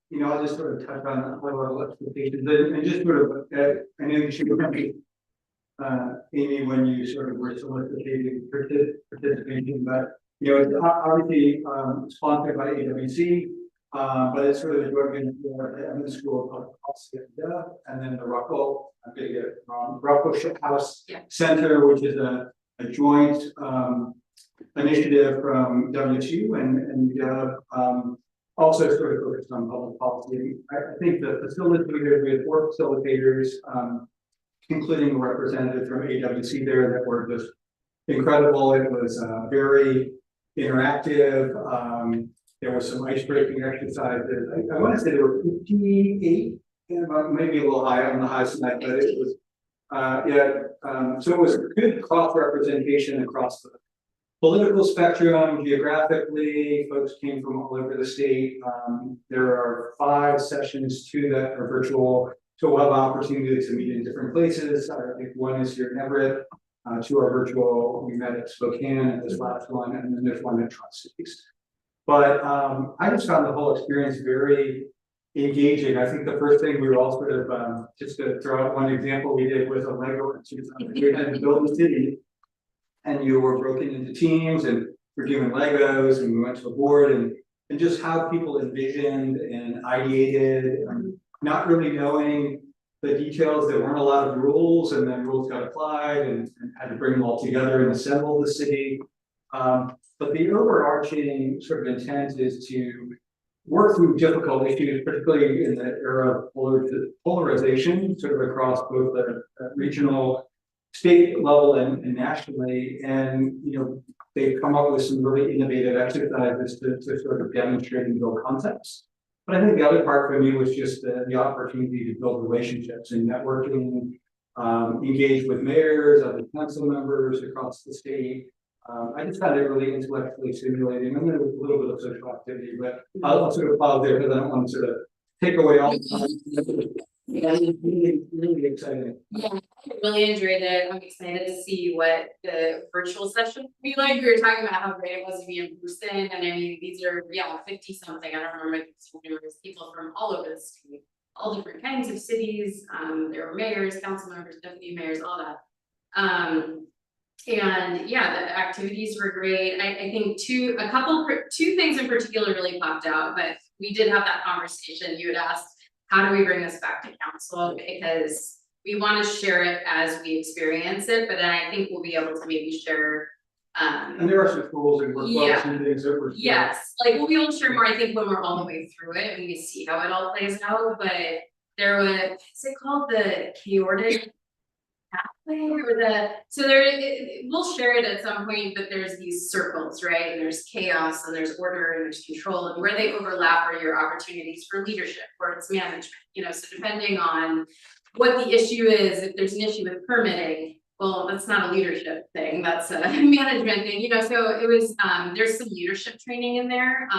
You know, I'll just sort of touch on a level of expectations and just sort of, I know you should remember. Amy, when you sort of were soliciting participation, but, you know, it's obviously, sponsored by AWC. But it's sort of the Oregon, the School of Public Policy, and then the Ruckel, I'm gonna get it wrong, Ruckel House Center, which is a joint, initiative from W2 and also sort of focused on public policy. I think the facilitators, we had 4 facilitators, including a representative from AWC there that were just incredible. It was very interactive. There was some ice breaking exercises. I want to say there were 58, maybe a little high on the high side, but it was so it was good cross representation across the political spectrum, geographically. Folks came from all over the state. There are 5 sessions, 2 that are virtual. So we'll have opportunity to meet in different places. I think 1 is here in Everett, 2 are virtual. We met at Spokane at this last one, and then there's 1 at Tri-Cities. But I just found the whole experience very engaging. I think the first thing we were all sort of, just to throw out 1 example, we did was a Lego. We had to build a city, and you were broken into teams, and we're given Legos, and we went to a board, and just how people envisioned and ideated. Not really knowing the details, there weren't a lot of rules, and then rules got applied and had to bring them all together and assemble the city. But the overarching sort of intent is to work through difficult issues, particularly in the era of polarization, sort of across both the regional, state level and nationally. And, you know, they've come up with some really innovative exercises to sort of demonstrate and build concepts. But I think the other part for me was just the opportunity to build relationships and networking, engage with mayors, other council members across the state. I just found it really intellectually stimulating, and then a little bit of social activity, but I'll sort of pause there because I don't want to sort of take away all the time. Yeah, really exciting. Yeah, I really enjoyed it. I'm excited to see what the virtual session will be like. We were talking about how great it was to be in person, and I mean, these are 50 something. I don't remember the numbers, people from all over the state, all different kinds of cities. There were mayors, council members, deputy mayors, all that. And yeah, the activities were great. I think two things in particular really popped out, but we did have that conversation. You had asked, how do we bring this back to council? Because we want to share it as we experience it, but then I think we'll be able to maybe share. And there are some tools and workflows and things that we're. Yes, like we'll be able to share more, I think, when we're all the way through it and we see how it all plays out, but there was, is it called the chaotic pathway or we'll share it at some point, but there's these circles, right? And there's chaos and there's order and there's control, and where they overlap are your opportunities for leadership, or it's management, you know, so depending on what the issue is, if there's an issue with permitting, well, that's not a leadership thing, that's a management thing, you know, so it was, there's some leadership training in there,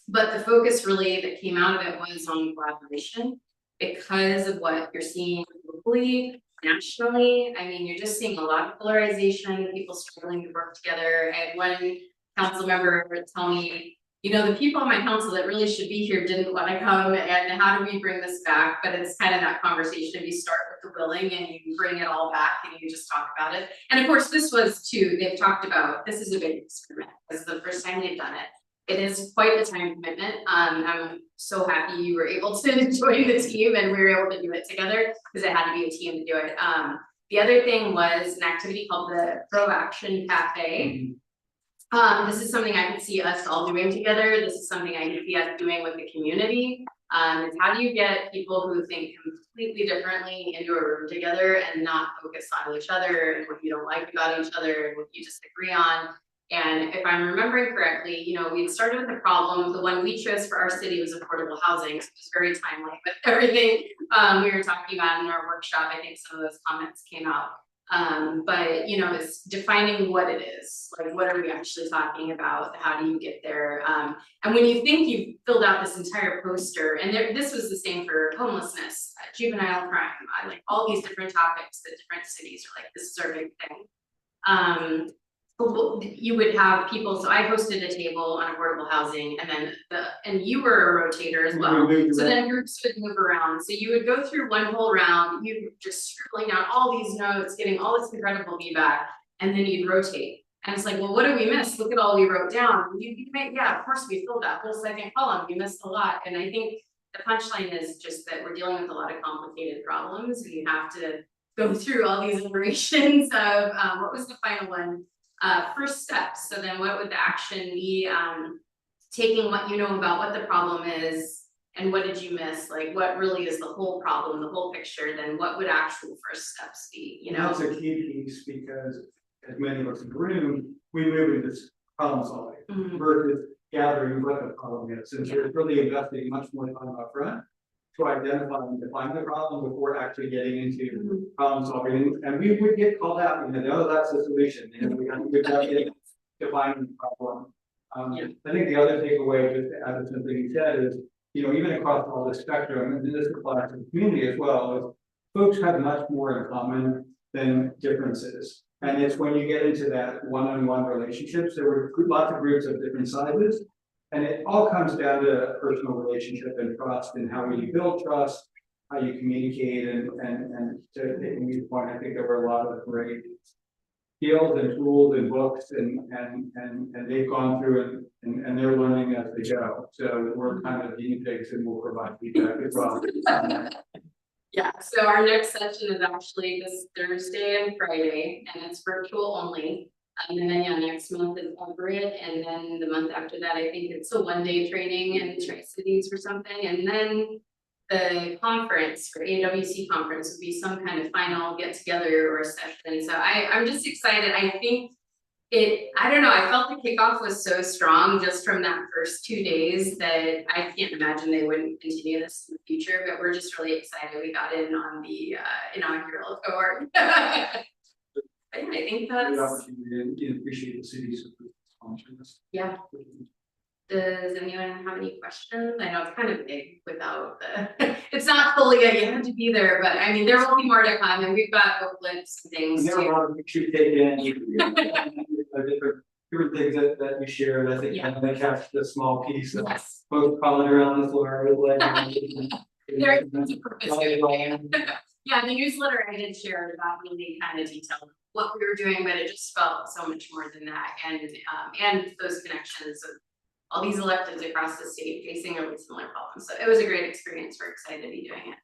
but the focus really that came out of it was on collaboration because of what you're seeing locally. Nationally, I mean, you're just seeing a lot of polarization, people struggling to work together. I had one council member tell me, you know, the people on my council that really should be here didn't want to come, and how do we bring this back? But it's kind of that conversation. You start with the willing and you bring it all back and you just talk about it. And of course, this was too, they've talked about, this is a big experiment. This is the first time they've done it. It is quite a time commitment. I'm so happy you were able to join the team and we were able to do it together because it had to be a team to do it. The other thing was an activity called the Pro Action Cafe. This is something I could see us all doing together. This is something I could see us doing with the community. It's how do you get people who think completely differently into a room together and not focus on each other and what you don't like about each other and what you disagree on. And if I'm remembering correctly, you know, we had started with the problem. The one we chose for our city was affordable housing. So it was very timely with everything we were talking about in our workshop. I think some of those comments came out. But you know, it's defining what it is, like what are we actually talking about? How do you get there? And when you think you've filled out this entire poster, and this was the same for homelessness, juvenile crime, like all these different topics that different cities are like, this is our big thing. You would have people, so I hosted a table on affordable housing, and then and you were a rotator as well. So then groups would move around, so you would go through one whole round, you just scribbling down all these notes, getting all this incredible feedback, and then you'd rotate. And it's like, well, what did we miss? Look at all we wrote down. Yeah, of course we filled that whole second column, we missed a lot. And I think the punchline is just that we're dealing with a lot of complicated problems, and you have to go through all these iterations of, what was the final one? First steps. So then what would the action be? Taking what you know about what the problem is and what did you miss? Like what really is the whole problem, the whole picture, then what would actual first steps be, you know? That's a key piece because as many of us in the room, we move into this problem solving versus gathering what the problem is. And so it's really investing much more time up front to identify and define the problem before actually getting into problem solving. And we would get called out, you know, oh, that's the solution. And we have to get that in defining the problem. I think the other takeaway, just to add to something you said, is, you know, even across all the spectrum, and this applies to the community as well, is folks have much more in common than differences. And it's when you get into that one-on-one relationships, there were lots of groups of different sizes. And it all comes down to personal relationship and trust and how you build trust, how you communicate, and to taking your point, I think there were a lot of great skills and tools and books and they've gone through and they're learning as they go. So we're kind of guinea pigs and we'll provide feedback as well. Yeah, so our next session is actually this Thursday and Friday, and it's virtual only. And then yeah, next month is Everett, and then the month after that, I think it's a one-day training in Tri-Cities or something, and then the conference for AWC conference would be some kind of final get together or session. So I'm just excited. I think I don't know, I felt the kickoff was so strong just from that first 2 days that I can't imagine they wouldn't continue this in the future, but we're just really excited we got in on the inaugural cohort. I think that's. opportunity, appreciate the city's sponsoring this. Yeah. Does anyone have any questions? I know it's kind of big without the, it's not fully you have to be there, but I mean, there will be more to come, and we've got booklets and things And there are a too. lot of pictures taken, different things that you shared, I think, Yeah. and they catch the small piece of Yes. folks crawling around the floor with like. There is a purpose to it. Yeah, the newsletter I did share about really kind of detailed what we were doing, but it just felt so much more than that, and those connections of all these electeds across the state facing really similar problems. So it was a great experience. We're excited to be doing it.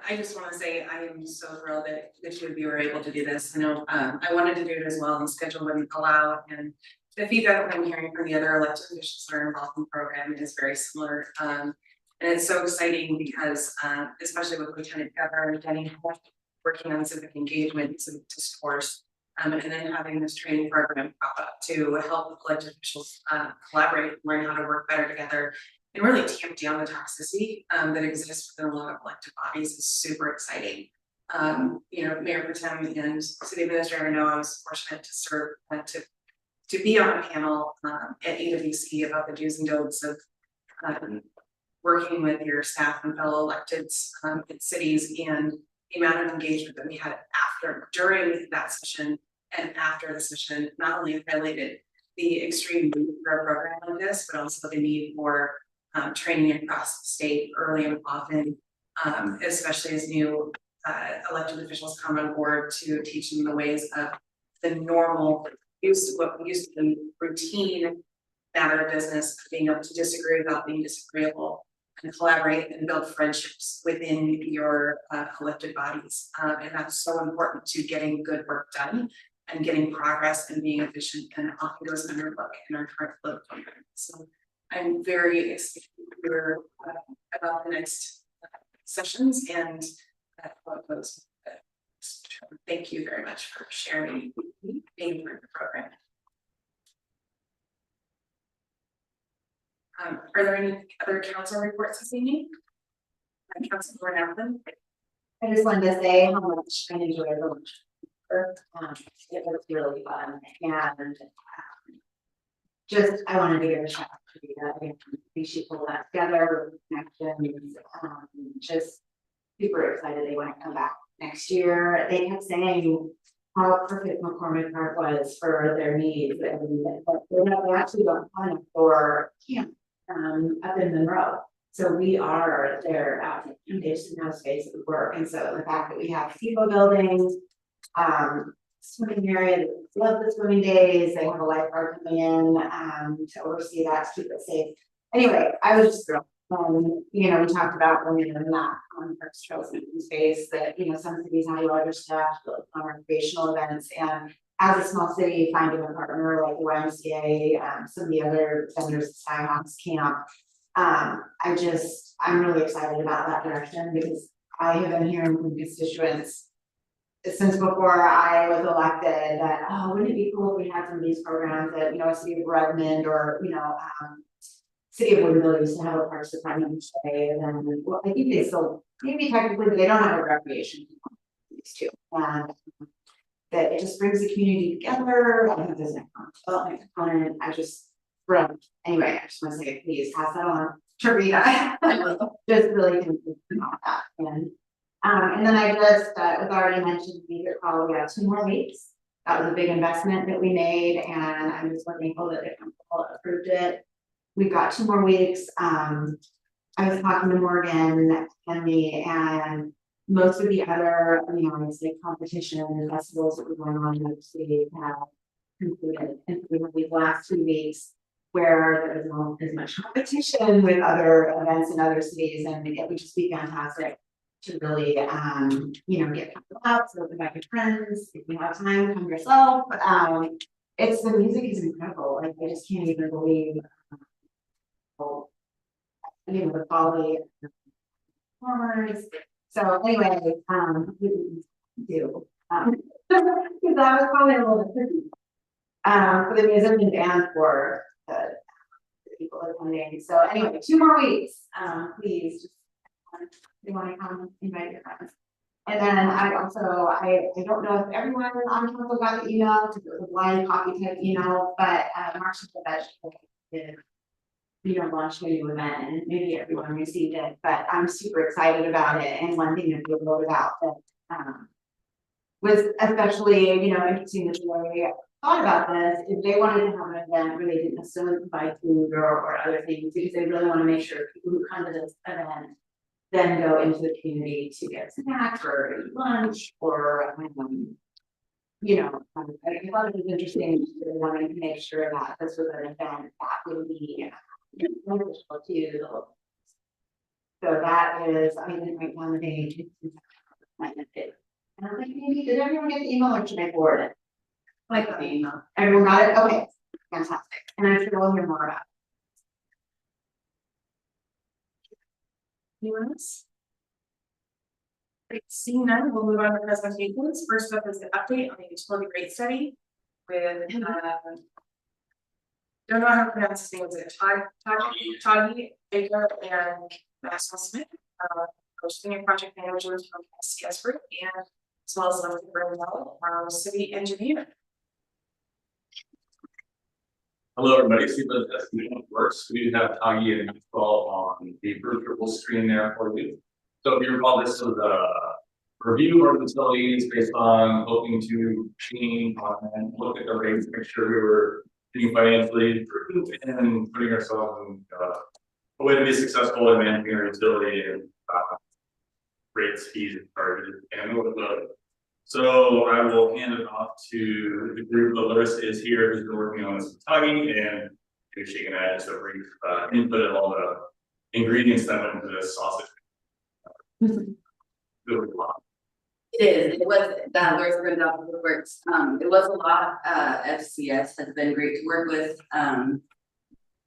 I just want to say I am so thrilled that the two of you were able to do this. I know I wanted to do it as well, and the schedule wouldn't allow, and the feedback that I'm hearing from the other elected officials that are involved in the program is very similar. And it's so exciting because especially with Lieutenant Governor Denny working on civic engagement, civic discourse, and then having this training program pop up to help elected officials collaborate, learn how to work better together, and really tamp down the toxicity that exists within a lot of elected bodies is super exciting. You know, Mayor Pro Tem and City Administrator, I know I was fortunate to serve to be on a panel at AWC about the do's and don'ts of working with your staff and fellow electeds in cities, and the amount of engagement that we had during that session and after the session not only highlighted the extreme need for a program like this, but also the need for training across the state early and often, especially as new elected officials come on board to teach them the ways of the normal what used to be routine matter of business, being able to disagree without being disagreeable, and collaborate and build friendships within your elected bodies. And that's so important to getting good work done and getting progress and being efficient, and often goes underlooked in our current political environment. So I'm very excited to hear about the next sessions and what goes. Thank you very much for sharing being part of the program. Are there any other council reports this evening? Councilor Appleton? I just wanted to say how much I enjoyed the lunch. It was really fun and just, I wanted to give a shout out to Rita. I think she pulled that together with connections, just super excited they want to come back next year. They kept saying how perfect McCormick Park was for their needs, and but they actually don't plan for camp up in Monroe. So we are there, they just didn't have space to work, and so the fact that we have SIBO buildings, swimming area, they love the swimming days, they have a lifeguard coming in, to oversee that, to keep it safe. Anyway, I was just thrilled. You know, we talked about when we were not on Parks Trails and Open Space, that, you know, some cities have larger staff on recreational events, and as a small city, finding a partner like the YMCA, some of the other vendors, Skyhawks Camp. I'm really excited about that direction, because I have been hearing from constituents since before I was elected that, oh, wouldn't it be cool if we had some of these programs that, you know, City of Redmond or, you know, City of Woodville used to have a parks department each day, and then, well, I think they still, maybe technically, but they don't have a recreation. These two, and that it just brings the community together. I think there's an economic development component. I just, anyway, I just want to say, please pass that on to Rita. Just really thinking about that, and then I just, was already mentioned, we have 2 more weeks. That was a big investment that we made, and I'm just so thankful that the council approved it. We've got 2 more weeks. I was talking to Morgan Henry, and most of the other, you know, it's like competition and festivals that were going on in the city have concluded. And we have these last 2 weeks where there is not as much competition with other events in other cities, and it would just be fantastic to really, you know, get people out, so invite your friends. If you have time, come yourself. It's, the music is incredible. Like, I just can't even believe. You know, the quality of performers. So anyway, we do, because I was probably a little bit tricky. For the museum and band for the people attending. So anyway, 2 more weeks. Please, just if you want to come, invite your friends. And then I also, I don't know if everyone on council got the email, because it was a blind copy type email, but Marcia did, you know, launch a new event, and maybe everyone received it, but I'm super excited about it. And one thing that we wrote about that was especially, you know, interesting that they thought about this, is they wanted to have an event where they didn't necessarily provide food or other things, because they really want to make sure people who come to this event then go into the community to get snacks or lunch or you know, I thought it was interesting. They wanted to make sure that this was an event that would be beneficial to the locals. So that is, I didn't write down the date. And I'm like, maybe, did everyone get the email, or should I forward it? Like the email. Everyone got it? Okay, fantastic. And I'm sure we'll hear more about it. Anyone else? Great, seeing none, we'll move on to presentations. First up is the update on the utility rate study with, don't know how to pronounce his name, is it Tagi Baker and Maxwell Smith, senior project managers from SCS Group, and as well as Leslie Burnwell, our city engineer. Hello, everybody. See the estimate works. We have Tagi and Maxwell on the virtual screen there for you. So if you recall, this was a review of our facilities based on hoping to change and look at the rates, make sure we were being financially prudent and putting ourselves in a way to be successful in managing our utility and rates, fees, and charges, and with the. So I will hand it off to the group. Larissa is here, who's been working on this with Tagi, and she can add just a brief input of all the ingredients that went into this sausage. It was that Larissa Randolph works. It was a lot. FCS has been great to work with.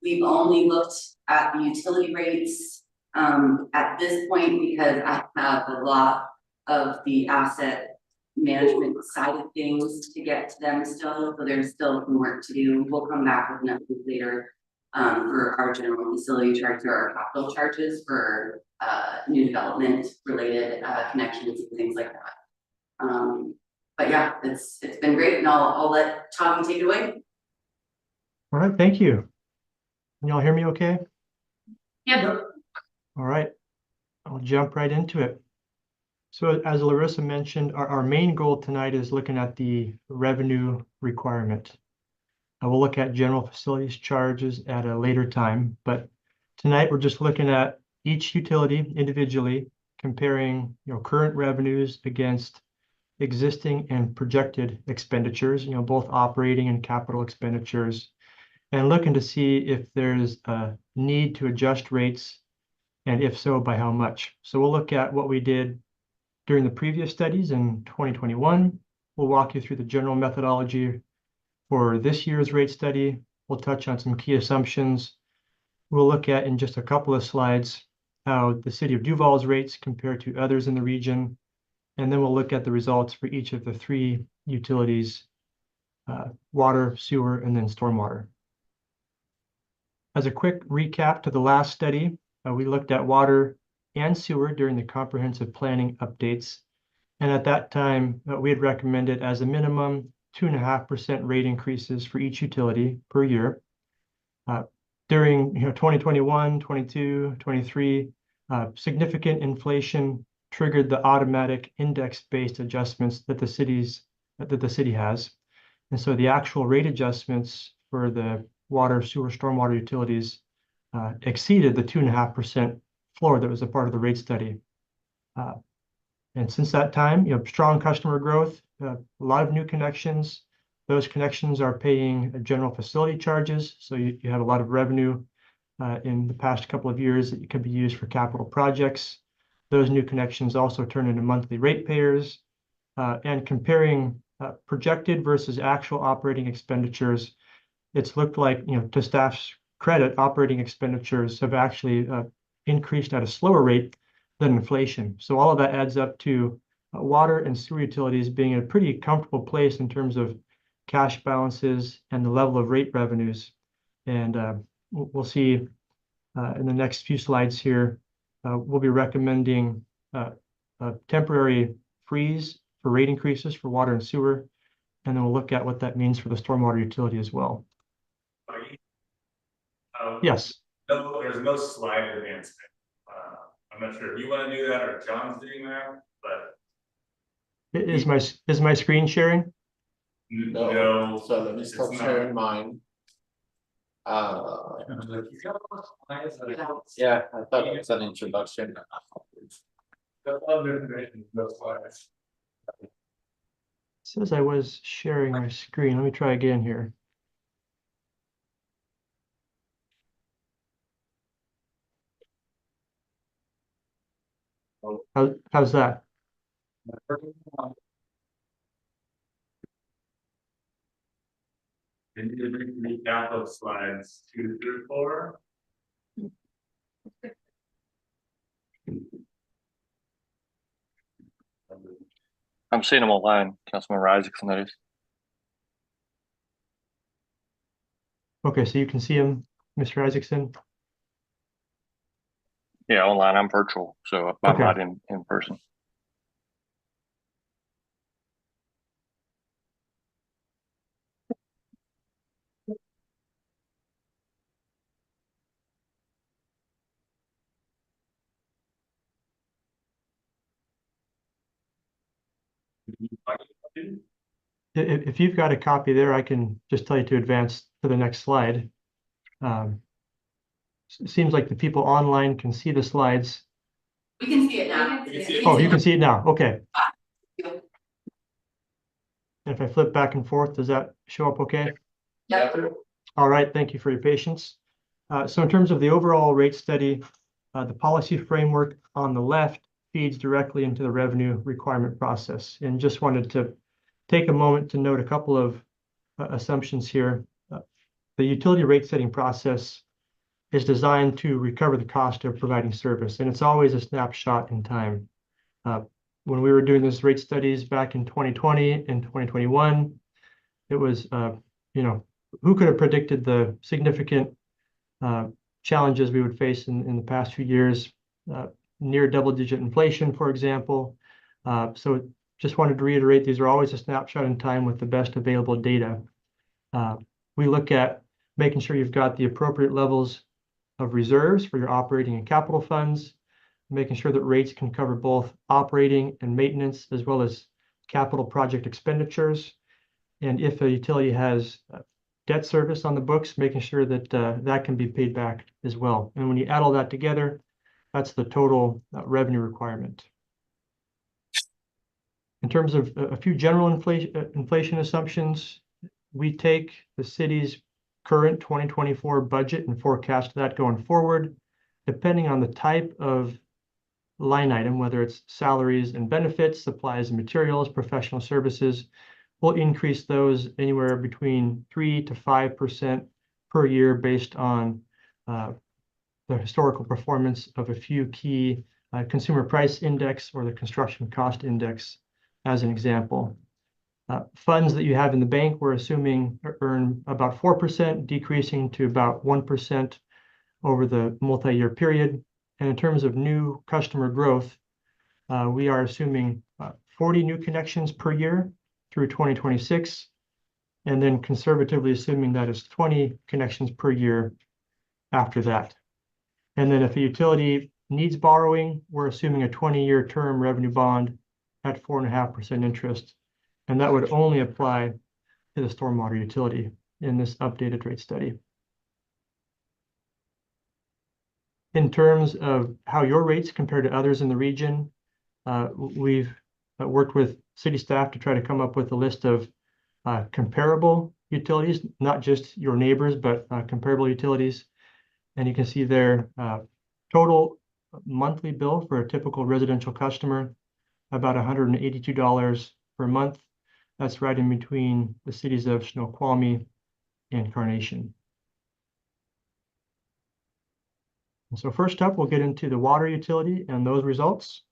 We've only looked at the utility rates at this point because I have a lot of the asset management side of things to get to them still, so there's still some work to do. We'll come back with an update later. for our general facility charges or our capital charges for, new development related, connections and things like that. But yeah, it's been great, and I'll let Tommy take it away. All right, thank you. Can y'all hear me okay? Yeah. All right, I'll jump right into it. So as Larissa mentioned, our main goal tonight is looking at the revenue requirement. I will look at general facilities charges at a later time, but tonight we're just looking at each utility individually, comparing, current revenues against existing and projected expenditures, both operating and capital expenditures, and looking to see if there's a need to adjust rates, and if so, by how much. So we'll look at what we did during the previous studies in 2021. We'll walk you through the general methodology for this year's rate study. We'll touch on some key assumptions. We'll look at in just a couple of slides how the city of Duval's rates compare to others in the region. And then we'll look at the results for each of the three utilities, water, sewer, and then stormwater. As a quick recap to the last study, we looked at water and sewer during the comprehensive planning updates. And at that time, we had recommended as a minimum 2.5% rate increases for each utility per year. During 2021, 22, 23, significant inflation triggered the automatic index-based adjustments that the city has. And so the actual rate adjustments for the water, sewer, stormwater utilities exceeded the 2.5% floor that was a part of the rate study. And since that time, strong customer growth, a lot of new connections. Those connections are paying general facility charges. So you have a lot of revenue in the past couple of years that could be used for capital projects. Those new connections also turn into monthly ratepayers. And comparing projected versus actual operating expenditures, it's looked like, to staff's credit, operating expenditures have actually increased at a slower rate than inflation. So all of that adds up to water and sewer utilities being in a pretty comfortable place in terms of cash balances and the level of rate revenues. And we'll see in the next few slides here, we'll be recommending a temporary freeze for rate increases for water and sewer. And then we'll look at what that means for the stormwater utility as well. Yes. No, there's no slide advancement. I'm not sure if you want to do that or John's doing that, but. Is my screen sharing? No. So let me stop sharing mine. Yeah, I thought it was an introduction. It says I was sharing my screen. Let me try again here. How's that? And you can recap of slides 2 through 4. I'm seeing them online, Councilmember Isaacson, that is. Okay, so you can see him, Mr. Isaacson? Yeah, online, I'm virtual, so I'm Okay. not in person. If you've got a copy there, I can just tell you to advance to the next slide. It seems like the people online can see the slides. We can see it now. Oh, you can see it now. Okay. And if I flip back and forth, does that show up okay? Yep. All right, thank you for your patience. So in terms of the overall rate study, the policy framework on the left feeds directly into the revenue requirement process. And just wanted to take a moment to note a couple of assumptions here. The utility rate setting process is designed to recover the cost of providing service, and it's always a snapshot in time. When we were doing this rate studies back in 2020 and 2021, it was, who could have predicted the significant challenges we would face in the past few years, near double-digit inflation, for example. So just wanted to reiterate, these are always a snapshot in time with the best available data. We look at making sure you've got the appropriate levels of reserves for your operating and capital funds, making sure that rates can cover both operating and maintenance, as well as capital project expenditures. And if a utility has debt service on the books, making sure that that can be paid back as well. And when you add all that together, that's the total revenue requirement. In terms of a few general inflation assumptions, we take the city's current 2024 budget and forecast that going forward, depending on the type of line item, whether it's salaries and benefits, supplies and materials, professional services. We'll increase those anywhere between 3 to 5% per year based on the historical performance of a few key consumer price index or the construction cost index as an example. Funds that you have in the bank, we're assuming earn about 4%, decreasing to about 1% over the multi-year period. And in terms of new customer growth, we are assuming 40 new connections per year through 2026, and then conservatively assuming that is 20 connections per year after that. And then if a utility needs borrowing, we're assuming a 20-year term revenue bond at 4.5% interest. And that would only apply to the stormwater utility in this updated rate study. In terms of how your rates compare to others in the region, we've worked with city staff to try to come up with a list of comparable utilities, not just your neighbors, but comparable utilities. And you can see their total monthly bill for a typical residential customer, about $182 per month. That's right in between the cities of Snoqualmie and Carnation. And so first up, we'll get into the water utility and those results.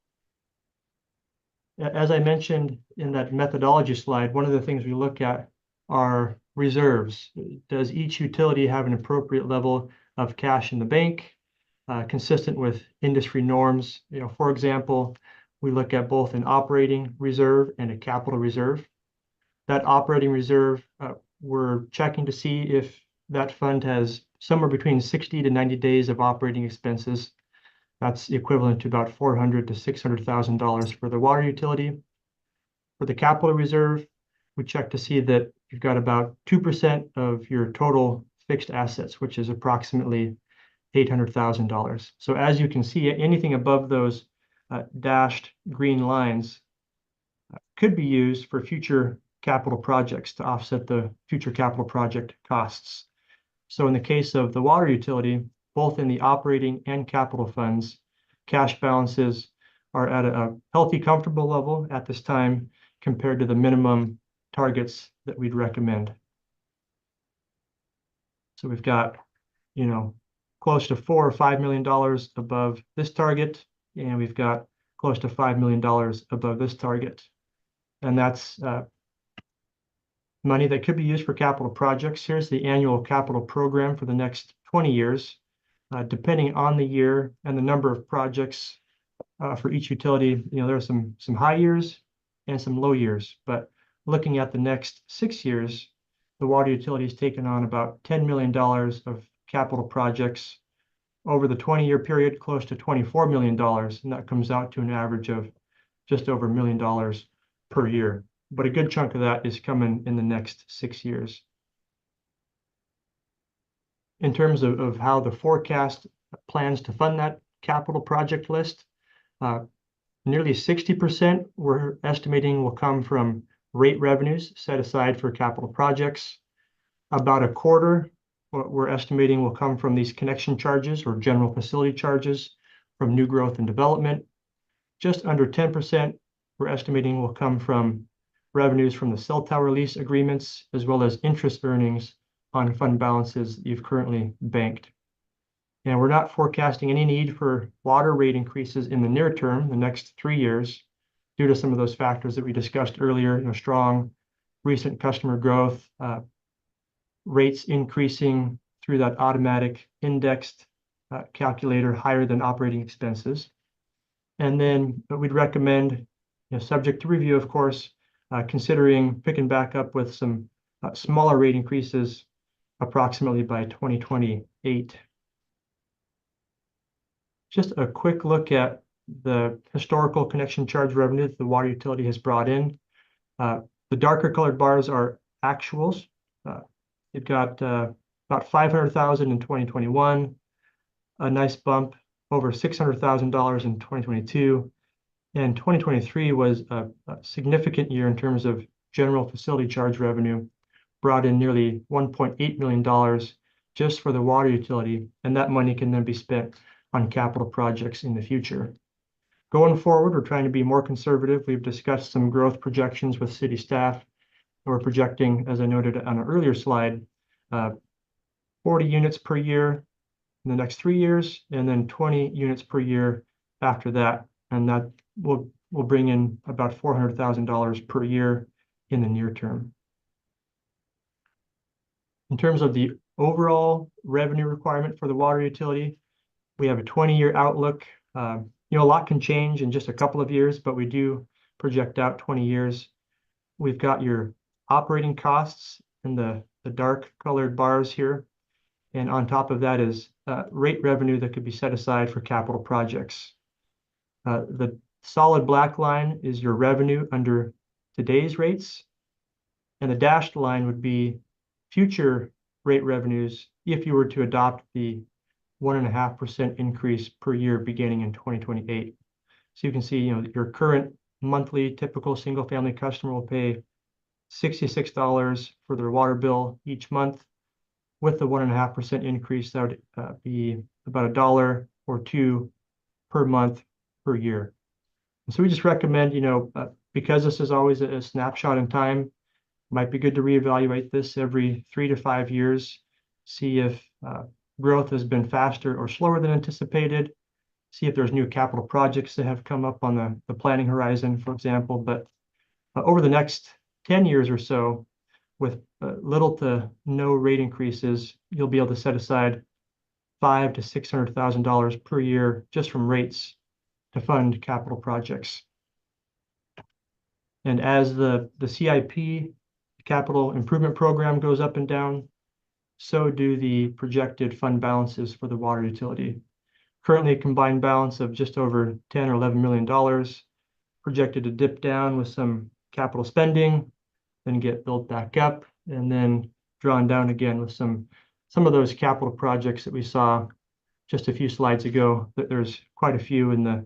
As I mentioned in that methodology slide, one of the things we look at are reserves. Does each utility have an appropriate level of cash in the bank, consistent with industry norms? For example, we look at both an operating reserve and a capital reserve. That operating reserve, we're checking to see if that fund has somewhere between 60 to 90 days of operating expenses. That's equivalent to about $400,000 to $600,000 for the water utility. For the capital reserve, we check to see that you've got about 2% of your total fixed assets, which is approximately $800,000. So as you can see, anything above those dashed green lines could be used for future capital projects to offset the future capital project costs. So in the case of the water utility, both in the operating and capital funds, cash balances are at a healthy, comfortable level at this time compared to the minimum targets that we'd recommend. So we've got, close to $4 or $5 million above this target, and we've got close to $5 million above this target. And that's money that could be used for capital projects. Here's the annual capital program for the next 20 years. Depending on the year and the number of projects for each utility, there are some high years and some low years. But looking at the next 6 years, the water utility has taken on about $10 million of capital projects. Over the 20-year period, close to $24 million, and that comes out to an average of just over $1 million per year. But a good chunk of that is coming in the next 6 years. In terms of how the forecast plans to fund that capital project list, nearly 60% we're estimating will come from rate revenues set aside for capital projects. About a quarter, what we're estimating, will come from these connection charges or general facility charges from new growth and development. Just under 10% we're estimating will come from revenues from the cell tower lease agreements, as well as interest earnings on fund balances you've currently banked. And we're not forecasting any need for water rate increases in the near term, the next 3 years, due to some of those factors that we discussed earlier, strong recent customer growth, rates increasing through that automatic indexed calculator higher than operating expenses. And then we'd recommend, you know, subject to review, of course, considering picking back up with some smaller rate increases approximately by 2028. Just a quick look at the historical connection charge revenue that the water utility has brought in. The darker colored bars are actuals. You've got about 500,000 in 2021, a nice bump over $600,000 in 2022, and 2023 was a significant year in terms of general facility charge revenue, brought in nearly $1.8 million just for the water utility, and that money can then be spent on capital projects in the future. Going forward, we're trying to be more conservative. We've discussed some growth projections with city staff. We're projecting, as I noted on an earlier slide, 40 units per year in the next 3 years, and then 20 units per year after that. And that will bring in about $400,000 per year in the near term. In terms of the overall revenue requirement for the water utility, we have a 20-year outlook. You know, a lot can change in just a couple of years, but we do project out 20 years. We've got your operating costs in the dark colored bars here. And on top of that is rate revenue that could be set aside for capital projects. The solid black line is your revenue under today's rates. And the dashed line would be future rate revenues if you were to adopt the 1.5% increase per year beginning in 2028. So you can see, you know, your current monthly typical single family customer will pay $66 for their water bill each month. With the 1.5% increase, that would be about $1 or $2 per month per year. And so we just recommend, you know, because this is always a snapshot in time, it might be good to reevaluate this every 3 to 5 years, see if growth has been faster or slower than anticipated, see if there's new capital projects that have come up on the planning horizon, for example. But over the next 10 years or so, with little to no rate increases, you'll be able to set aside $500,000 to $600,000 per year just from rates to fund capital projects. And as the CIP, capital improvement program, goes up and down, so do the projected fund balances for the water utility. Currently a combined balance of just over $10 or $11 million, projected to dip down with some capital spending, then get built back up, and then drawn down again with some of those capital projects that we saw just a few slides ago, that there's quite a few in the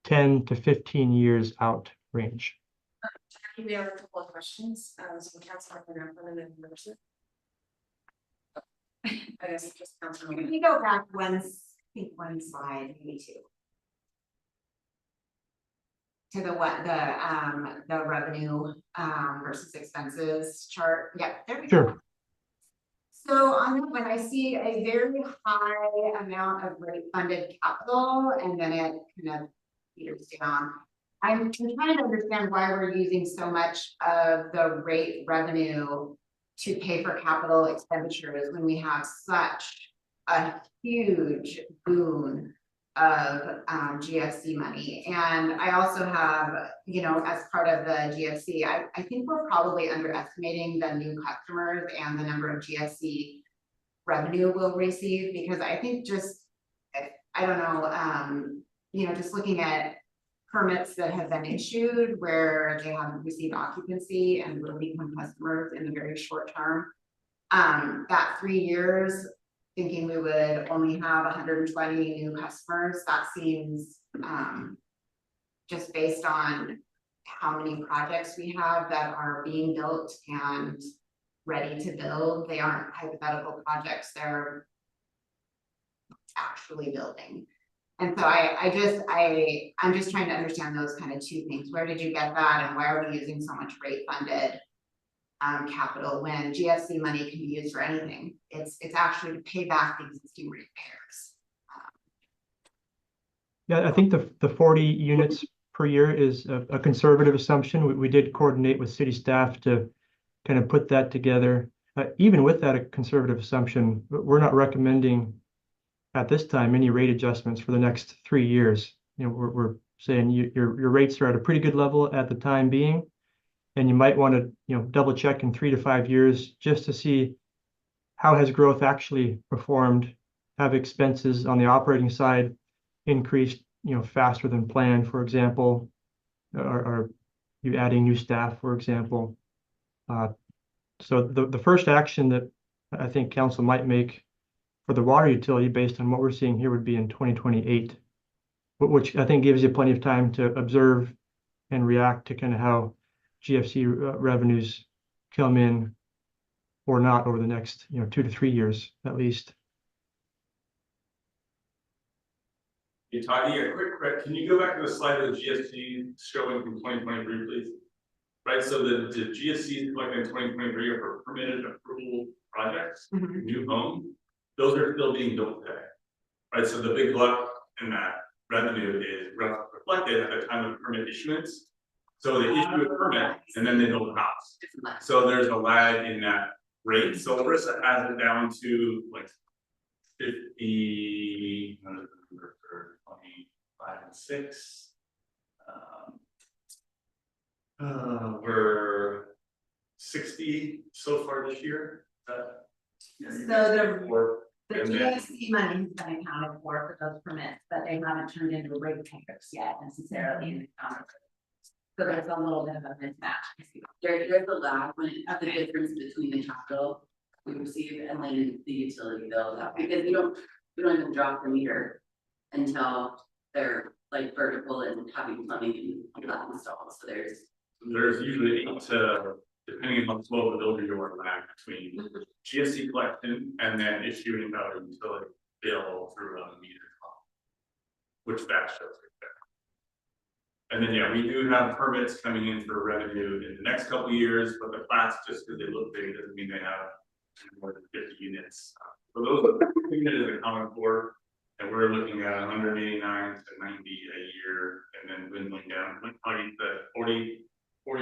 10 to 15 years out range. We have a couple of questions, so Councilmember Ramplin and then Mercer. I guess it's just Councilmember. Can we go back I think one slide, maybe two? To the revenue versus expenses chart. Yeah, there we go. Sure. So on that one, I see a very high amount of rate funded capital, and then it kind of peters down. I'm trying to understand why we're using so much of the rate revenue to pay for capital expenditures when we have such a huge boon of GFC money. And I also have, you know, as part of the GFC, I think we're probably underestimating the new customers and the number of GFC revenue we'll receive, because I think just, I don't know, you know, just looking at permits that have been issued where they haven't received occupancy and will become customers in the very short term. That 3 years, thinking we would only have 120 new customers, that seems just based on how many projects we have that are being built and ready to build. They aren't hypothetical projects, they're actually building. And so I'm just trying to understand those kind of two things. Where did you get that, and why are we using so much rate funded capital when GFC money can be used for anything? It's actually to pay back the existing repairs. Yeah, I think the 40 units per year is a conservative assumption. We did coordinate with city staff to kind of put that together. Even with that a conservative assumption, we're not recommending at this time any rate adjustments for the next 3 years. You know, we're saying your rates are at a pretty good level at the time being, and you might want to, you know, double check in 3 to 5 years just to see how has growth actually performed. Have expenses on the operating side increased, you know, faster than planned, for example? Are you adding new staff, for example? So the first action that I think council might make for the water utility, based on what we're seeing here, would be in 2028, which I think gives you plenty of time to observe and react to kind of how GFC revenues come in or not over the next, you know, 2 to 3 years at least. Hey, Todd, yeah, quick, can you go back to the slide of the GSC showing from 2023, please? Right, so the GSCs collected in 2023 are for permitted approval projects, new homes, those are still being built today. Right, so the big glut in that revenue is reflected at the time of permit issuance. So they issue a permit and then they build a house. So there's a lag in that rate, so Larissa has it down to like 50, 25 and 6. We're 60 so far this year. The GSC money has been accounted for those permits, but they haven't turned into rate papers yet necessarily in the counter. So there's a little bit of a mismatch. There's a lag when the difference between the capital we receive and then the utility bill, because we don't even drop the meter until they're like vertical and having plumbing and all that installed, so there's usually 8 to, depending on the flow of the builder, your lag between GSC collection and then issuing out a utility bill through a meter clock, which that shows right there. And then, yeah, we do have permits coming in for revenue in the next couple of years, but the plats, just because they look big, doesn't mean they have more than 50 units. So those units are accounted for, and we're looking at 189 to 90 a year, and then dwindling down, like probably the 40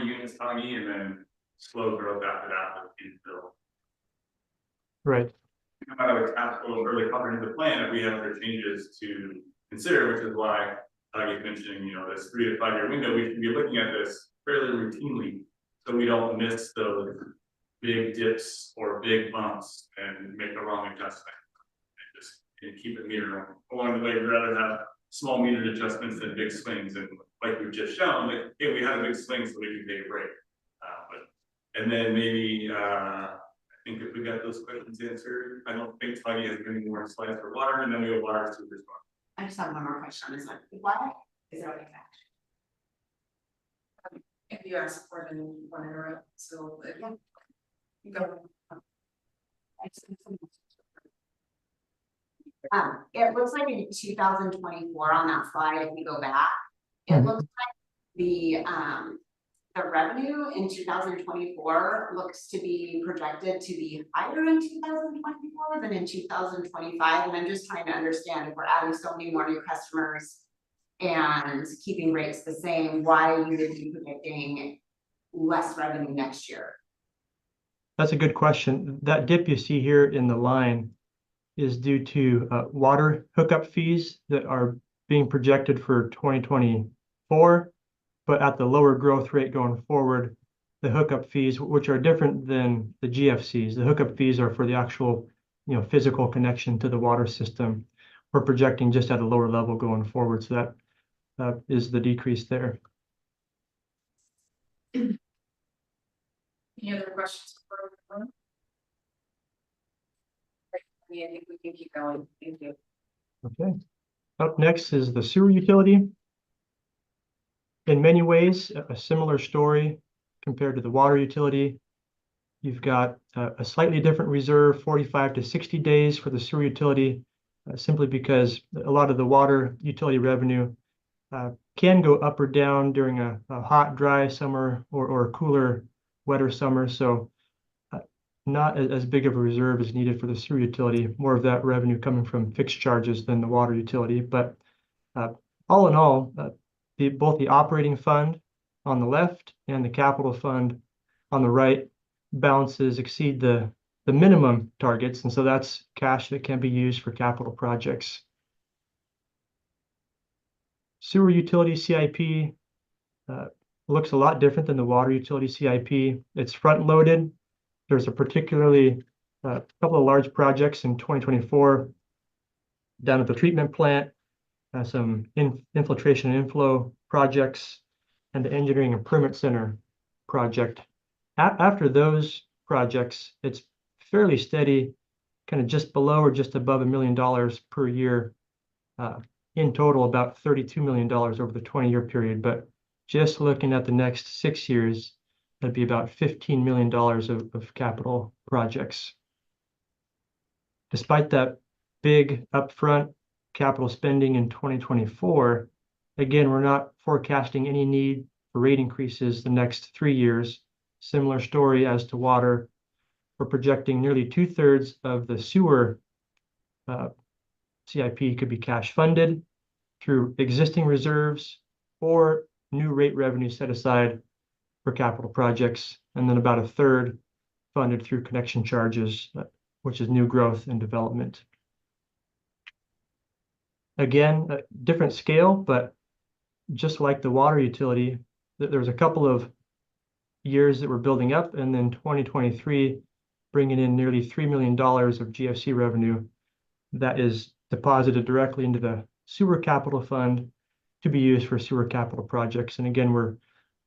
units tiny, and then slow growth after that with infill. Right. Come out of a capital early comprehensive plan if we have other changes to consider, which is why I was mentioning, you know, this 3 to 5 year window, we should be looking at this fairly routinely, so we don't miss those big dips or big bumps and make the wrong adjustment. And just keep it meter along the way. We'd rather have small metered adjustments than big swings, and like we've just shown, like, hey, we had a big swing, so we can take a break. And then maybe I think if we got those questions answered, I don't think Tanya has any more slides for water, and then we have water super strong. I just have one more question, is like, why is it okay? If you ask for it in one interrupt, so yeah. You go. It looks like in 2024 on that slide, if you go back, it looks like the revenue in 2024 looks to be projected to be higher in 2024 than in 2025. And I'm just trying to understand, if we're adding so many more new customers and keeping rates the same, why you would be predicting less revenue next year? That's a good question. That dip you see here in the line is due to water hookup fees that are being projected for 2024, but at the lower growth rate going forward. The hookup fees, which are different than the GFCs, the hookup fees are for the actual, you know, physical connection to the water system. We're projecting just at a lower level going forward, so that is the decrease there. Any other questions for everyone? I think we can keep going. Thank you. Okay. Up next is the sewer utility. In many ways, a similar story compared to the water utility. You've got a slightly different reserve, 45 to 60 days for the sewer utility, simply because a lot of the water utility revenue can go up or down during a hot, dry summer or a cooler, wetter summer. So not as big of a reserve is needed for the sewer utility, more of that revenue coming from fixed charges than the water utility. But all in all, both the operating fund on the left and the capital fund on the right balances exceed the the minimum targets, and so that's cash that can be used for capital projects. Sewer utility CIP looks a lot different than the water utility CIP. It's front-loaded. There's a particularly couple of large projects in 2024 down at the treatment plant, some infiltration and inflow projects, and the engineering improvement center project. After those projects, it's fairly steady, kind of just below or just above $1 million per year. In total, about $32 million over the 20-year period. But just looking at the next 6 years, that'd be about $15 million of capital projects. Despite that big upfront capital spending in 2024, again, we're not forecasting any need for rate increases the next 3 years. Similar story as to water. We're projecting nearly 2/3 of the sewer CIP could be cash funded through existing reserves or new rate revenue set aside for capital projects, and then about 1/3 funded through connection charges, which is new growth and development. Again, a different scale, but just like the water utility, there was a couple of years that were building up, and then 2023 bringing in nearly $3 million of GFC revenue that is deposited directly into the sewer capital fund to be used for sewer capital projects. And again, we're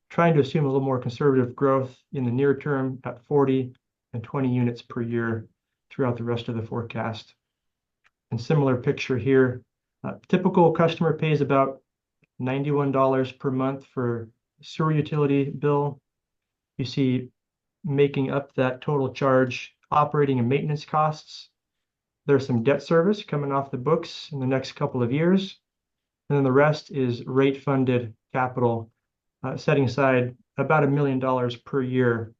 trying to assume a little more conservative growth in the near term at 40 and 20 units per year throughout the rest of the forecast. And similar picture here, typical customer pays about $91 per month for sewer utility bill. You see making up that total charge, operating and maintenance costs. There's some debt service coming off the books in the next couple of years. And then the rest is rate funded capital, setting aside about $1 million per year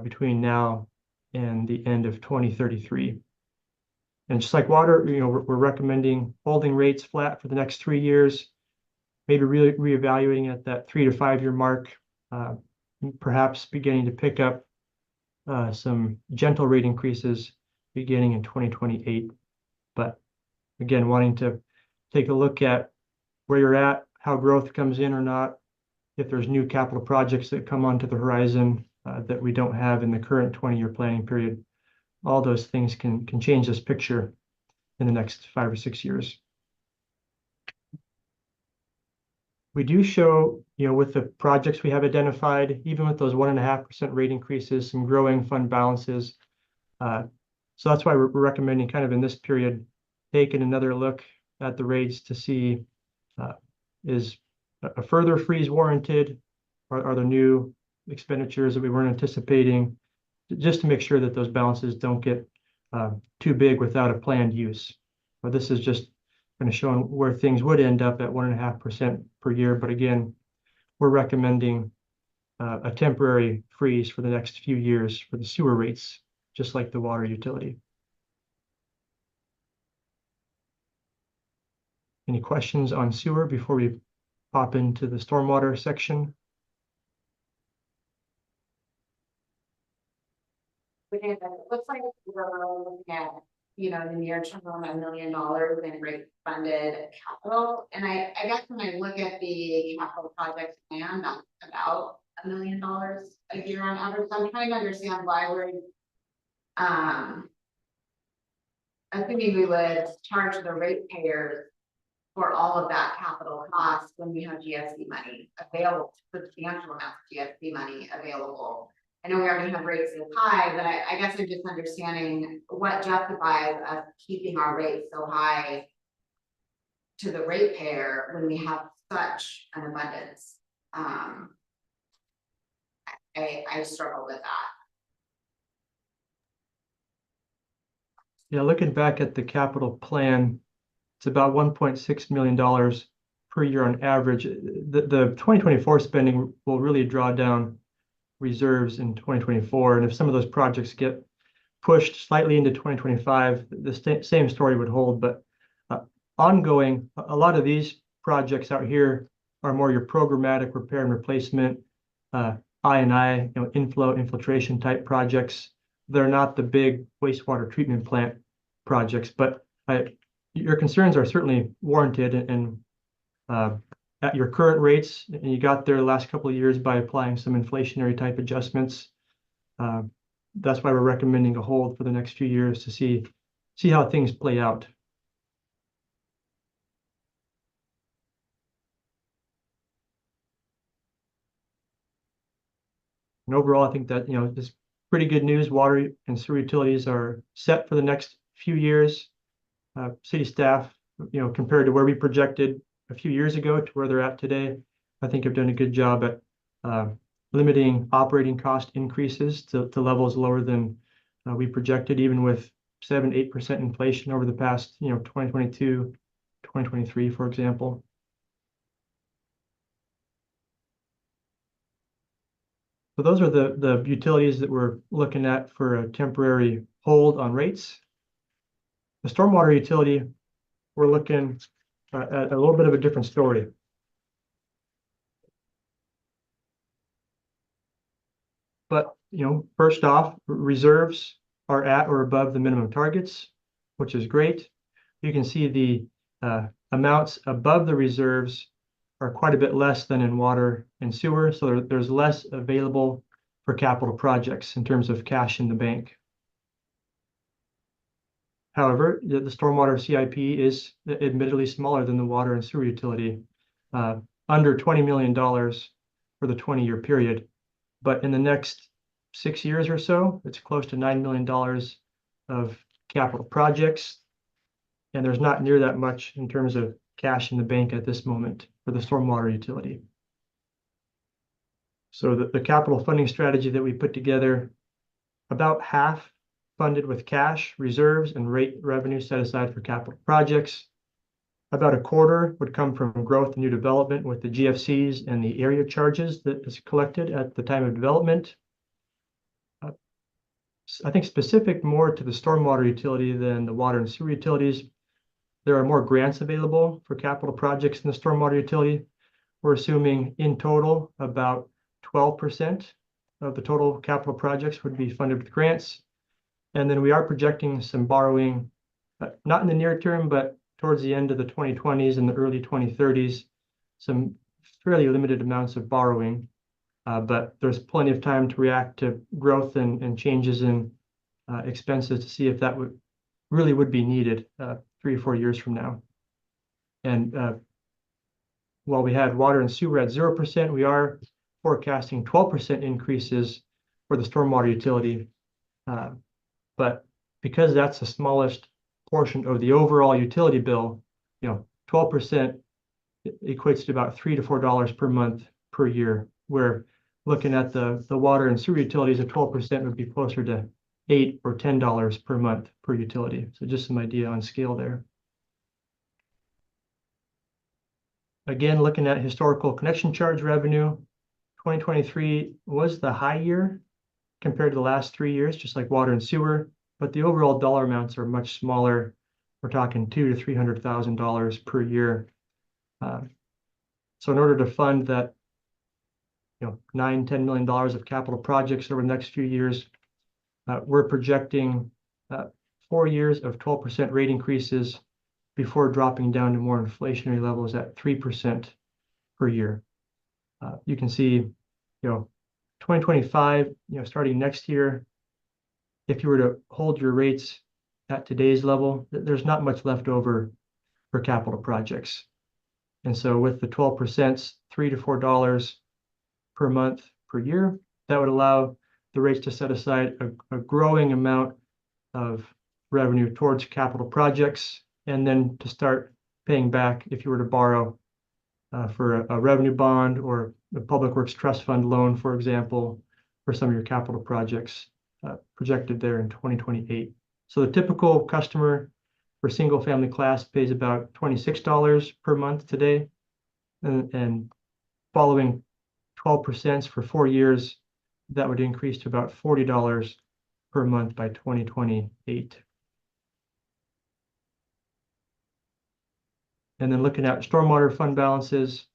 between now and the end of 2033. And just like water, we're recommending holding rates flat for the next 3 years, maybe really reevaluating at that 3 to 5 year mark, perhaps beginning to pick up some gentle rate increases beginning in 2028. But again, wanting to take a look at where you're at, how growth comes in or not, if there's new capital projects that come onto the horizon that we don't have in the current 20-year planning period. All those things can change this picture in the next 5 or 6 years. We do show, with the projects we have identified, even with those 1.5% rate increases, some growing fund balances. So that's why we're recommending kind of in this period, taking another look at the rates to see, is a further freeze warranted? Are there new expenditures that we weren't anticipating? Just to make sure that those balances don't get too big without a planned use. But this is just kind of showing where things would end up at 1.5% per year. But again, we're recommending a temporary freeze for the next few years for the sewer rates, just like the water utility. Any questions on sewer before we pop into the stormwater section? It looks like we're looking at, the near term, $1 million in rate funded capital. And I guess when I look at the capital project plan, that's about $1 million a year on average. So I'm trying to understand why we're assuming we would charge the ratepayers for all of that capital cost when we have GSC money available, substantial amounts of GSC money available. I know we already have rates so high, but I guess I'm just understanding what justifies us keeping our rates so high to the ratepayer when we have such an abundance. I struggle with that. Yeah, looking back at the capital plan, it's about $1.6 million per year on average. The 2024 spending will really draw down reserves in 2024. And if some of those projects get pushed slightly into 2025, the same story would hold. But ongoing, a lot of these projects out here are more your programmatic repair and replacement, I&I, inflow, infiltration type projects, they're not the big wastewater treatment plant projects, but your concerns are certainly warranted and at your current rates, and you got there the last couple of years by applying some inflationary type adjustments. That's why we're recommending a hold for the next few years to see how things play out. And overall, I think that, this pretty good news. Water and sewer utilities are set for the next few years. City staff, compared to where we projected a few years ago to where they're at today, I think have done a good job at limiting operating cost increases to levels lower than we projected, even with 7-8% inflation over the past, 2022, 2023, for example. So those are the utilities that we're looking at for a temporary hold on rates. The stormwater utility, we're looking at a little bit of a different story. But, first off, reserves are at or above the minimum targets, which is great. You can see the amounts above the reserves are quite a bit less than in water and sewer, so there's less available for capital projects in terms of cash in the bank. However, the stormwater CIP is admittedly smaller than the water and sewer utility, under $20 million for the 20-year period. But in the next 6 years or so, it's close to $9 million of capital projects. And there's not near that much in terms of cash in the bank at this moment for the stormwater utility. So the capital funding strategy that we put together, about half funded with cash, reserves, and rate revenue set aside for capital projects. About a quarter would come from growth and new development with the GFCs and the area charges that is collected at the time of development. I think specific more to the stormwater utility than the water and sewer utilities, there are more grants available for capital projects in the stormwater utility. We're assuming in total about 12% of the total capital projects would be funded with grants. And then we are projecting some borrowing, not in the near term, but towards the end of the 2020s and the early 2030s, some fairly limited amounts of borrowing. But there's plenty of time to react to growth and changes in expenses to see if that would be needed 3 or 4 years from now. And while we had water and sewer at 0%, we are forecasting 12% increases for the stormwater utility. But because that's the smallest portion of the overall utility bill, 12% equates to about $3 to $4 per month per year. Where looking at the water and sewer utilities, at 12% would be closer to $8 or $10 per month per utility. So just some idea on scale there. Again, looking at historical connection charge revenue, 2023 was the high year compared to the last 3 years, just like water and sewer, but the overall dollar amounts are much smaller. We're talking $200,000 to $300,000 per year. So in order to fund that, $9-10 million of capital projects over the next few years, we're projecting 4 years of 12% rate increases before dropping down to more inflationary levels at 3% per year. You can see, 2025, starting next year, if you were to hold your rates at today's level, there's not much left over for capital projects. And so with the 12%, $3 to $4 per month per year, that would allow the rates to set aside a growing amount of revenue towards capital projects, and then to start paying back if you were to borrow for a revenue bond or the Public Works Trust Fund loan, for example, for some of your capital projects projected there in 2028. So the typical customer for single family class pays about $26 per month today, and following 12% for 4 years, that would increase to about $40 per month by 2028. And then looking at stormwater fund balances,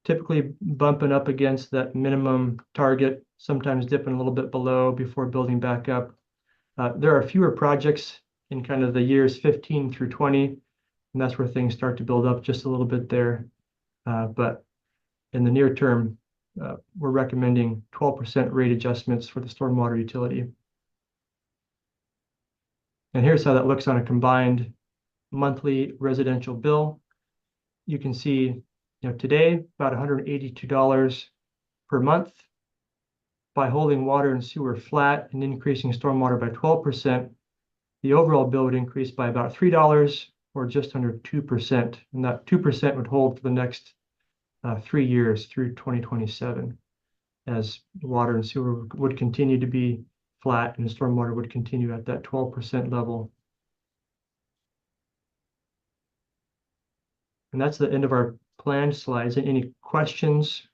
typically bumping up against that minimum target, sometimes dipping a little bit below before building back up. There are fewer projects in kind of the years 15 through 20, and that's where things start to build up just a little bit there. But in the near term, we're recommending 12% rate adjustments for the stormwater utility. And here's how that looks on a combined monthly residential bill. You can see, today about $182 per month. By holding water and sewer flat and increasing stormwater by 12%, the overall bill would increase by about $3 or just under 2%. And that 2% would hold for the next 3 years through 2027, as water and sewer would continue to be flat and stormwater would continue at that 12% level. And that's the end of our planned slides. Any questions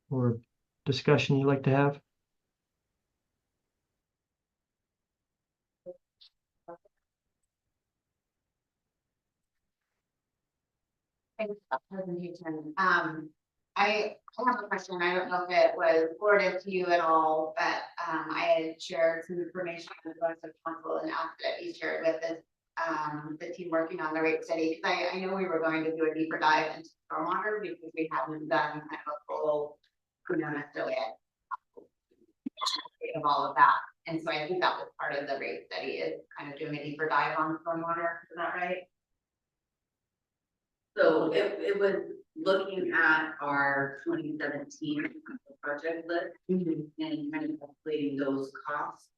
or discussion you'd like to have? Thanks for the presentation. I have a question. I don't know if it was forwarded to you at all, but I had shared some information with the rest of council and asked that you shared with this, the team working on the rate study. Because I know we were going to do a deeper dive into stormwater because we haven't done kind of a full, necessarily of all of that. And so I think that was part of the rate study, is kind of doing a deeper dive on stormwater. Is that right? So it was looking at our 2017 project list and kind of calculating those costs,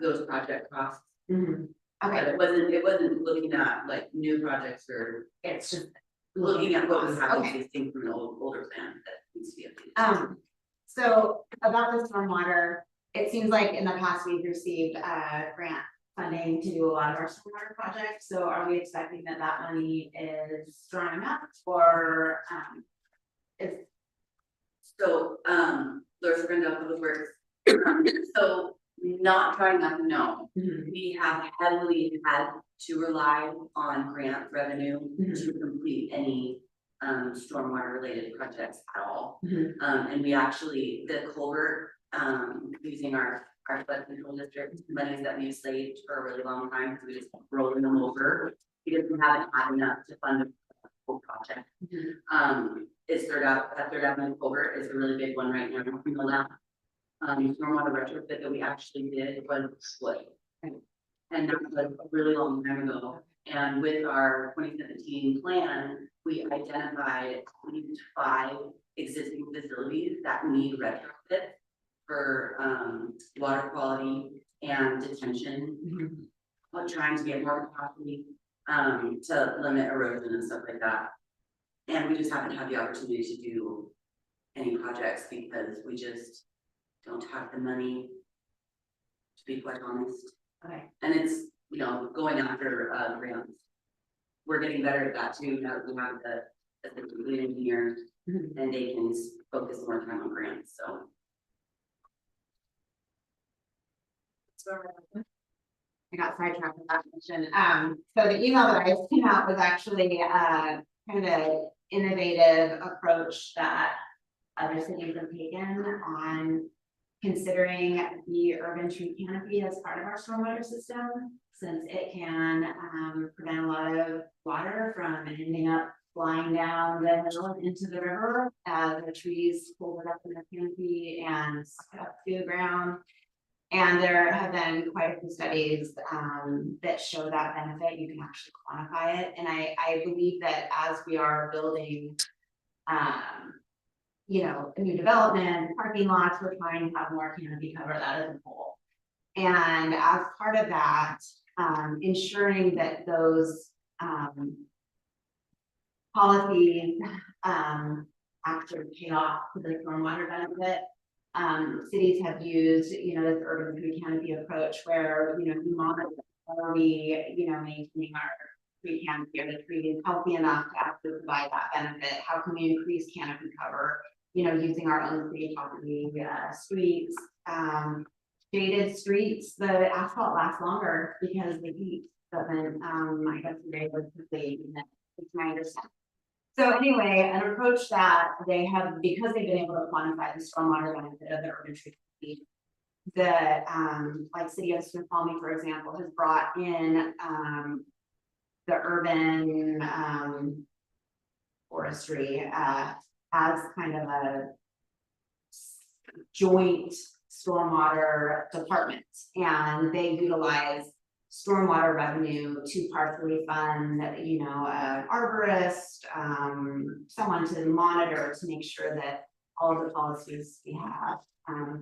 those project costs. Okay. But it wasn't looking at like new projects, or It's just looking at what was happening Okay. existing from an older plan that needs to be updated. So about the stormwater, it seems like in the past we've received grant funding to do a lot of our stormwater projects. So are we expecting that money is strong enough, or is So, Laura Brenda Public Works. So not trying not to know, we have heavily had to rely on grant revenue to complete any stormwater related projects at all. And we actually, the culvert, using our flood control district monies that we've saved for a really long time, because we just rolling them over because we haven't had enough to fund the whole project. Is that Third Avenue culvert is a really big one right now. You know that. Stormwater retrofit that we actually did was wood. And that was a really long time ago. And with our 2017 plan, we identified 5 existing facilities that need retrofit for water quality and detention. We're trying to get more capacity to limit erosion and stuff like that. And we just haven't had the opportunity to do any projects because we just don't have the money, to be quite honest. Okay. And it's, going after grants. We're getting better at that too, now that we have the lead engineers and they can focus more time on grants, so. I got sidetracked with that question. So the email that I sent out was actually kind of an innovative approach that other cities have taken on considering the urban tree canopy as part of our stormwater system, since it can prevent a lot of water from ending up flying down the hill into the river as the trees pull it up in the canopy and suck it up to the ground. And there have been quite a few studies that show that benefit. You can actually quantify it. And I believe that as we are building a new development, parking lots, we're trying to have more canopy cover. That is a goal. And as part of that, ensuring that those policies actually pay off to the stormwater benefit. Cities have used, this urban tree canopy approach where, we monitor, are we, maintaining our tree canopy, or the tree is healthy enough to actually provide that benefit? How can we increase canopy cover? Using our own city property, streets, shaded streets, the asphalt lasts longer because the heat doesn't, I guess today was complete, it's my understanding. So anyway, an approach that they have, because they've been able to quantify the stormwater benefit of the urban tree. The, like City of Snoqualmie, for example, has brought in, the urban, forestry, as kind of a joint stormwater department, and they utilize stormwater revenue to partially fund, you know, an arborist, someone to monitor to make sure that all of the policies we have,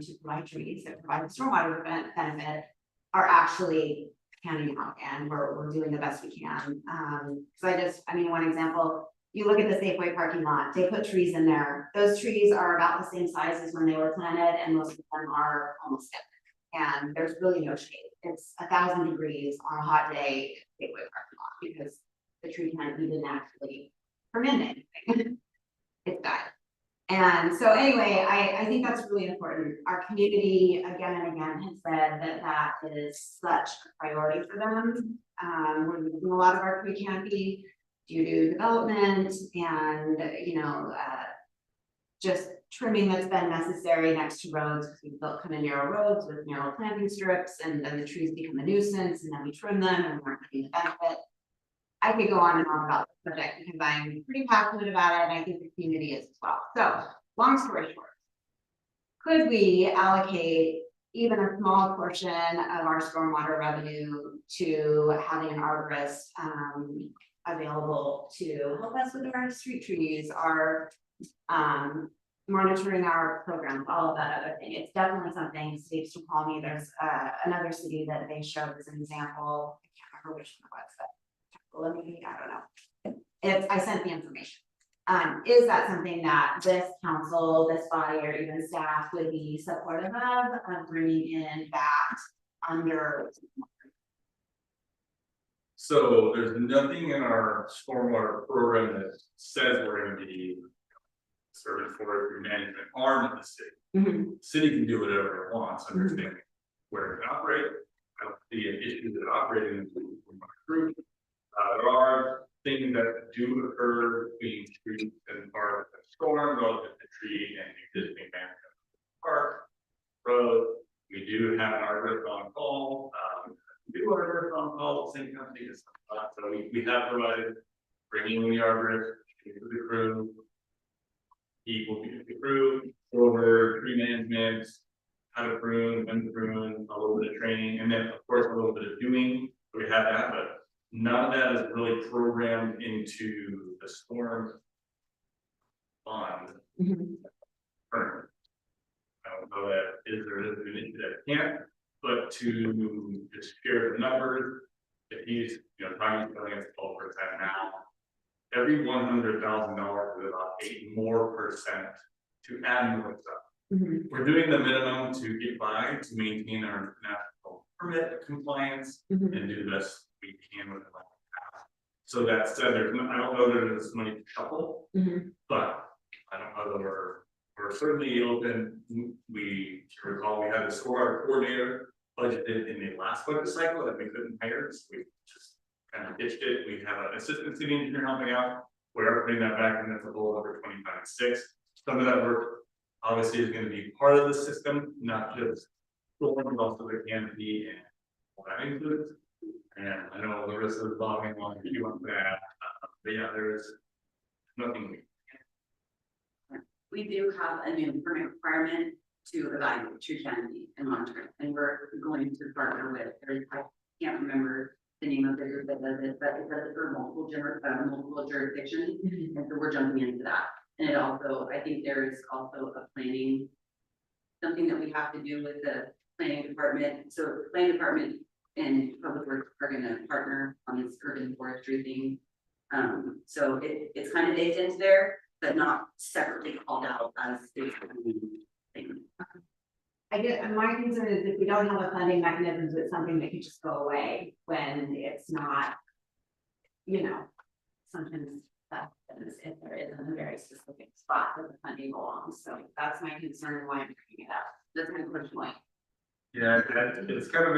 to provide trees that provide stormwater benefit are actually panning out, and we're doing the best we can. I mean, one example, you look at the Safeway parking lot, they put trees in there. Those trees are about the same size as when they were planted, and most of them are almost dead. And there's really no shade. It's 1,000 degrees on a hot day, at Safeway parking lot, because the tree can't even actually ferment anything. It's died. And so anyway, I think that's really important. Our community again and again has said that that is such a priority for them. We're losing a lot of our tree canopy due to development and, you know, just trimming that's been necessary next to roads, because we've built kind of narrow roads with narrow planting strips, and then the trees become a nuisance, and then we trim them and we're not getting the benefit. I could go on and on about this project because I'm pretty passionate about it, and I think the community is as well. So, long story short, could we allocate even a small portion of our stormwater revenue to having an arborist available to help us with our street trees, our monitoring our programs, all of that other thing? It's definitely something. City of Snoqualmie, there's another city that they showed as an example. I can't remember which one it was, but I don't know. I sent the information. Is that something that this council, this body, or even staff would be supportive of bringing in that under? So there's nothing in our stormwater program that says we're gonna be serving forestry management arm of the city. City can do whatever it wants, understanding where it can operate. I don't see an issue with operating from my group. There are things that do occur between streets and part of the storm relative to tree and existing management of the park, road. We do have an arborist on call. We do arborist on call, same company as so we have provided bringing in the arborist to the crew. He will be with the crew, go over tree management, how to prune, when to prune, a little bit of training, and then of course a little bit of doing. We have that, but none of that is really programmed into the storm fund. Currently. I don't know that is there is an issue that can't, but to just share the numbers, if he's, you know, trying to go against 12% now, every $100,000 is about 8% more to add more stuff. We're doing the minimum to get by to maintain our national permit compliance and do the best we can with the past. So that said, I don't know that there's money to shuffle, but I don't know that we're certainly open. We recall we had a stormwater coordinator budgeted in the last budget cycle that we couldn't hire, so we just kind of ditched it. We have an assistant city engineer helping out. We are putting that back in the goal over 25-6. Some of that work obviously is going to be part of the system, not just storm, but also the canopy and what that includes. And I know Larissa is logging on if you want that, but yeah, there is nothing. We do have a new permit requirement to evaluate tree canopy and monitoring, and we're going to partner with, I can't remember the name of the group that does it, but it does it for multiple jurisdictions, and so we're jumping into that. And it also, I think there is also a planning, something that we have to do with the planning department. So the planning department and public works are gonna partner on this urban forestry thing. So it's kind of baked into there, but not separately called out as a thing. I get, my concern is if we don't have a funding mechanism, it's something that could just go away when it's not, you know, sometimes that happens if there isn't a very specific spot where the funding belongs. So that's my concern why I'm bringing it up. That's my first point. Yeah, it's kind of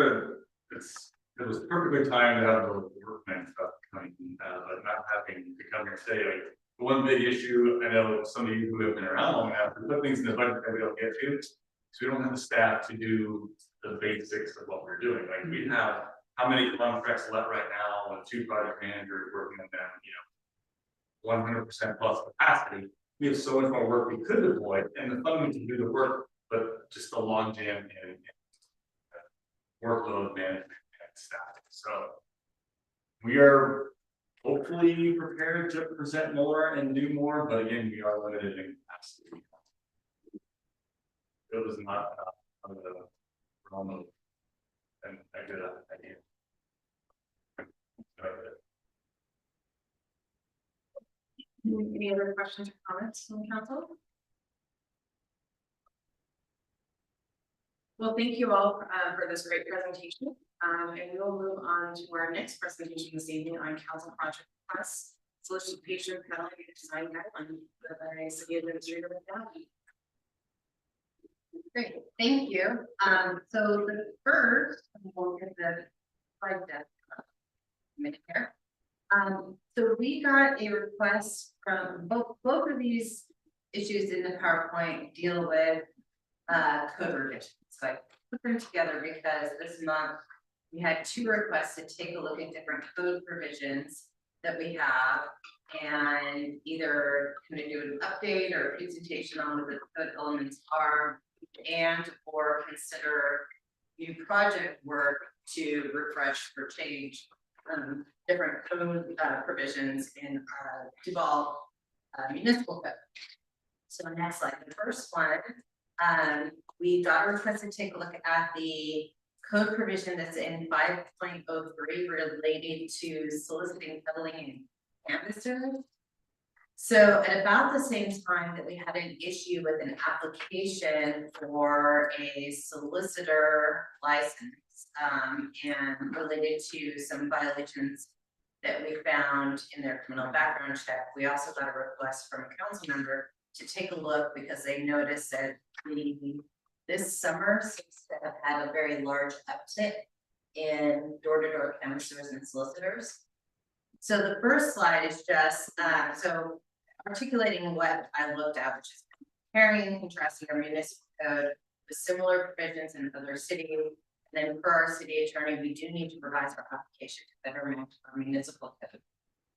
it was perfectly timed to have the workman stuff coming, but not having to come here and say, like, One big issue, I know some of you who have been around long enough, we put things in the budget that we don't get to. So we don't have the staff to do the basics of what we're doing, like we have, how many contracts left right now with 2 project managers working on them, 100% plus capacity. We have so much more work we could deploy and the funding to do the work, but just the log jam and workload management and staff. So we are hopefully prepared to present more and do more, but again, we are limited in capacity. It was not on the realm of a good idea. Any other questions or comments from the council? Well, thank you all for this great presentation. And we will move on to our next presentation this evening on council project requests, solicitation, penalty, and design guideline. The city administrator with that. Great, thank you. So the first, we'll get the slide deck minute here. So we got a request from both of these issues in the PowerPoint deal with code revisions. So I put them together because this month we had 2 requests to take a look at different code provisions that we have and either kind of do an update or a presentation on what the code elements are and or consider new project work to refresh or change different code provisions in Duval municipal code. So next slide, the first one, we got a request to take a look at the code provision that's in 5.03 related to soliciting, peddling, and canvassers. So at about the same time that we had an issue with an application for a solicitor license and related to some violations that we found in their criminal background check, we also got a request from a council member to take a look because they noticed that this summer seems to have had a very large uptick in door-to-door canvassers and solicitors. So the first slide is just so articulating what I looked at, which is comparing and contrasting our municipal code with similar provisions in other cities. And then for our city attorney, we do need to revise our application to better match our municipal code.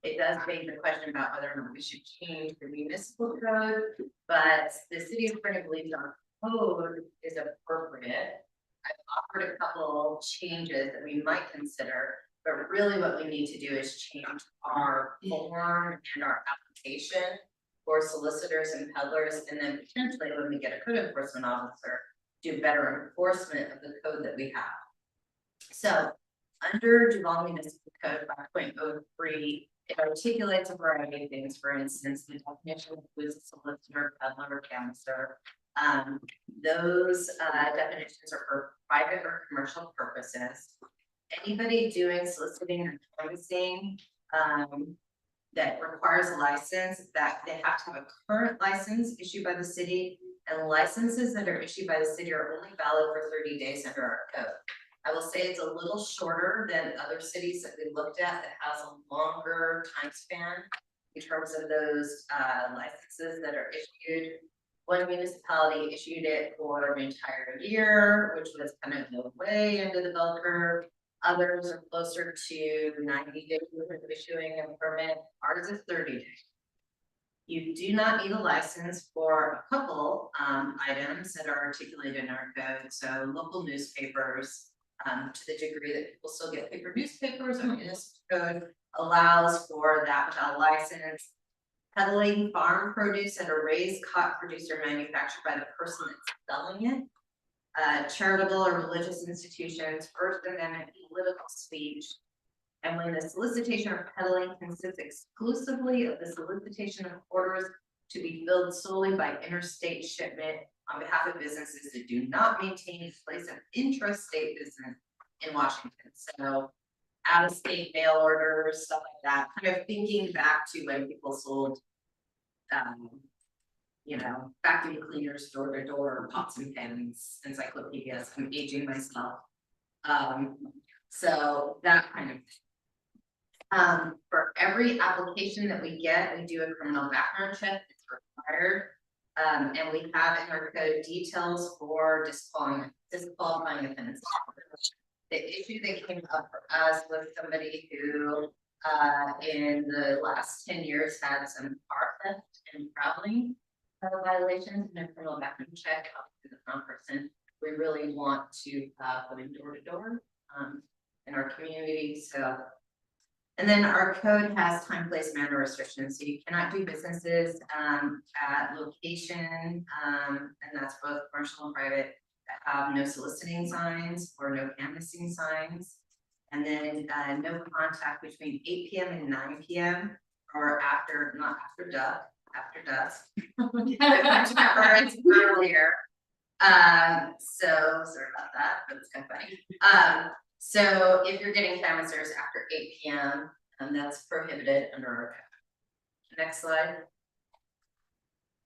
It does beg the question about whether or not we should change the municipal code, but the city attorney believes our code is appropriate. I've offered a couple changes that we might consider, but really what we need to do is change our form and our application for solicitors and peddlers, and then potentially when we get a code enforcement officer, do better enforcement of the code that we have. So under Duval Municipal Code 5.03, it articulates a variety of things. For instance, the definition includes a solicitor, peddler, or canvasser. Those definitions are for private or commercial purposes. Anybody doing soliciting or canvassing that requires a license, that they have to have a current license issued by the city, and licenses that are issued by the city are only valid for 30 days under our code. I will say it's a little shorter than other cities that we looked at that has a longer time span in terms of those licenses that are issued. One municipality issued it for an entire year, which was kind of the way into the bell curve. Others are closer to 90 days of issuing a permit. Ours is 30 days. You do not need a license for a couple items that are articulated in our code. So local newspapers, to the degree that people still get paper newspapers, our municipal code allows for that without a license. Peddling farm produce at a raised caught produced or manufactured by the person that's selling it. Charitable or religious institutions, First Amendment political speech. And when the solicitation or peddling consists exclusively of the solicitation of orders to be filled solely by interstate shipment on behalf of businesses that do not maintain a place of intrastate business in Washington. So out-of-state mail orders, stuff like that, kind of thinking back to when people sold vacuum cleaners door to door, pots and pans, encyclopedias. I'm aging myself. So that kind of thing. For every application that we get, we do a criminal background check, it's required. And we have in our code details for disqualifying offenses. The issue that came up for us was somebody who, in the last 10 years had some car theft and traveling violations and a criminal background check up to the wrong person. We really want to, put it door to door, in our community, so. And then our code has time, place, manner restrictions, so you cannot do businesses, at location, and that's both commercial and private, that have no soliciting signs or no canvassing signs. And then, no contact between 8 p.m. and 9 p.m. or after, not after dusk, after dusk. Or it's earlier. So sorry about that, but it's kind of funny. So if you're getting canvassers after 8 p.m., that's prohibited under our code. Next slide.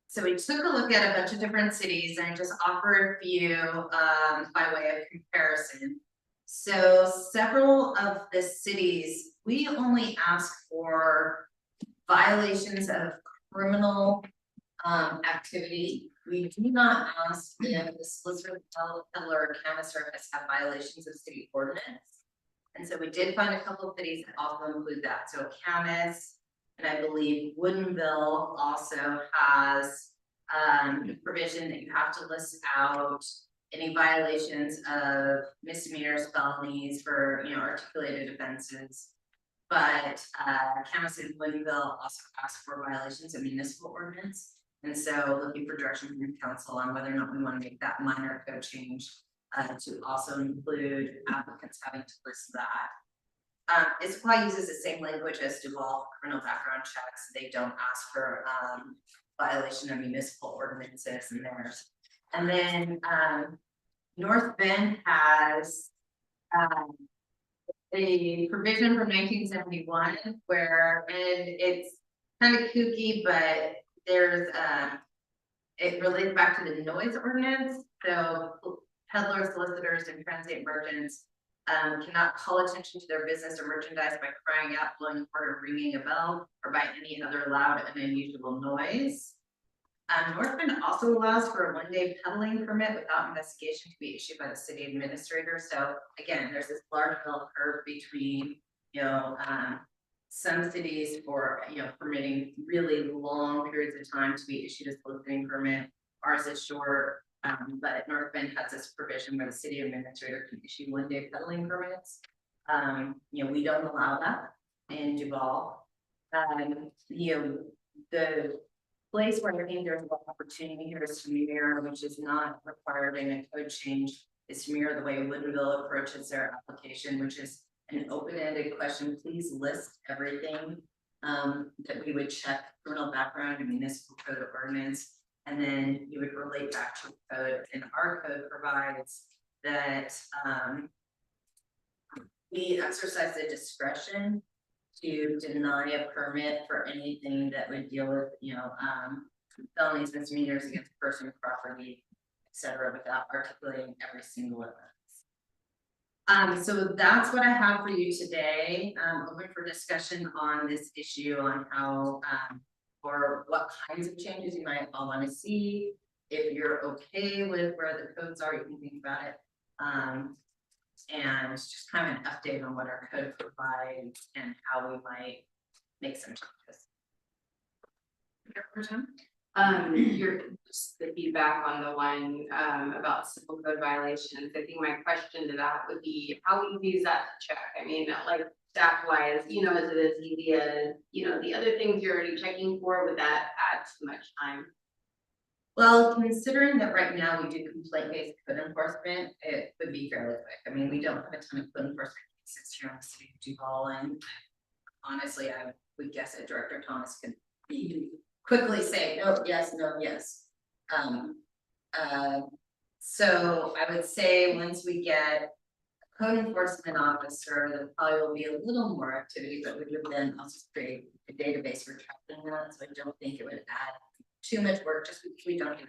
So we took a look at a bunch of different cities and I just offer a few by way of comparison. So several of the cities, we only ask for violations of criminal activity. We do not ask if the solicitor, peddler, or canvasser has had violations of city ordinance. And so we did find a couple of cities that also include that. So Camas, and I believe Woodinville also has provision that you have to list out any violations of misdemeanors, felonies for, articulated offenses. But Camas and Woodinville also ask for violations of municipal ordinance. And so looking for direction from your council on whether or not we want to make that minor code change to also include applicants having to list that. Issaquah uses the same language as Duval criminal background checks. They don't ask for violation of municipal ordinances in theirs. And then North Bend has a provision from 1971 where, and it's kind of kooky, but there's it relates back to the noise ordinance. So peddlers, solicitors, and transient merchants cannot call attention to their business or merchandise by crying out, blowing a horn, or ringing a bell, or by any other loud and unusual noise. North Bend also allows for a one-day peddling permit without investigation to be issued by the city administrator. So again, there's this large bell curve between, some cities for, permitting really long periods of time to be issued a soliciting permit. Ours is short, but North Bend has this provision where the city administrator can issue one-day peddling permits. We don't allow that in Duval. The place where I think there's a lot of opportunity here is to mirror, which is not required in a code change, is to mirror the way Woodinville approaches their application, which is an open-ended question. Please list everything that we would check: criminal background and municipal code of ordinance, and then you would relate back to the code. And our code provides that we exercise the discretion to deny a permit for anything that would deal with, felonies, misdemeanors against person, property, etc., without articulating every single offense. So that's what I have for you today. Open for discussion on this issue, on how or what kinds of changes you might all want to see. If you're okay with where the codes are, you can think about it. And just kind of an update on what our code provides and how we might make some changes. Just the feedback on the one about civil code violations. I think my question to that would be, how easy is that to check? I mean, like staff wise, is it as easy as, the other things you're already checking for? Would that add too much time? Well, considering that right now we do complaint-based code enforcement, it would be fairly quick. I mean, we don't have a ton of code enforcement cases here in the city of Duval, and honestly, I would guess that Director Thomas could quickly say, no, yes, no, yes. So I would say once we get a code enforcement officer, there probably will be a little more activity, but we would then also create a database for tracking that. So I don't think it would add too much work, just because we don't have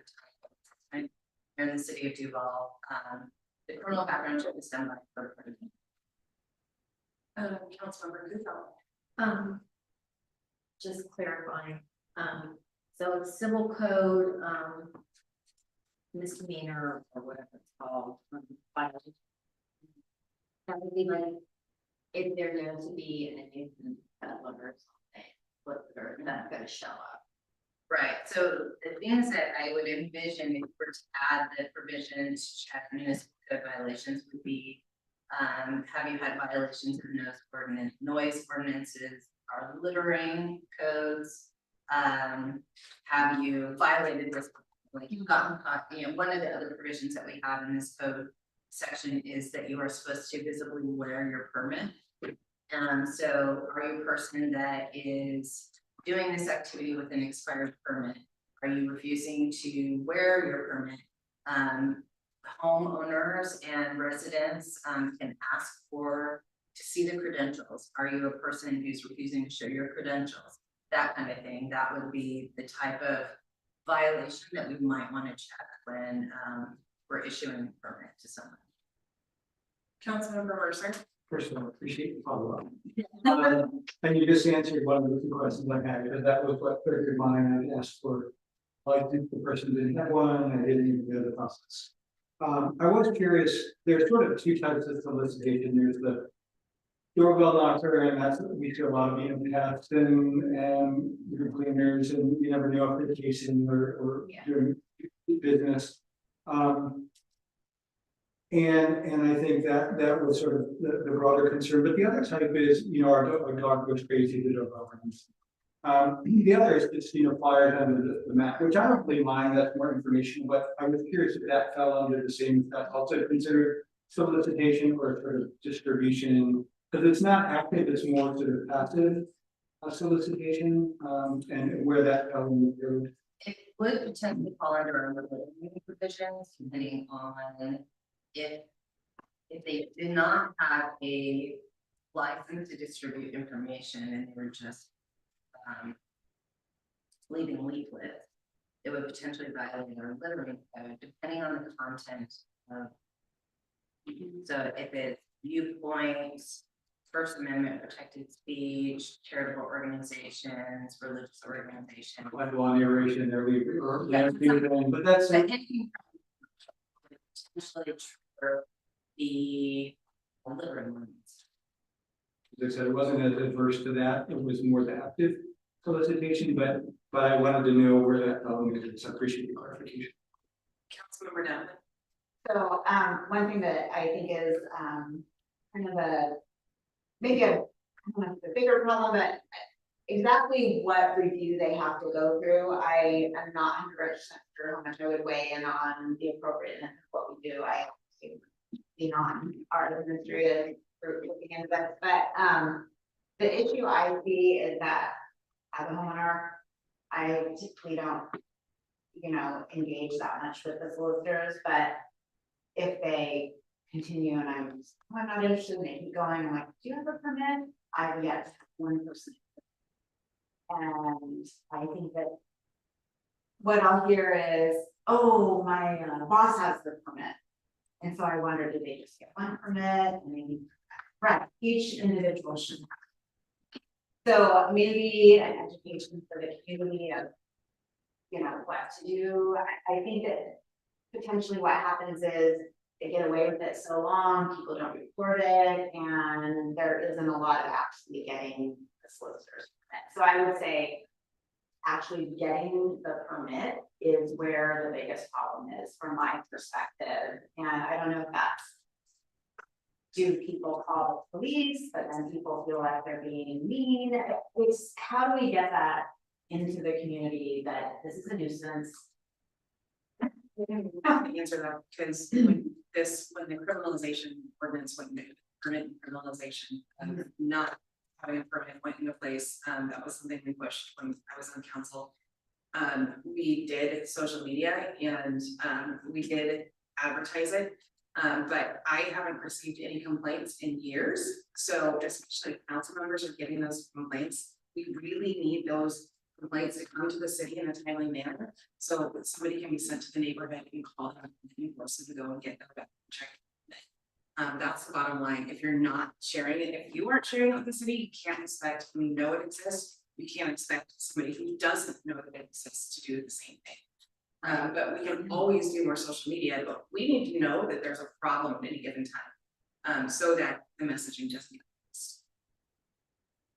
time here in the city of Duval. The criminal background check is done by third party. Councilmember Goodall. Just clarifying, so it's civil code, misdemeanor or whatever it's called, violation. That would be like, if there known to be an amusement peddler or something, what they're not gonna show up. Right, so the things that I would envision if we were to add the provision to check municipal code violations would be. Have you had violations of noise ordinances, our littering codes? Have you violated this, like you've gotten caught, one of the other provisions that we have in this code section is that you are supposed to visibly wear your permit. So are you a person that is doing this activity with an expired permit? Are you refusing to wear your permit? Homeowners and residents can ask to see the credentials. Are you a person who's refusing to show your credentials? That kind of thing. That would be the type of violation that we might want to check when we're issuing a permit to someone. Councilmember Mercer. First of all, appreciate the follow-up. And you just answered one of the two questions I had, because that was what triggered mine. I asked for, like, the person didn't have one, I didn't even go the process. I was curious, there's sort of two types of solicitation. There's the doorbell knocker, and that's what we see a lot of, pets and cleaners, and you never know if they're casing or doing business. And I think that was sort of the broader concern, but the other type is, our dog goes crazy, the doorbell rings. The other is just, flyers under the map, which I don't really mind, that's more information, but I was curious if that fell under the same, if that's also considered solicitation or sort of distribution, because it's not active, it's more sort of passive solicitation, and where that fell in the code. It would potentially fall under our limiting provisions, depending on if they did not have a license to distribute information and they were just leaving leaflets, it would potentially violate our littering code, depending on the content of. So if it's viewpoints, First Amendment protected speech, charitable organizations, religious organizations. Like law narration, but that's. Potentially trigger the littering ones. As I said, it wasn't as adverse to that, it was more the active solicitation, but I wanted to know where that fell into, so I appreciate the clarification. Councilmember Donovan. So, one thing that I think is, kind of maybe a bigger problem, but exactly what review they have to go through, I am not 100% sure how much I would weigh in on the appropriateness of what we do. I be on our administrative group looking into this, but the issue I see is that as a homeowner, I typically don't, engage that much with the solicitors, but if they continue and I'm not interested, and they keep going, I'm like, do you have a permit? I've yet to have 1%. And I think that what I'll hear is, oh, my boss has the permit. And so I wonder, did they just get one permit? I mean, right, each individual should have. So maybe an education for the community of, what to do. I think that potentially what happens is they get away with it so long, people don't report it, and there isn't a lot of actually getting the solicitor's permit. So I would say actually getting the permit is where the biggest problem is from my perspective. And I don't know if that's, do people call the police, but then people feel like they're being mean? It's how do we get that into the community that this is a nuisance? I have to answer that because when the criminalization ordinance went into permit criminalization of not having a permit went into place, that was something we pushed when I was on council. We did social media and we did advertise it, but I haven't received any complaints in years. So especially council members are getting those complaints. We really need those complaints to come to the city in a timely manner, so that somebody can be sent to the neighborhood and call them and force them to go and get their check. That's the bottom line. If you're not sharing it, if you aren't sharing it with the city, you can't expect, we know it exists. You can't expect somebody who doesn't know that it exists to do the same thing. But we can always do more social media, but we need to know that there's a problem at any given time. So that the messaging just exists.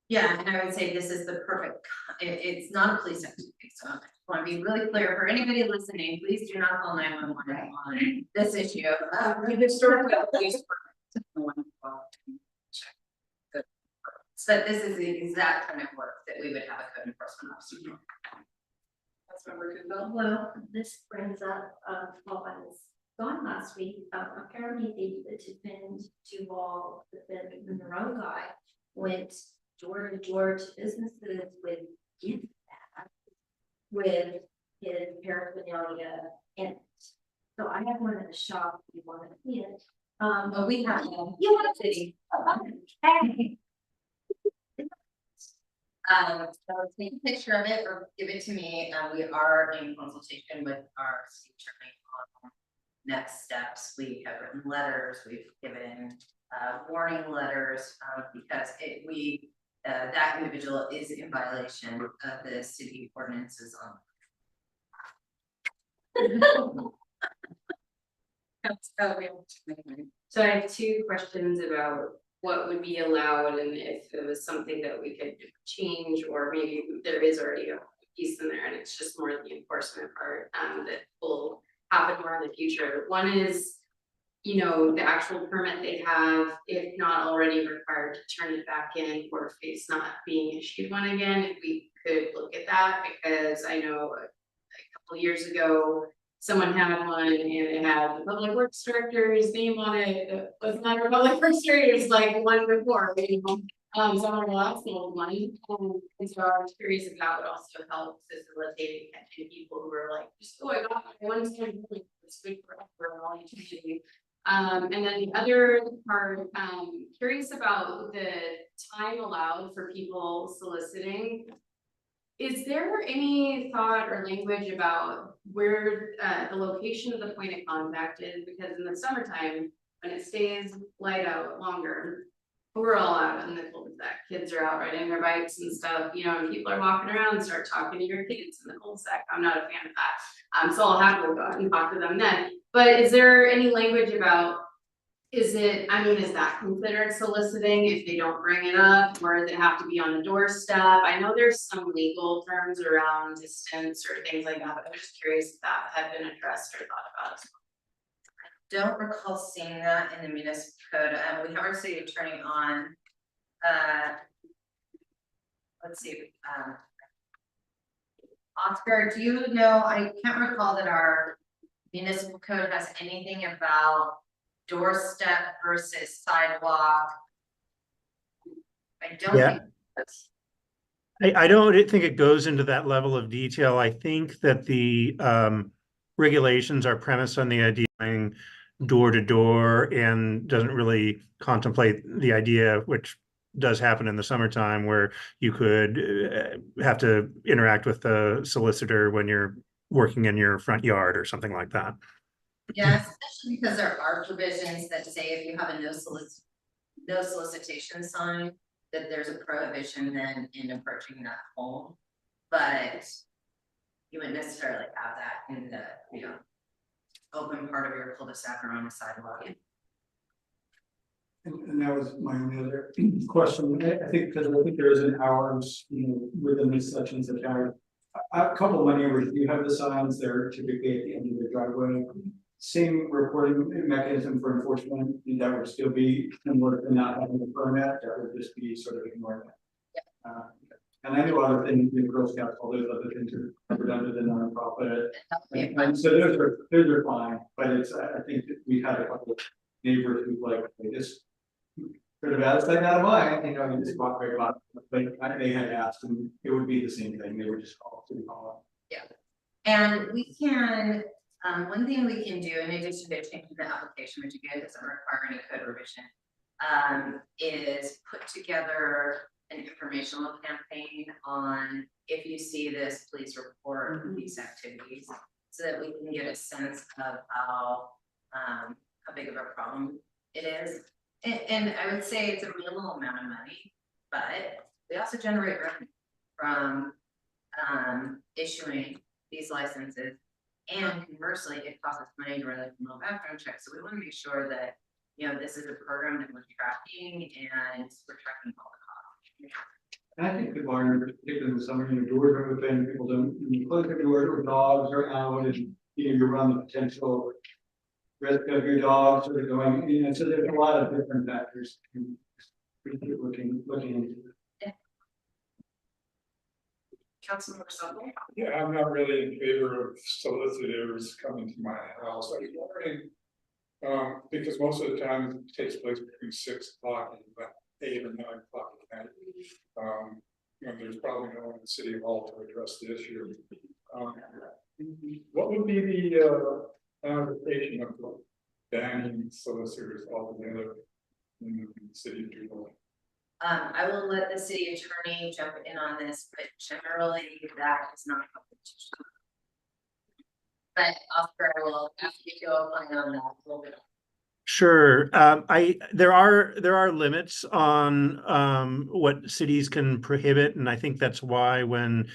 Yeah, and I would say this is the perfect, it's not a police activity, so I want to be really clear for anybody listening, please do not call 911 on this issue. We historically police So this is the exact kind of work that we would have a code enforcement officer do. Councilmember Goodell. Well, this brings up, while I was gone last week, apparently the defend Duval, the Monroe guy went door to door to businesses with gift bags with his paraphernalia in it. So I have one in the shop, if you want to see it. But we have one. You want to see? Hey. So take a picture of it or give it to me. We are in consultation with our city attorney on next steps. We have written letters, we've given warning letters, because that individual is in violation of the city ordinances on. So I have two questions about what would be allowed and if it was something that we could change, or maybe there is already a piece in there and it's just more the enforcement part that will happen more in the future. One is, you know, the actual permit they have, if not already required to turn it back in, or if it's not being issued one again, if we could look at that, because I know a couple years ago, someone had one and it had the public works director's name on it. It was not a public works director, it was like one before, you know. Someone lost old money, and so I was curious if that would also help facilitate catching people who were like, just, oh, I got my one time, it's good for all eternity. And then the other part, curious about the time allowed for people soliciting. Is there any thought or language about where the location of the point of contact is? Because in the summertime, when it stays light out longer, we're all out in the cul-de-sac. Kids are out riding their bikes and stuff, you know, and people are walking around and start talking to your kids in the cul-de-sac. I'm not a fan of that. So I'll happily go out and talk to them then. But is there any language about, is that considered soliciting if they don't bring it up, or does it have to be on the doorstep? I know there's some legal terms around distance or things like that, but I'm just curious if that had been addressed or thought about as well. Don't recall seeing that in the municipal code. We have our city attorney on. Let's see. Oscar, do you know? I can't recall that our municipal code has anything about doorstep versus sidewalk. I don't think that's. I don't think it goes into that level of detail. I think that the regulations are premised on the idea of going door to door and doesn't really contemplate the idea, which does happen in the summertime, where you could have to interact with the solicitor when you're working in your front yard or something like that. Yeah, especially because there are provisions that say if you have a no solicitation sign, that there's a prohibition then in approaching that home. But you wouldn't necessarily have that in the, you know, open part of your cul-de-sac or on the sidewalk. And that was my only other question. I think, because I think there is an hours, you know, within these sections that are. A couple of my neighbors do have the signs, they're typically at the end of the driveway. Same reporting mechanism for enforcement, that would still be similar to not having a permit, that would just be sort of ignored. And I know other things, the Girl Scouts, all those other things are covered under the nonprofit. And so those are fine, but it's, I think that we had a couple of neighbors who like, they just sort of asked, like, out of line, you know, you just walk right by, but they had asked, and it would be the same thing, they would just call city hall. Yeah, and we can, one thing we can do in addition to changing the application, which again doesn't require any code revision, is put together an informational campaign on, if you see this, please report these activities, so that we can get a sense of how big of a problem It is, and I would say it's a minimal amount of money, but we also generate revenue from issuing these licenses. And conversely, it costs us money to run a criminal background check, so we wanna make sure that, you know, this is a program that we're tracking and we're tracking all the costs. And I think people are, particularly in the summer, you know, doors are open, people don't, you close the doors, or dogs are out, and you know, you run the potential risk of your dog sort of going, you know, so there's a lot of different factors. We keep looking into. Councilmember Sutton? Yeah, I'm not really in favor of solicitors coming to my house. I was wondering, because most of the time it takes place between 6 o'clock and about 8 or 9 o'clock at night. And there's probably no one in City Hall to address the issue. What would be the application of banning solicitors altogether in the city of Duval? I will let the city attorney jump in on this, but generally that is not. But Oscar, I will ask you to opine on that a little bit. Sure. There are limits on what cities can prohibit, and I think that's why when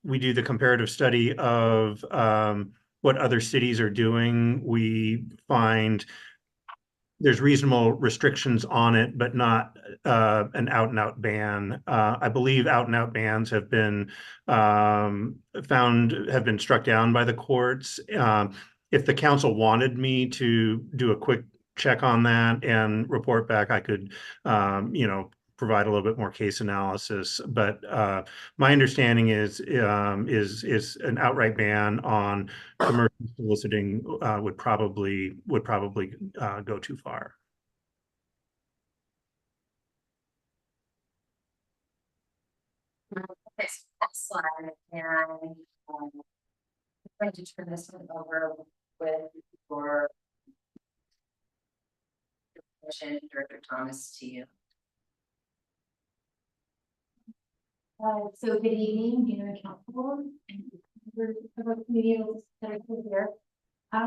we do the comparative study of what other cities are doing, we find there's reasonable restrictions on it, but not an out and out ban. I believe out and out bans have been struck down by the courts. If the council wanted me to do a quick check on that and report back, I could, provide a little bit more case analysis. But my understanding is an outright ban on commercial soliciting would probably go too far. Okay, so next slide, and I'm going to turn this one over with your Director Thomas to you. So good evening, Mayor and Council, and members of the committee that are here.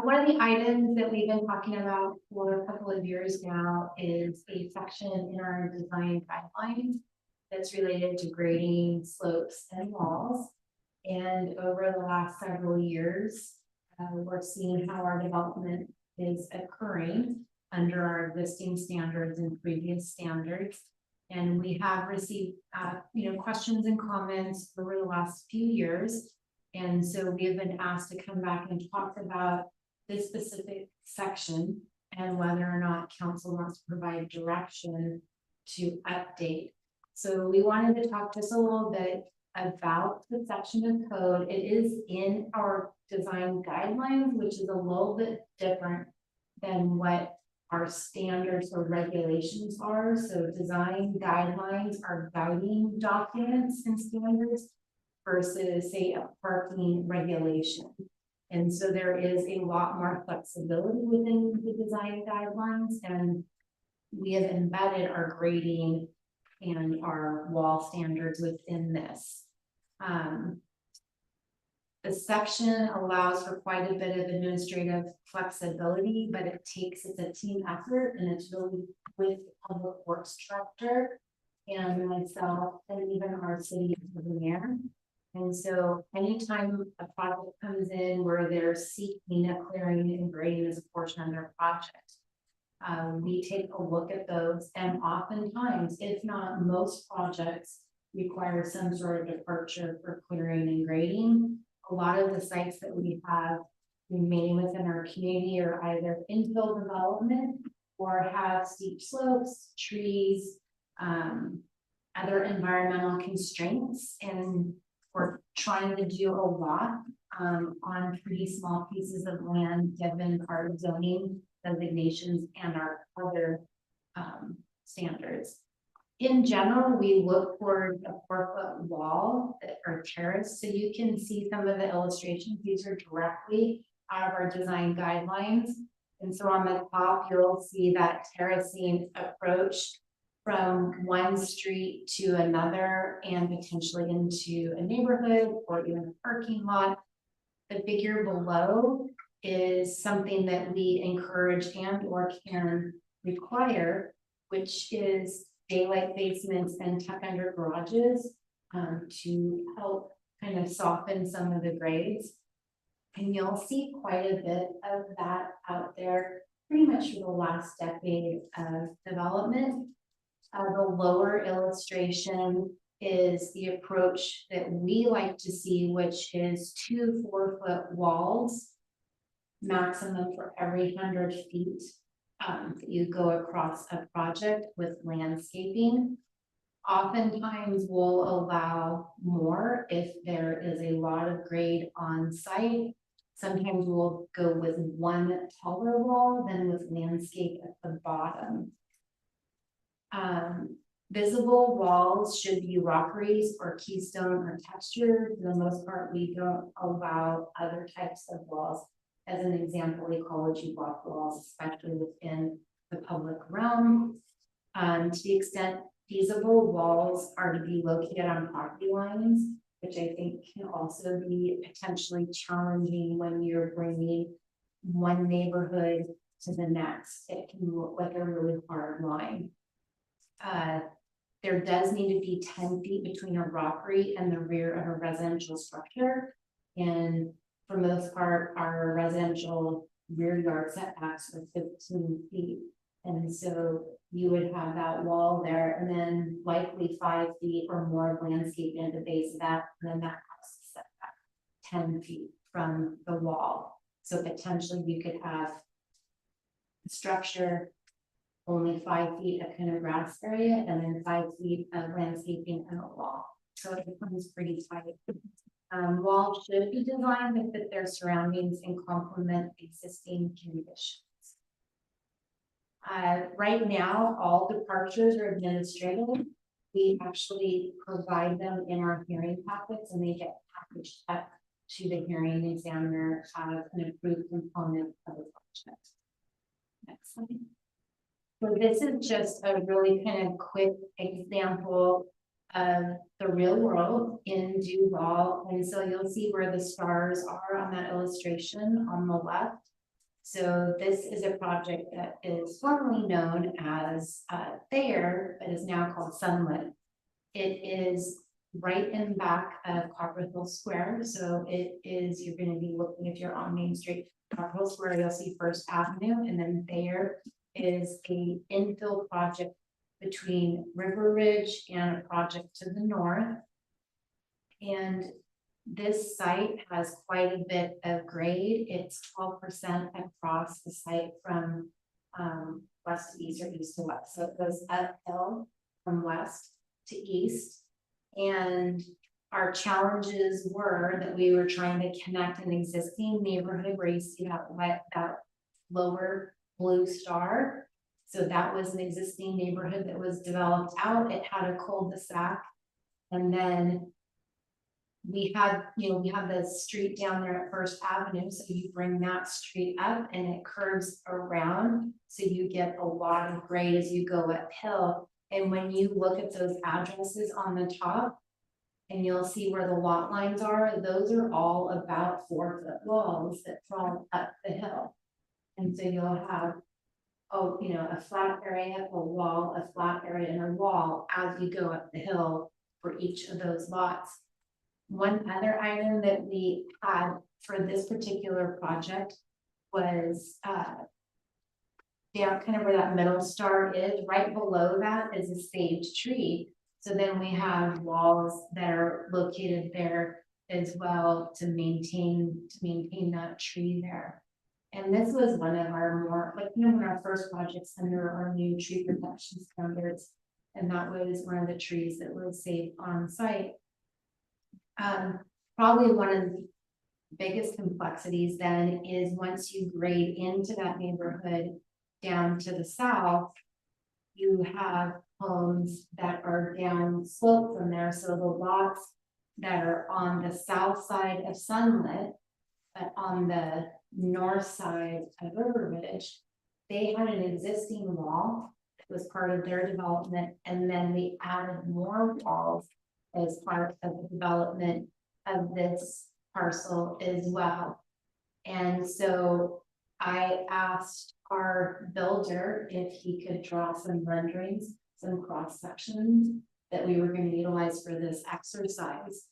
One of the items that we've been talking about for a couple of years now is a section in our design guidelines that's related to grading, slopes, and walls. And over the last several years, we're seeing how our development is occurring under our existing standards and previous standards. And we have received, questions and comments over the last few years. And so we have been asked to come back and talk about this specific section and whether or not council wants to provide direction to update. So we wanted to talk just a little bit about the section of code. It is in our design guidelines, which is a little bit different than what our standards or regulations are. So design guidelines are guiding documents and standards versus, say, a parking regulation. And so there is a lot more flexibility within the design guidelines, and we have embedded our grading and our wall standards within this. The section allows for quite a bit of administrative flexibility, but it takes, it's a team effort, and it's really with the public works director and myself and even our city engineer. And so anytime a project comes in where they're seeking a clearing and grading as a portion of their project, we take a look at those, and oftentimes, if not most projects, require some sort of departure for clearing and grading. A lot of the sites that we have remaining within our community are either infill development or have steep slopes, trees, other environmental constraints, and we're trying to do a lot on pretty small pieces of land given our zoning designations and our other standards. In general, we look for a 4-foot wall or terrace, so you can see some of the illustrations. These are directly out of our design guidelines. And so on the top, you'll see that terracing approach from one street to another and potentially into a neighborhood or even a parking lot. The figure below is something that we encourage and or can require, which is daylight basements and tuck under garages, to help kind of soften some of the grades. And you'll see quite a bit of that out there pretty much for the last decade of development. The lower illustration is the approach that we like to see, which is 2 4-foot walls, maximum for every 100 feet. You go across a project with landscaping. Oftentimes we'll allow more if there is a lot of grade on site. Sometimes we'll go with one taller wall than with landscape at the bottom. Visible walls should be rockeries or keystone or textured. For the most part, we don't allow other types of walls. As an example, ecology block walls, especially within the public realm. To the extent feasible, walls are to be located on property lines, which I think can also be potentially challenging when you're bringing one neighborhood to the next. It can look like a really hard line. There does need to be 10 feet between a rockery and the rear of a residential structure. And for the most part, our residential rear yard setbacks are 15 feet. And so you would have that wall there and then likely 5 feet or more of landscaping at the base of that, and then that house is set back 10 feet from the wall. So potentially you could have the structure only 5 feet of kind of grass area and then 5 feet of landscaping and a wall. So it becomes pretty tight. Walls should be designed to fit their surroundings and complement existing conditions. Right now, all departures are administrative. We actually provide them in our hearing packets and they get packaged up to the hearing examiner as an approved component of the project. Next slide. So this is just a really kind of quick example of the real world in Duval. And so you'll see where the stars are on that illustration on the left. So this is a project that is formerly known as Thayer, but is now called Sunlit. It is right in back of Copper Hill Square. So it is, you're going to be looking, if you're on Main Street, Copper Hill Square, you'll see First Avenue, and then Thayer is a infill project between River Ridge and a project to the north. And this site has quite a bit of grade. It's 12% across the site from west to east or east to west. So it goes uphill from west to east. And our challenges were that we were trying to connect an existing neighborhood where you see that lower blue star. So that was an existing neighborhood that was developed out. It had a cul-de-sac. And then we had, we have the street down there at First Avenue. So you bring that street up and it curves around. So you get a lot of grade as you go uphill. And when you look at those addresses on the top, and you'll see where the lot lines are, those are all about 4-foot walls that fall up the hill. And so you'll have, a flat area, a wall, a flat area, and a wall as you go up the hill for each of those lots. One other item that we had for this particular project was down kind of where that middle star is, right below that is a sage tree. So then we have walls that are located there as well to maintain that tree there. And this was one of our more, one of our first projects under our new tree protection standards. And that was one of the trees that was saved on site. Probably one of the biggest complexities then is once you grade into that neighborhood down to the south, you have homes that are down slope from there. So the lots that are on the south side of Sunlit, but on the north side of River Ridge, they had an existing wall that was part of their development. And then we added more walls as part of the development of this parcel as well. And so I asked our builder if he could draw some renderings, some cross sections that we were gonna utilize for this exercise.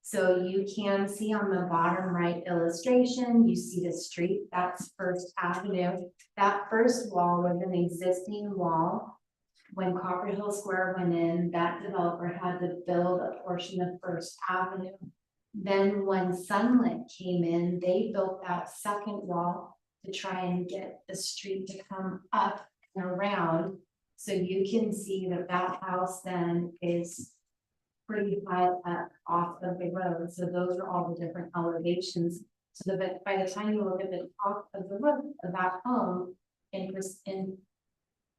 So you can see on the bottom right illustration, you see the street, that's First Avenue. That first wall was an existing wall. When Copper Hill Square went in, that developer had to build a portion of First Avenue. Then when Sunlit came in, they built that second wall to try and get the street to come up and around. So you can see that that house then is pretty high up off of the road. So those are all the different elevations. So that by the time you look at the top of the roof of that home in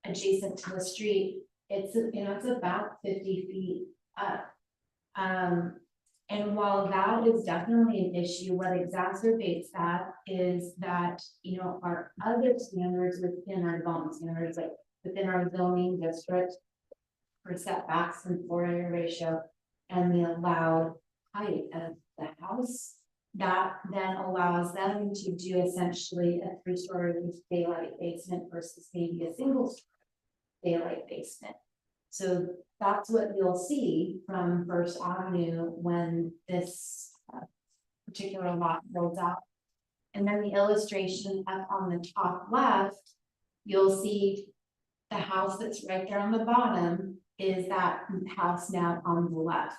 adjacent to the street, it's, you know, it's about 50 feet up. And while that is definitely an issue, what exacerbates that is that, you know, our other standards within our development standards, like within our zoning district for setbacks and floor area ratio and the allowed height of the house, that then allows them to do essentially a 3-story daylight basement versus maybe a single daylight basement. So that's what you'll see from First Avenue when this particular lot builds out. And then the illustration up on the top left, you'll see the house that's right there on the bottom is that house now on the left,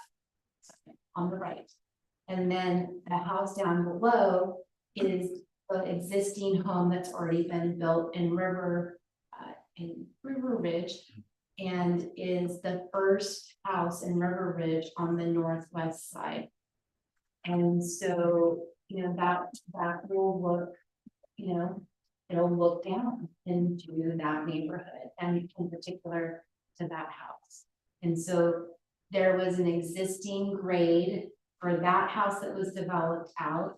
on the right. And then the house down below is the existing home that's already been built in River Ridge, and is the first house in River Ridge on the northwest side. And so, you know, that will look, you know, it'll look down into that neighborhood and in particular to that house. And so there was an existing grade for that house that was developed out.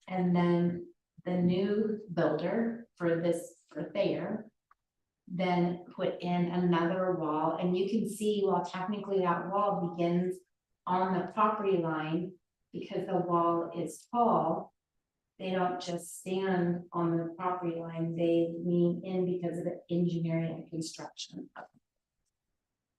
And then the new builder for Thayer then put in another wall, and you can see, well, technically that wall begins on the property line because the wall is tall. They don't just stand on the property line, they lean in because of the engineering and construction.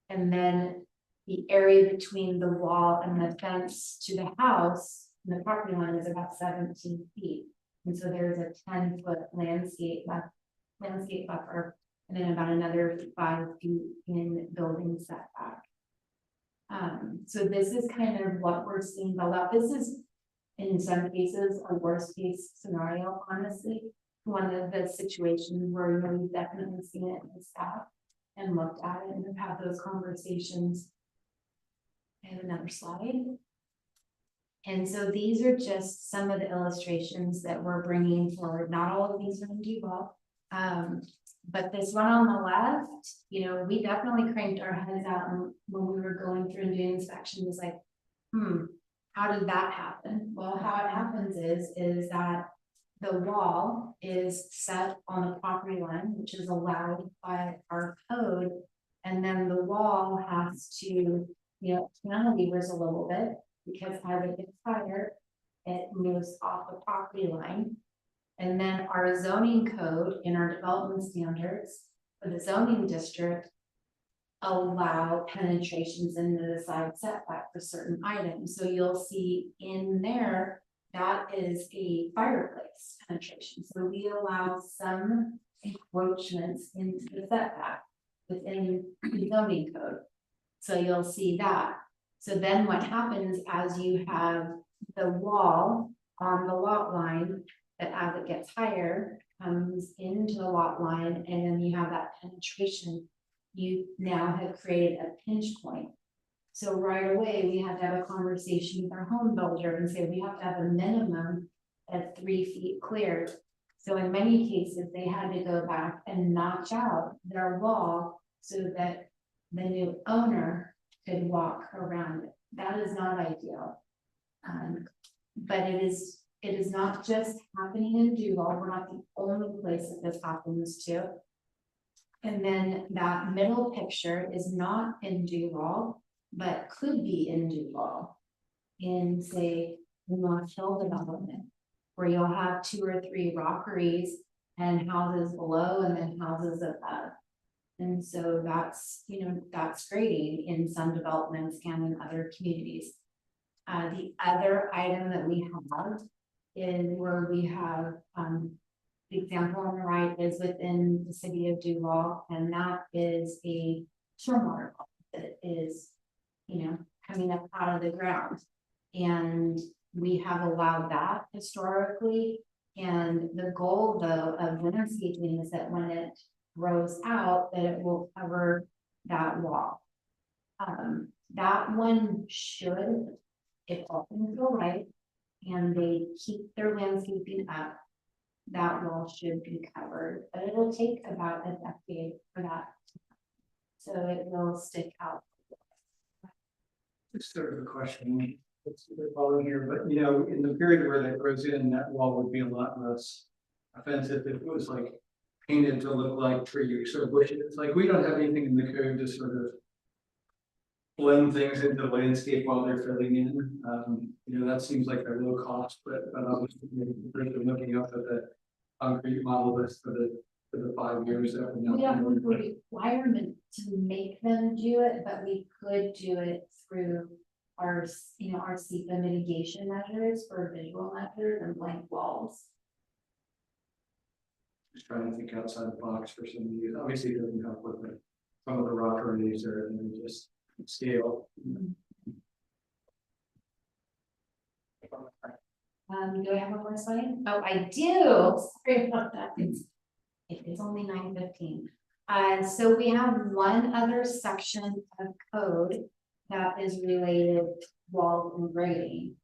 And then the area between the wall and the fence to the house and the property line is about 17 feet. And so there's a 10-foot landscape buffer, and then about another 5 feet in building setback. So this is kind of what we're seeing build up. This is in some cases a worst case scenario, honestly. One of the situations where, you know, we've definitely seen it in staff and looked at it and have had those conversations. I have another slide. And so these are just some of the illustrations that we're bringing forward. Not all of these are in Duval. But this one on the left, you know, we definitely cranked our heads out when we were going through and doing inspections, like, how did that happen? Well, how it happens is that the wall is set on the property line, which is allowed by our code. And then the wall has to, you know, cantilevers a little bit because as it gets higher, it moves off the property line. And then our zoning code in our development standards for the zoning district allow penetrations into the side setback for certain items. So you'll see in there, that is a fireplace penetration. So we allow some encroachments into the setback within the zoning code. So you'll see that. So then what happens as you have the wall on the lot line, that as it gets higher, comes into the lot line, and then you have that penetration, you now have created a pinch point. So right away, we have to have a conversation with our home builder and say, we have to have a minimum of 3 feet cleared. So in many cases, they had to go back and notch out their wall so that the new owner could walk around it. That is not ideal. But it is not just happening in Duval. We're not the only place that this happens to. And then that middle picture is not in Duval, but could be in Duval. In, say, North Hill development, where you'll have 2 or 3 rockeries and houses below and then houses above. And so that's, that's grading in some developments and in other communities. The other item that we have is where we have, the example on the right is within the city of Duval, and that is a stormwater that is, coming up out of the ground. And we have allowed that historically. And the goal though of landscaping is that when it grows out, that it will cover that wall. That one should, if all things go right, and they keep their landscaping up, that wall should be covered, but it'll take about a decade for that. So it will stick out. It's sort of a question, it's following here, but in the period where that grows in, that wall would be a lot less offensive if it was like painted to look like trees or bushes. Like, we don't have anything in the code to sort of blend things into the landscape while they're filling in. That seems like a low cost, but obviously we're looking up at the concrete model list for the 5 years that we know. We have a requirement to make them do it, but we could do it through our, our SEPA mitigation measures for visual measures and blank walls. Just trying to think outside the box for some of these. Obviously, it doesn't help with some of the rock reliefs there and then just scale. Do I have one more slide? Oh, I do. Sorry about that. It is only 9:15. So we have one other section of code that is related to walls and grading.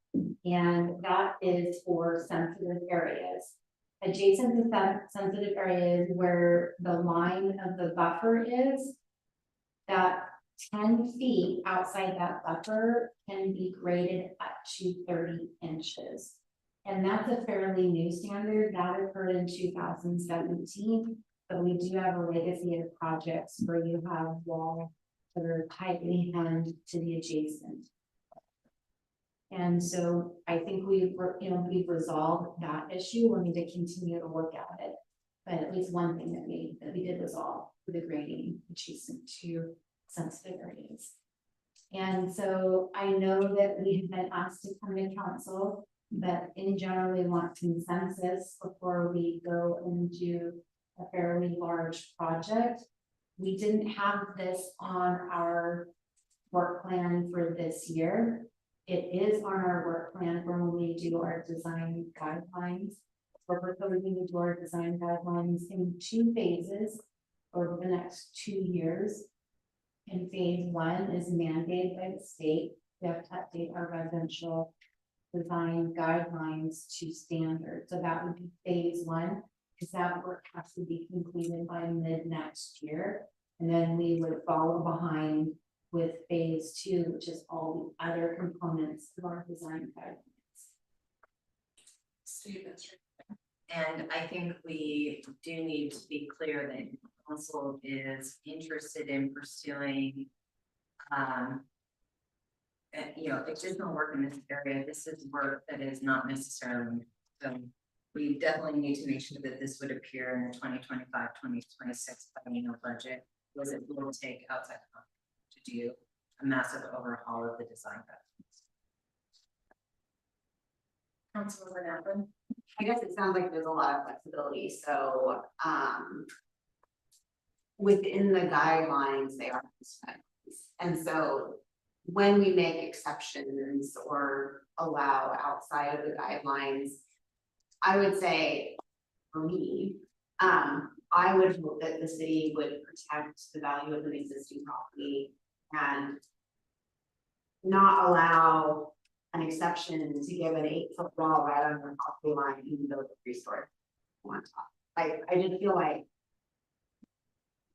And that is for sensitive areas. Adjacent to sensitive areas where the line of the buffer is, that 10 feet outside that buffer can be graded up to 30 inches. And that's a fairly new standard that occurred in 2017, but we do have a legacy of projects where you have walls that are tightly hemmed to the adjacent. And so I think we've resolved that issue. We'll need to continue to look at it. But at least one thing that we did resolve with the grading adjacent to sensitive areas. And so I know that we have been asked to come to council, but in general, we want consensus before we go and do a fairly large project. We didn't have this on our work plan for this year. It is on our work plan for when we do our design guidelines. We're proposing to do our design guidelines in 2 phases over the next 2 years. And phase 1 is mandated by the state. We have to update our residential design guidelines to standard. So that would be phase 1, because that work has to be completed by mid next year. And then we would follow behind with phase 2, which is all the other components of our design guidelines. And I think we do need to be clear that council is interested in pursuing additional work in this area. This is work that is not necessarily, so we definitely need to make sure that this would appear in the 2025-2026 biennial budget, because it will take outside to do a massive overhaul of the design guidelines. Councilor Napper? I guess it sounds like there's a lot of flexibility, so within the guidelines, they are constraints. And so when we make exceptions or allow outside of the guidelines, I would say, for me, I would hope that the city would protect the value of an existing property and not allow an exception to give an 8-foot wall right on the property line, even though it's 3-story on top. I just feel like,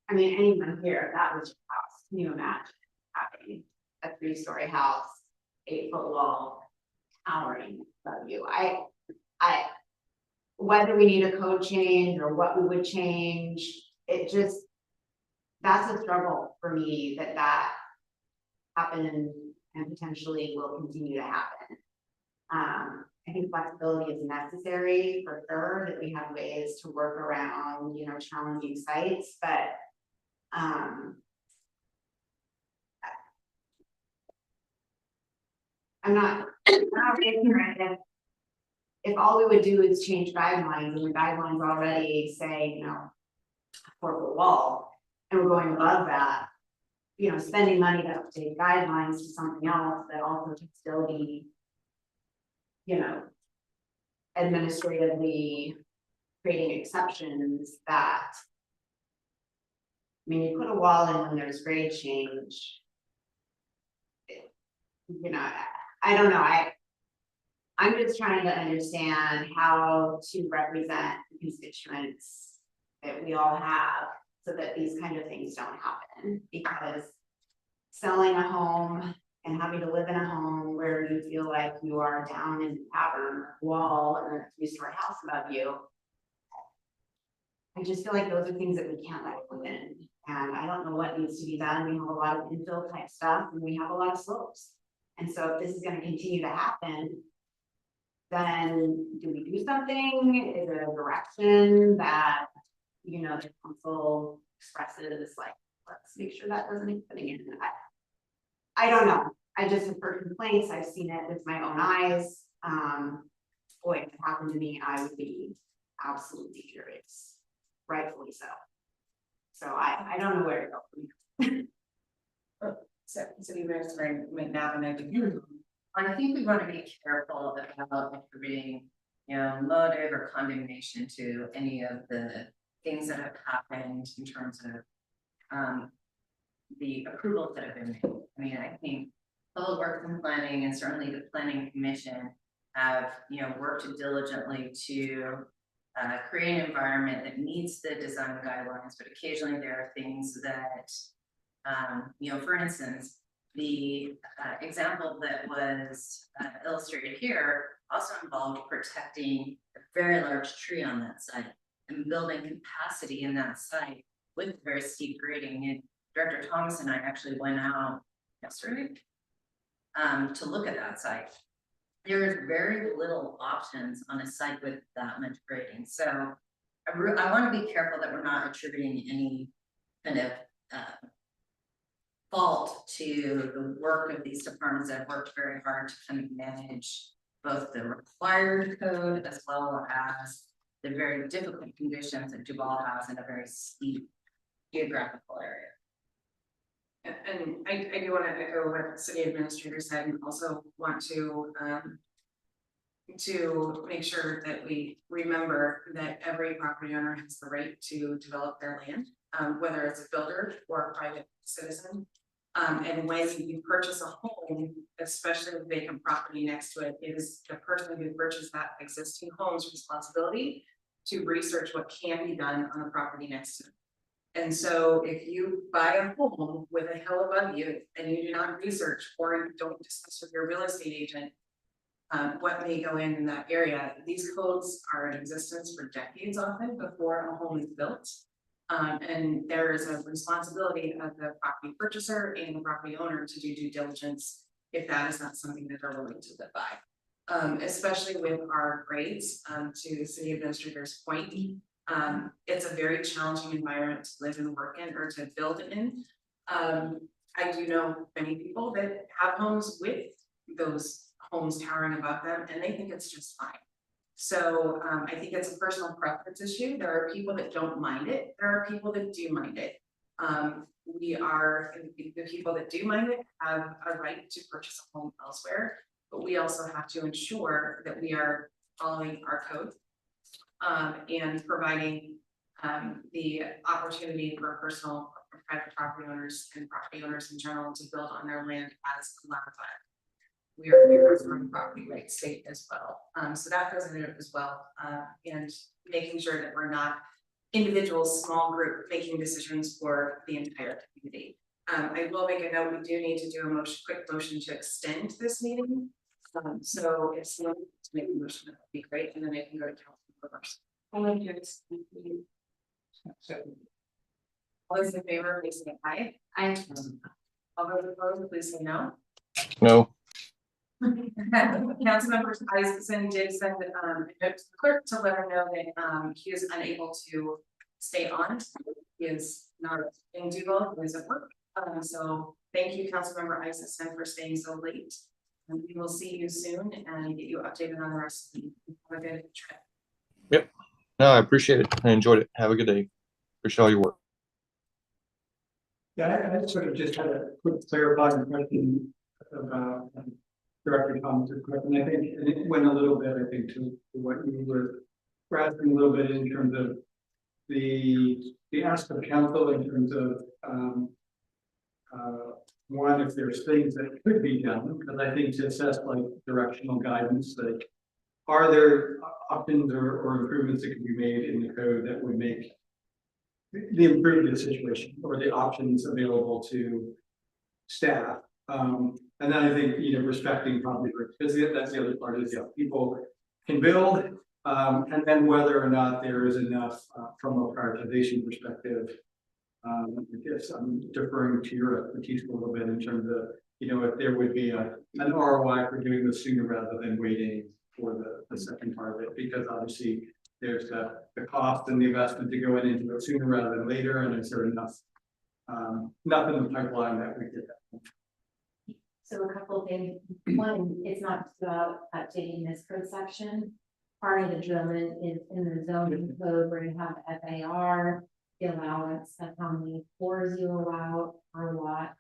I mean, anyone here, if that was your house, can you imagine having a 3-story house, 8-foot wall, towering above you? Whether we need a code change or what we would change, that's a struggle for me that happened and potentially will continue to happen. I think flexibility is necessary for sure, that we have ways to work around, you know, challenging sites, but. I'm not ignorant if all we would do is change guidelines, and the guidelines already say, you know, 4-foot wall, and we're going above that. You know, spending money to update guidelines to something else that also can still be, you know, administratively creating exceptions that. I mean, you put a wall in when there's grade change. You know, I don't know, I'm just trying to understand how to represent the constituents that we all have, so that these kind of things don't happen, because selling a home and having to live in a home where you feel like you are down in the cavern wall and a 3-story house above you. I just feel like those are things that we can't let happen, and I don't know what needs to be done. We have a lot of infill type stuff, and we have a lot of slopes. And so if this is gonna continue to happen, then do we do something? Is it a direction that, you know, the council expresses, like, let's make sure that doesn't happen again? I don't know. I just have heard complaints. I've seen it with my own eyes. Boy, if it happened to me, I would be absolutely furious, rightfully so. So I don't know where to go from here. City Administrator McNabb, I think we want to be careful about attributing, you know, motive or condemnation to any of the things that have happened in terms of the approvals that have been made. I mean, I think Public Works and Planning, and certainly the Planning Commission, have, you know, worked diligently to create an environment that meets the design guidelines, but occasionally there are things that you know, for instance, the example that was illustrated here also involved protecting a very large tree on that site and building capacity in that site with very steep grading. And Director Thomas and I actually went out yesterday to look at that site. There's very little options on a site with that much grading. So I want to be careful that we're not attributing any kind of fault to the work of these departments that have worked very hard to kind of manage both the required code as well as the very difficult conditions that Duval has in a very steep geographical area. and I do want to echo what the city administrator said, and also want to make sure that we remember that every property owner has the right to develop their land, whether it's a builder or a private citizen. And when you purchase a home, especially with vacant property next to it, it is the person who purchased that existing home's responsibility to research what can be done on the property next to it. And so if you buy a home with a hill above you and you do not research or don't discuss with your real estate agent what may go in that area, these codes are in existence for decades often before a home is built. And there is a responsibility of the property purchaser and the property owner to do due diligence if that is not something that they're willing to live by. Especially with our grades, to the city administrator's point, it's a very challenging environment to live and work in or to build in. I do know many people that have homes with those homes towering above them, and they think it's just fine. So I think it's a personal preference issue. There are people that don't mind it. There are people that do mind it. The people that do mind it have a right to purchase a home elsewhere, but we also have to ensure that we are following our code and providing the opportunity for personal or private property owners and property owners in general to build on their land as allowed by. We are the reserve property rights state as well. So that goes into it as well. And making sure that we're not individual small group making decisions for the entire community. I will make a note, we do need to do a quick motion to extend this meeting. So if someone wants to make a motion, that would be great, and then I can go to council members. All those in favor, please say aye. Aye. All those opposed, please say no. No. Councilmember Isaacson did send a note to the clerk to let her know that he is unable to stay on. He is not in Duval, he is at work. So thank you, Councilmember Isaacson, for staying so late. And we will see you soon and get you updated on the rest of the week. Have a good trip. Yep. No, I appreciate it. I enjoyed it. Have a good day. Appreciate all your work. Yeah, I sort of just had a quick clarifying question about Director Thomas's question. I think, and it went a little bit, I think, to what you were asking a little bit in terms of the ask of council in terms of one, if there's things that could be done, because I think to assess like directional guidance, like are there options or improvements that can be made in the code that would make the improve the situation or the options available to staff. And then I think, respecting probably, because that's the other part is, people can build, and then whether or not there is enough from a prioritization perspective. I guess I'm deferring to your expertise a little bit in terms of, if there would be an ROI for doing this sooner rather than waiting for the second part of it, because obviously there's the cost and the investment to go into it sooner rather than later, and is there enough in the pipeline that we get that. So a couple of things. One, it's not just about updating this code section. Part of the drilling is in the zoning code where you have FAR, the allowance of how many floors you allow or what.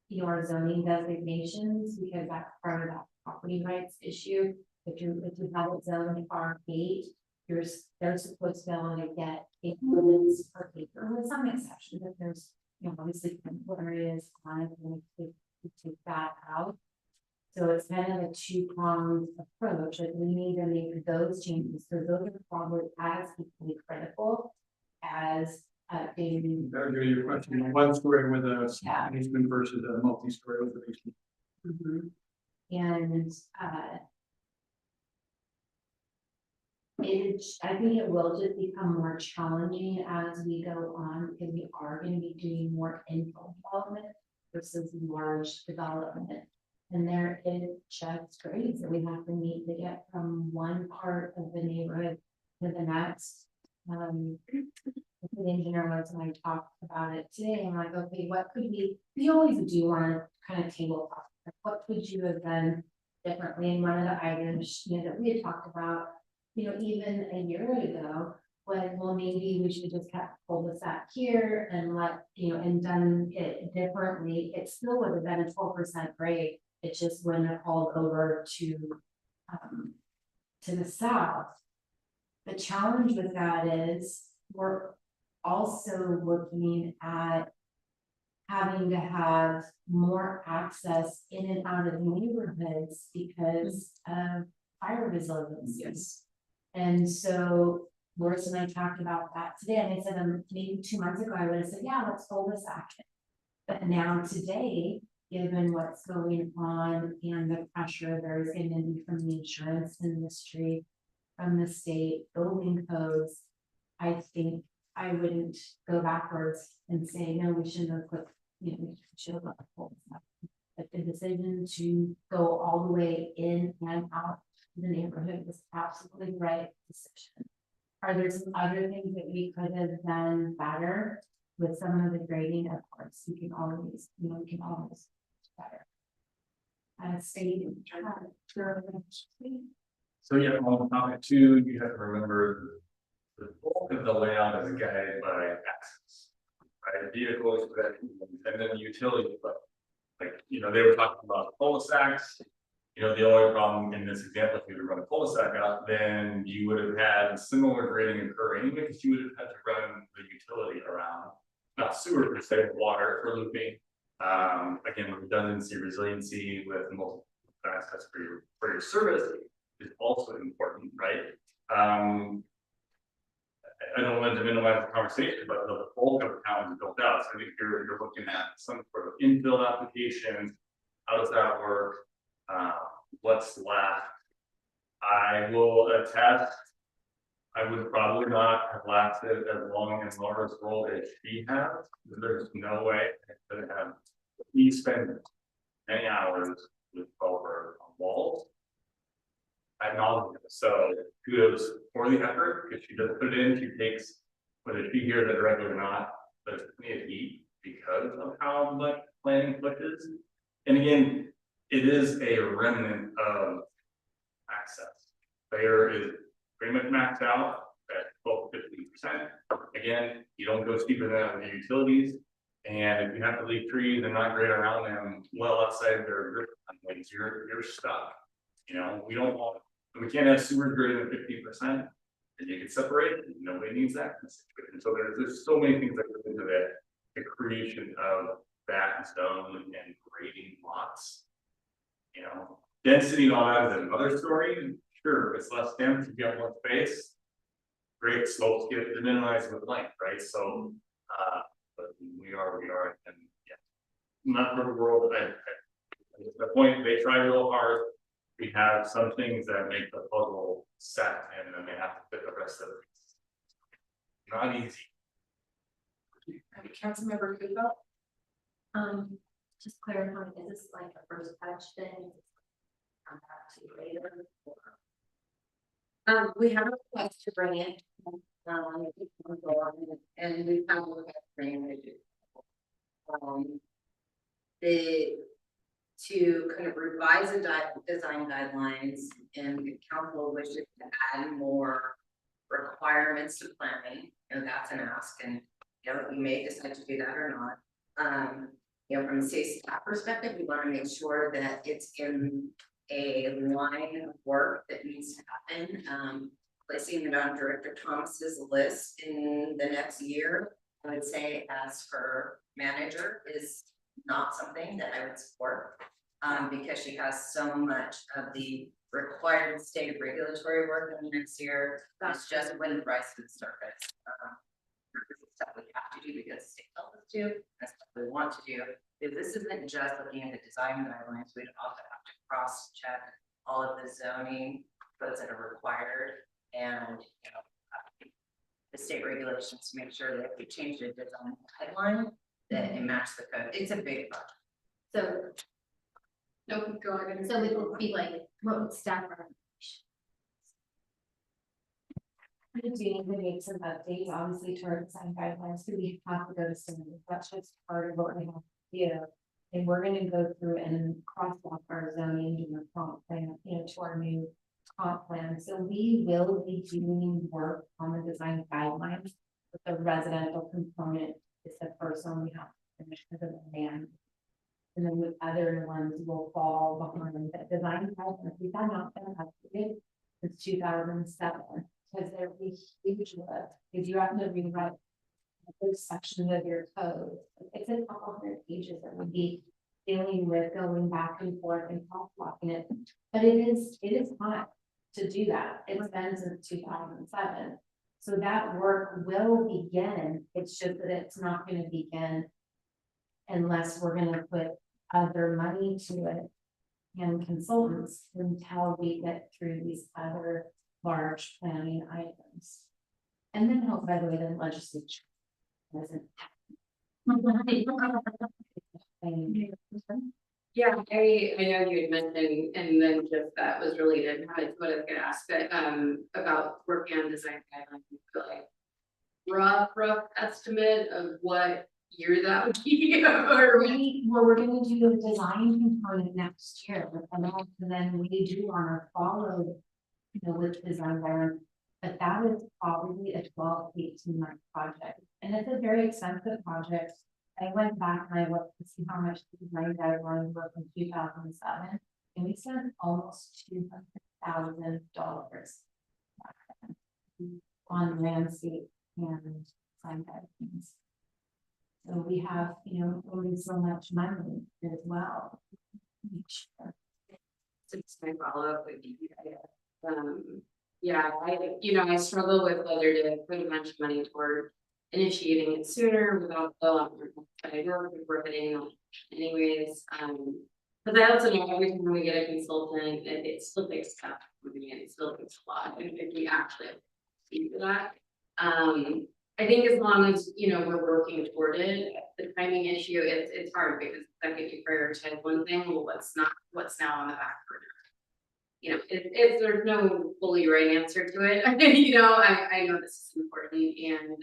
Your zoning designations, because that's part of that property rights issue. If you have it zoned R8, they're supposed to be able to get 8 units per acre with some exceptions. If there's, obviously areas on it, and we take that out. So it's kind of a two-pronged approach. Like we need to make those changes. So those are probably as equally critical as updating. That would be your question. One story with a basement versus a multi-story with a basement. And I think it will just become more challenging as we go on, because we are going to be doing more infill development versus large development. And there is just grades that we have to meet to get from one part of the neighborhood to the next. The engineer was, and I talked about it today. I'm like, okay, what could we always do on kind of tabletop? What could you have done differently? And one of the items, that we had talked about, even a year ago, when, well, maybe we should just have pulled this out here and let, and done it differently. It still would have been a 12% grade. It just wouldn't have called over to the south. The challenge with that is we're also looking at having to have more access in and out of neighborhoods because of fire resilience. Yes. And so Boris and I talked about that today, and I said, maybe 2 months ago, I would have said, yeah, let's hold this action. But now today, given what's going on and the pressure there's going to be from the insurance industry, from the state building codes, I think I wouldn't go backwards and say, no, we shouldn't have put, we should have let the whole stuff. But the decision to go all the way in and out of the neighborhood was absolutely the right decision. Are there some other things that we could have done better with some of the grading? Of course, we can always, we can always do better. State. So yeah, on topic 2, you have to remember the bulk of the layout is guided by access, right? Vehicles, and then utility, but like, they were talking about cul-de-sacs. The only problem in this example, if you would run a cul-de-sac out, then you would have had similar grading occur anyway, because you would have had to run the utility around, not sewer per se, but water for looping. Again, redundancy, resiliency with multiple access for your service is also important, right? I don't want to minimize the conversation, but the bulk of the town is built out. So I think you're looking at some sort of infill applications. How does that work? What's left? I will attest, I would probably not have lasted as long as Laura's role as she has. There's no way I could have spent many hours with over on walls. I acknowledge it, so kudos for the effort, because she does put it in, she takes, whether she hears it directly or not, there's plenty of heat because of how much planning pushes. And again, it is a remnant of access. There is pretty much maxed out at 12–15%. Again, you don't go steeper than the utilities. And if you have to leave trees and not grade around them well outside their grip lanes, you're stuck. You know, we don't want, we can't have sewer greater than 15%. And you can separate it, and nobody needs that. And so there's so many things that go into that, the creation of that zone and grading lots. You know, density and all that is another story. Sure, it's less dense, you get more space. Great, slopes get minimized with length, right? So, but we are, and yeah, not for the world. The point, they try real hard. We have some things that make the puzzle set, and then they have to fit the rest of it. Not easy. Councilmember Kupo? Just clarifying, is this like a first patch thing? Come back to later? We have a request to bring it. And we found what that's bringing it. To kind of revise the design guidelines, and the council wishes to add more requirements to planning, and that's an ask, and you know, we may decide to do that or not. You know, from the state staff perspective, we want to make sure that it's in a line of work that needs to happen. Placing it on Director Thomas's list in the next year, I would say, as her manager, is not something that I would support. Because she has so much of the required state regulatory work in the next year. That's just when the rise to the surface. Stuff we have to do because the state tells us to, that's what we want to do. If this isn't just looking at the design guidelines, we'd also have to cross check all of the zoning codes that are required, and you know, the state regulations to make sure that if we change the design guideline, that it matches the code. It's a big project. So, No, go ahead. so it would be like, what would staff recommendation? We do need to make some updates, obviously, to our design guidelines, so we have to go to some, that's just part of what we have to do. And we're gonna go through and crosswalk our zoning to the comp plan, you know, to our new comp plan. So we will be doing work on the design guidelines, but the residential component is the first one we have to finish because of the demand. And then with other ones will fall behind the design guidelines. We've not been updated since 2007. Because they're a huge lift, because you have to rewrite those sections of your code. It's a couple hundred pages that would be dealing with going back and forth and crosswalking it. But it is hard to do that. It's been since 2007. So that work will begin. It's just that it's not going to begin unless we're going to put other money to it and consultants until we get through these other large planning items. And then hope, by the way, the legislature doesn't. Yeah, I know you had mentioned, and then just that was related, how it's what I was gonna ask, but about working on design guidelines, like rough estimate of what year that would be, or We're gonna do a design component next year, and then we do on our follow. You know, with design guidelines, but that is probably a 12 to 18 month project, and it's a very expensive project. I went back and I looked to see how much the design guidelines were from 2007, and we spent almost $200,000 on landscape and design guidelines. So we have, you know, only so much money as well. Since my follow-up would be, yeah, I struggle with whether to put a bunch of money toward initiating it sooner without the lot more, but I know we're hitting anyways, but I also know every time we get a consultant, it still takes stuff, I mean, it still takes a lot, and if we actually have to see for that, I think as long as, you know, we're working toward it, the timing issue, it's hard because then if you prioritize one thing, well, what's now on the back burner? You know, if there's no fully right answer to it, you know, I know this is important and,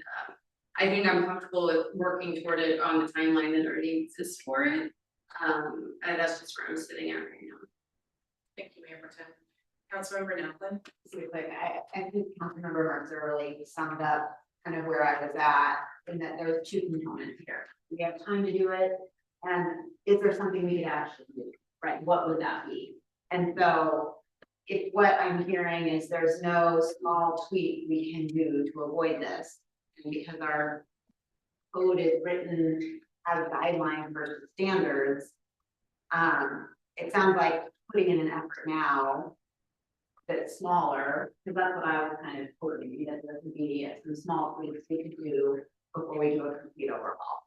I think I'm comfortable with working toward it on the timeline that already exists for it. And that's just where I'm sitting at right now. Thank you, Mayor Pro Tem. Councilmember Napoli. I think Councilmember Marks really summed up kind of where I was at, in that there's two components here. We have time to do it, and is there something we could actually do, right? What would that be? And so, if what I'm hearing is there's no small tweak we can do to avoid this, and because our code is written as a guideline versus standards, it sounds like putting in an effort now that's smaller, because that's what I was kind of quoting, that there could be some small tweaks we could do before we do a complete overhaul.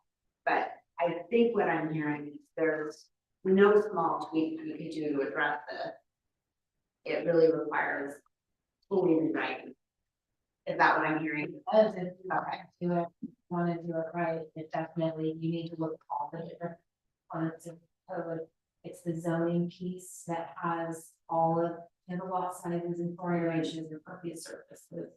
But I think what I'm hearing is there's no small tweak we could do to address this. It really requires fully rewriting. Is that what I'm hearing? Okay. Do it, wanna do it right, it definitely, you need to look at all the different parts of code. It's the zoning piece that has all of the lot sizes and floor areas and pervious surfaces.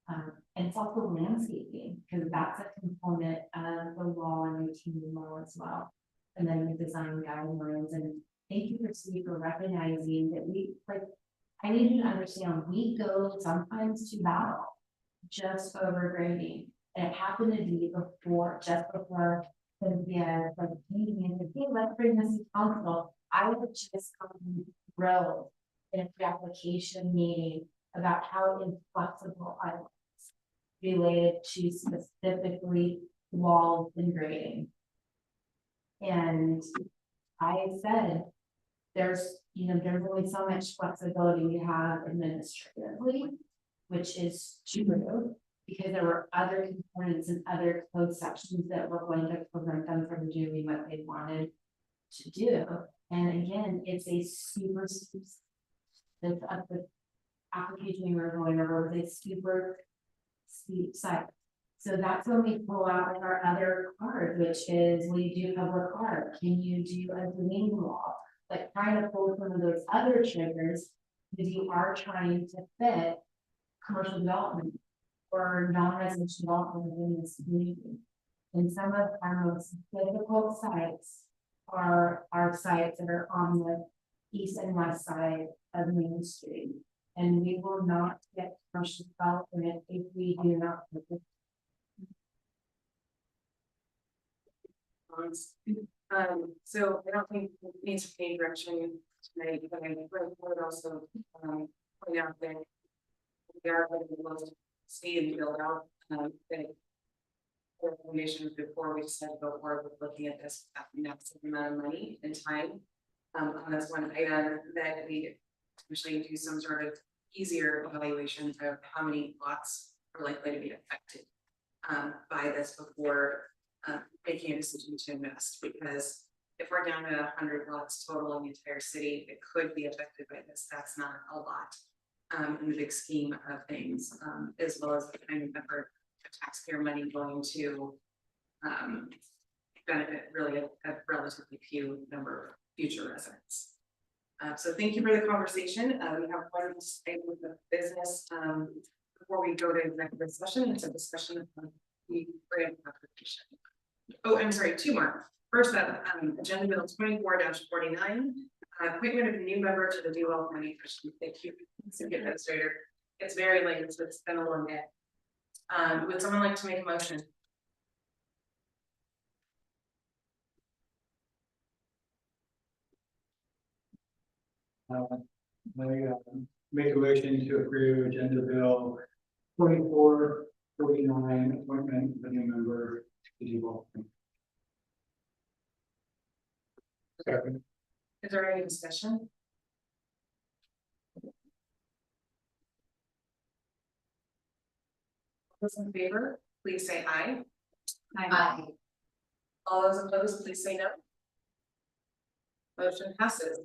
And it's also landscaping, because that's a component of the law and retaining law as well. And then the design guidelines, and thank you for Steve for recognizing that we, like, I need you to understand, we go sometimes to battle just over grading. And it happened to be just before Cynthia, like, hey, let's bring this to council. I would just come thrilled in a pre-application meeting about how inflexible I was related to specifically walls and grading. And I said, there's only so much flexibility we have administratively, which is true, because there were other components and other code sections that were going to prevent them from doing what they wanted to do. And again, it's a super the application we were going over was a super steep site. So that's when we pull out like our other card, which is, will you do public art? Can you do a zoning law? Like trying to pull some of those other triggers, because you are trying to fit commercial development or non-residential development within this community. And some of our most difficult sites are sites that are on the east and west side of Main Street. And we will not get commercial development if we do not. So I don't think it needs to pay direction tonight, but I would also point out that we are going to see and build out the recommendations before we decide to go forward with looking at this next amount of money and time. On this one item that we potentially do some sort of easier evaluation of how many lots are likely to be affected by this before making a decision to invest, because if we're down to 100 lots total in the entire city, it could be affected by this. That's not a lot in the big scheme of things, as well as the kind of effort of taxpayer money going to benefit really a relatively few number of future residents. So thank you for the conversation. We have one statement of business before we go to executive session. It's a discussion of the grant application. Oh, I'm sorry, two more. First up, agenda bill 24-49, appointment of a new member to the Duval County Commission. Thank you, City Administrator. It's very late, so it's been a long day. Would someone like to make a motion? Make a motion to approve agenda bill 2449, appointment of a new member to the Duval. Second. Is there any discussion? Those in favor, please say aye. Aye. All those opposed, please say no. Motion passes.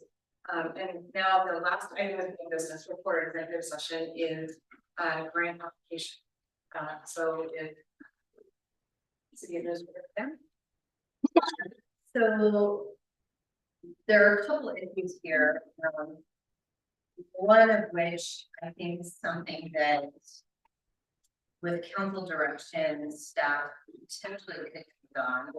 And now the last item of business report executive session is grant application. So if City Administrator there. So there are a couple of issues here. One of which I think is something that with council direction, staff potentially could have done.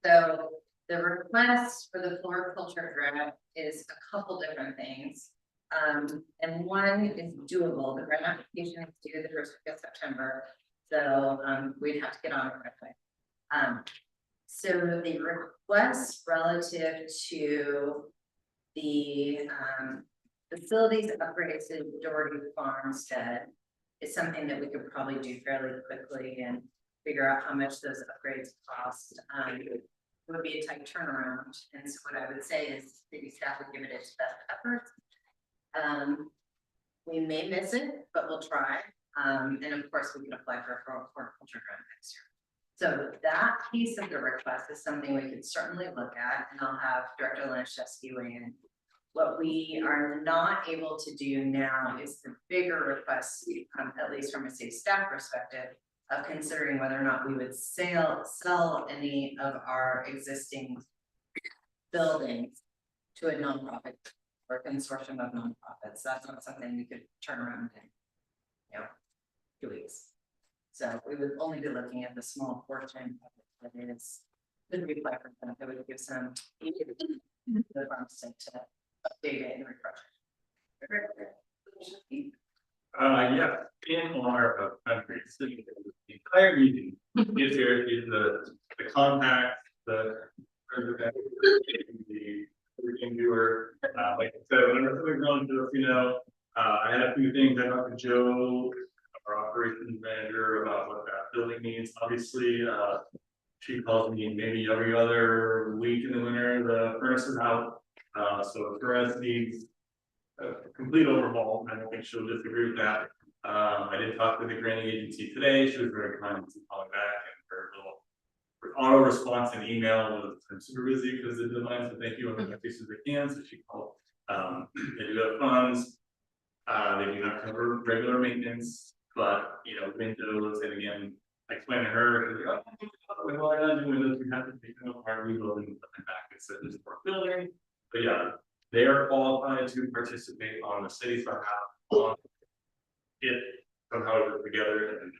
So the request for the floriculture grant is a couple different things. And one is doable. The grant application is due the first week of September. So we'd have to get on it right away. So the request relative to the facilities upgrades to Doherty Farmstead is something that we could probably do fairly quickly and figure out how much those upgrades cost. It would be a tight turnaround, and so what I would say is city staff would give it its best effort. We may miss it, but we'll try. And of course, we can apply for a horticulture grant next year. So that piece of the request is something we could certainly look at, and I'll have Director Lanishevsky weigh in. What we are not able to do now is the bigger request, at least from a city staff perspective, of considering whether or not we would sell any of our existing buildings to a nonprofit or a consortium of nonprofits. That's not something we could turn around in, 2 weeks. So we would only be looking at the small portion of it that is could be applied for them. That would give some the farmstead to update it and refresh it. Yeah, in honor of country, the entire meeting is here, is the contact, the president, the viewer, like I said, whenever something's going to, I had a few things I talked to Joe, our operations manager, about what that building needs. Obviously, she calls me maybe every other week in the winter. The furnace is out, so the furnace needs a complete overhaul. I don't think she'll disagree with that. I did talk to the granting agency today. She was very kind to call me back, and her little auto response and email was, I'm super busy because of the deadline, so thank you. I'm going to do as I can. So she called. They do have funds. They do not cover regular maintenance, but windows, and again, I explained to her, she's like, well, I don't do windows, we have to take them apart, rebuild and put them back. It's a historic building. But yeah, they are qualified to participate on the city's behalf on it somehow put together, and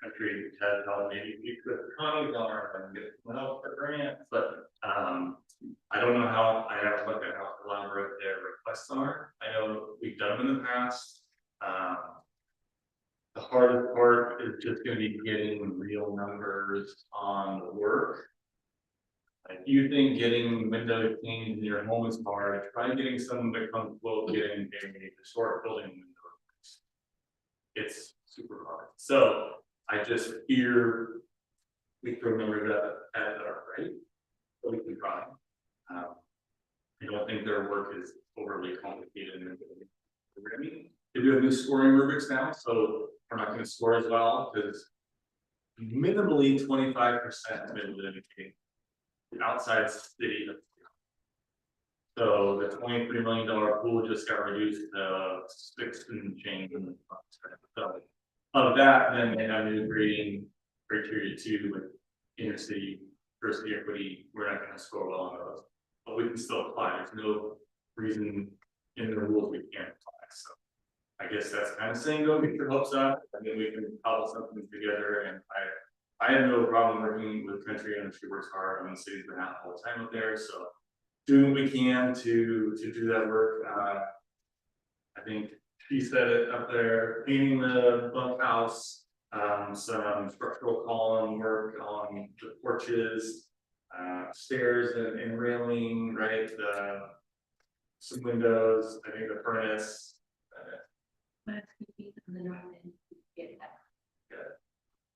country has how maybe we could economies are and get help for grants, but I don't know how. I haven't looked at how elaborate their requests are. I know we've done them in the past. The hardest part is just going to be getting real numbers on the work. If you think getting window cleaned in your home is hard, try getting someone to come close getting a historic building window. It's super hard. So I just fear we throw numbers at our right, but we can try. I don't think their work is overly complicated and programming. They do have new scoring rubrics now, so we're not going to score as well because minimally 25% have been litigated outside city. So the $23 million pool just got reduced to 6 and change. So of that, then they have new grading criteria too with inner city, diversity, equity. We're not going to score well on those, but we can still apply. There's no reason in the rules we can't apply. So I guess that's kind of saying go get your hopes up, and then we can cobble something together. And I have no problem working with country, and she works hard on the city's behalf all the time up there. So doing what we can to do that work. I think she said it up there, painting the bunkhouse, some structural column work on the porches, stairs and railing, right? Some windows, I think the furnace.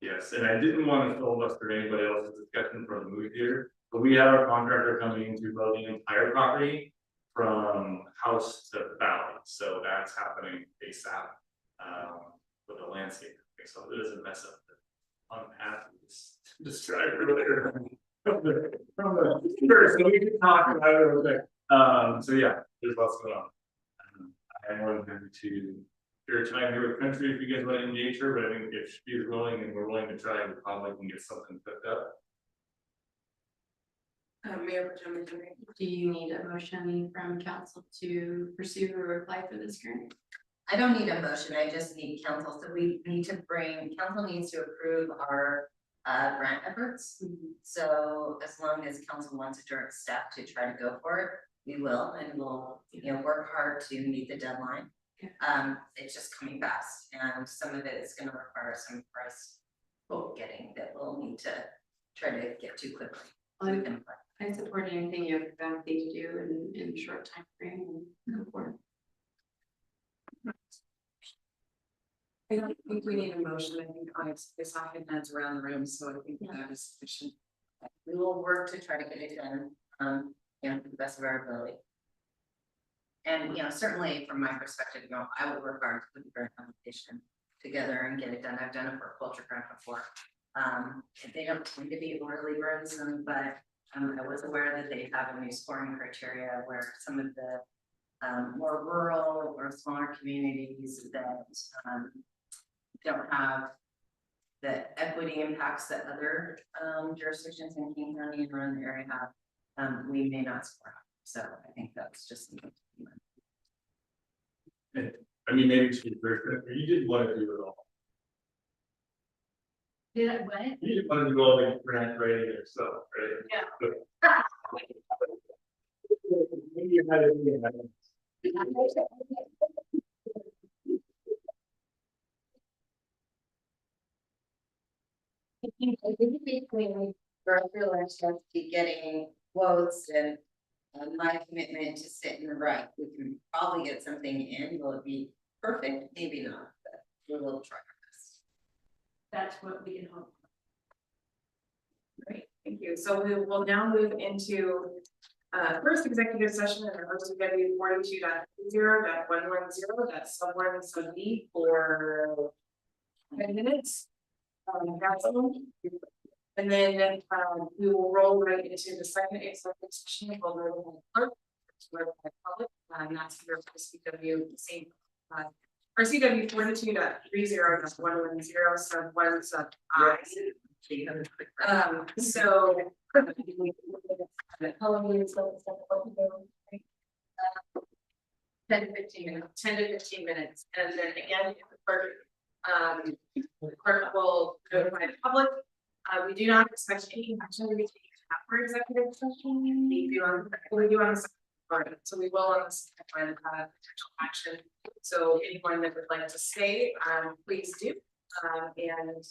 Yes, and I didn't want to filibuster anybody else's discussion from the movie theater, but we have our contractor coming to build the entire property from house to valley. So that's happening ASAP with the landscape. So it doesn't mess up the unpath describe earlier from the sure, so we can talk about it real quick. So yeah, there's lots going on. I'm more than happy to share time here with country if you guys want to engage her, but I think if she's willing and we're willing to try, we probably can get something picked up. Mayor Pro Tem McHenry. Do you need a motion from council to pursue or apply for this grant? I don't need a motion, I just need council, so we need to council needs to approve our grant efforts. So as long as council wants to direct staff to try to go for it, we will, and we'll, work hard to meet the deadline. It's just coming fast, and some of it is gonna require some price quote getting that we'll need to try to get to quickly. I support anything you have capacity to do in a short time frame and go for it. I don't think we need a motion, I think I saw heads around the room, so I think that is sufficient. We will work to try to get it done, to the best of our ability. And, certainly from my perspective, I will work hard to put the grant application together and get it done. I've done it for a culture grant before. They don't tend to be overly burdensome, but I was aware that they have a new scoring criteria where some of the more rural or smaller communities that don't have the equity impacts that other jurisdictions in King County and around the area have, we may not score. So I think that's just something to keep in mind. I mean, maybe to be very clear, you didn't want to do it all. Did I, what? You didn't want to do all the grant writing yourself, right? Yeah. Maybe you had it. Be getting quotes and my commitment to sit in the right, we can probably get something in, will it be perfect? Maybe not, but we will try our best. That's what we can hope. Great, thank you. So we will now move into first executive session in RCW 42.0.110, that's someone sub B for 10 minutes. And then we will roll right into the second executive session. We'll go to the clerk, where the public, and that's your RCW same RCW 42.30.110 sub 1 sub I. So 10 to 15 minutes, 10 to 15 minutes, and then again, the clerk will notify the public. We do not expect any action to be taken after executive session. We do on the second part, so we will on the second one potential action. So anyone that would like to stay, please do. And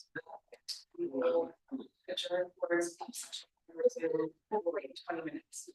we will adjourn for executive session for 20 minutes.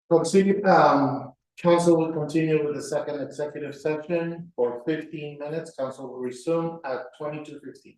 Continue, council will continue with the second executive session for 15 minutes. Council will resume at 22:15.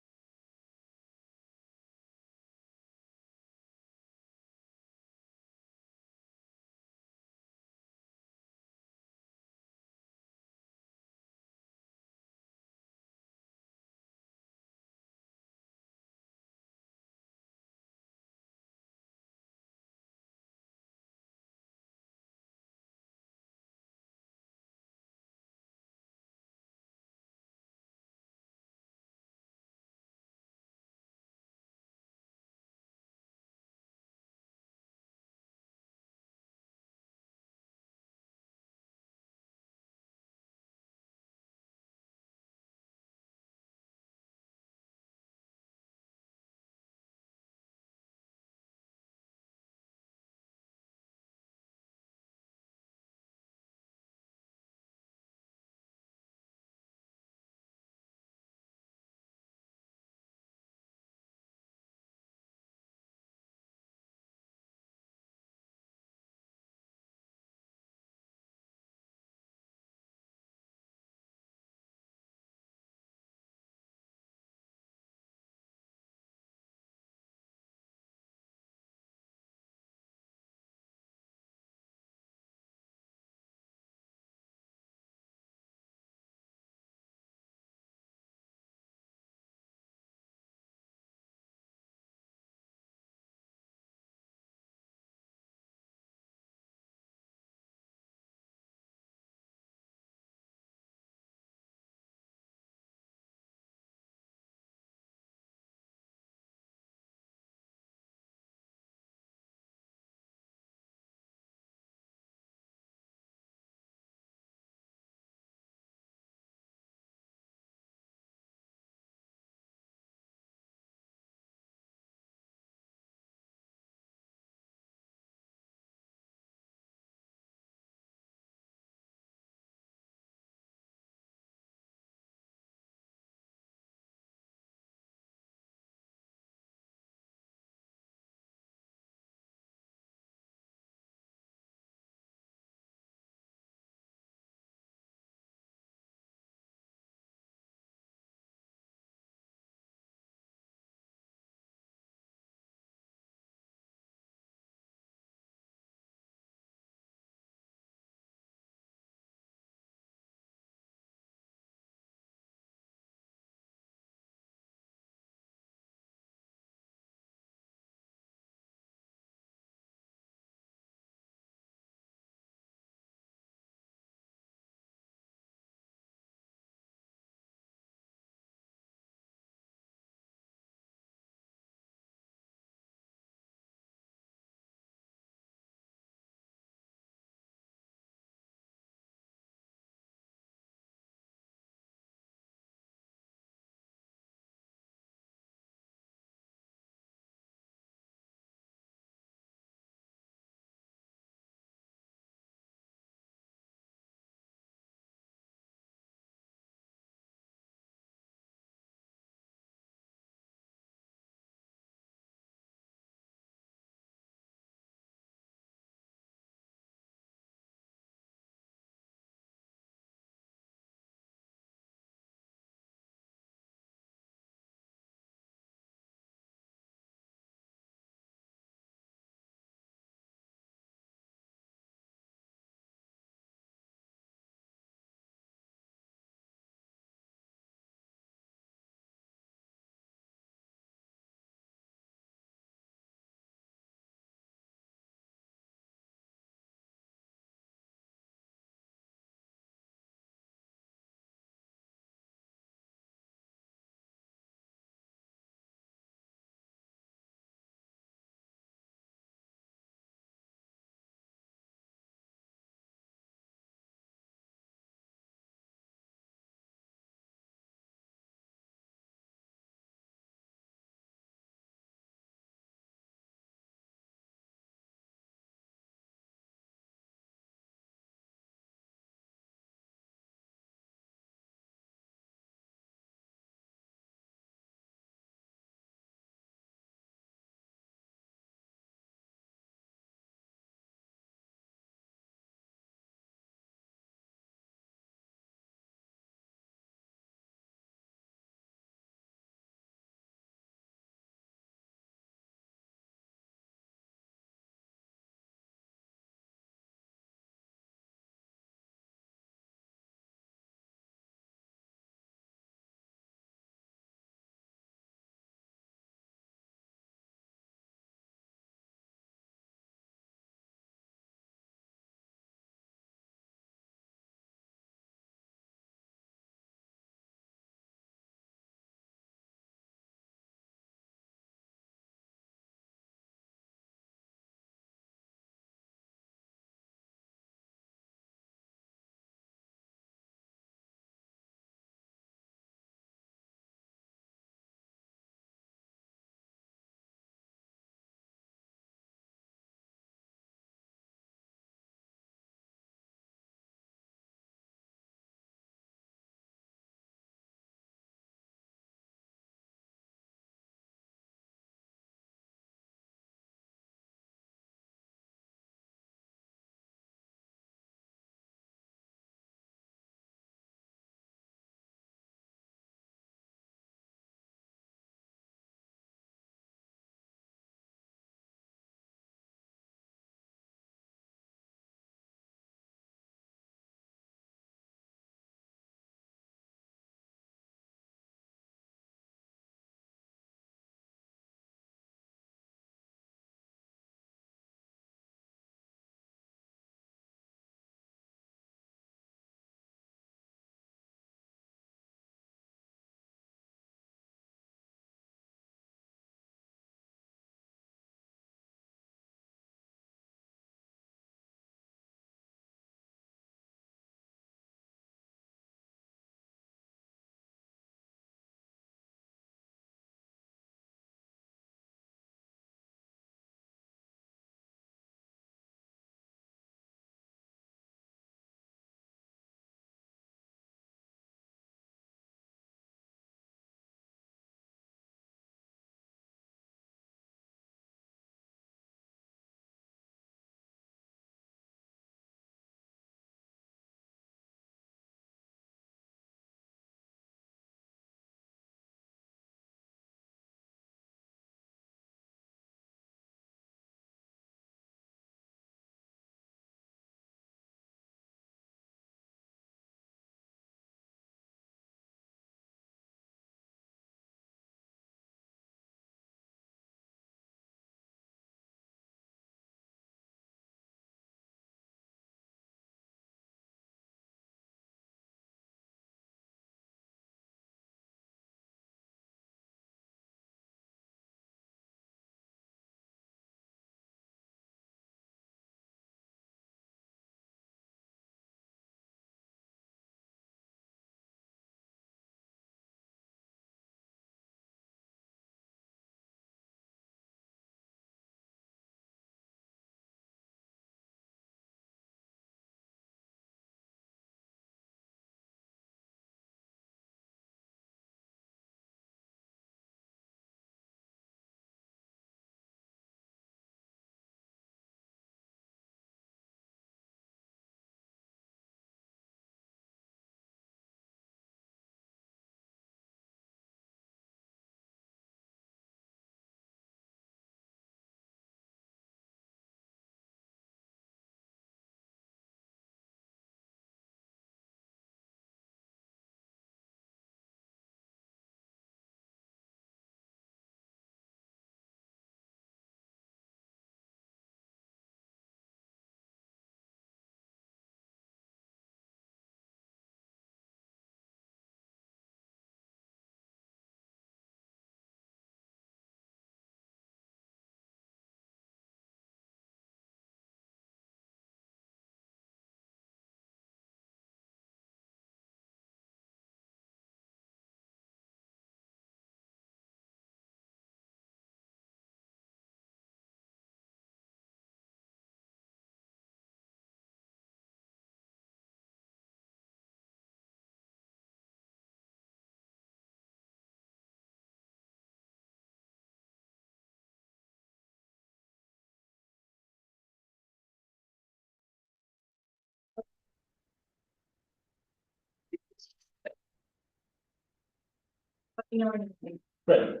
You know anything. Right.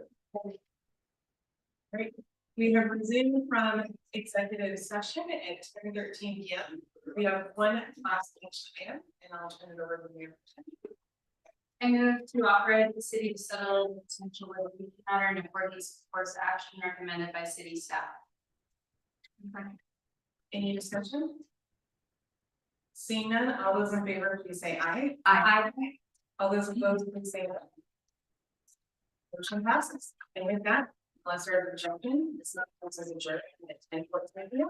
Right, we have resumed from executive session at 10:13 PM. We have one last item, and I'll turn it over to the mayor. I move to authorize the city to settle the potential litigation matter in accordance with course action recommended by city staff. Any discussion? Seeing none, all those in favor, please say aye. Aye. All those opposed, please say no. Motion passes, and with that, unless there's an objection, this is adjourned at 10:14 PM.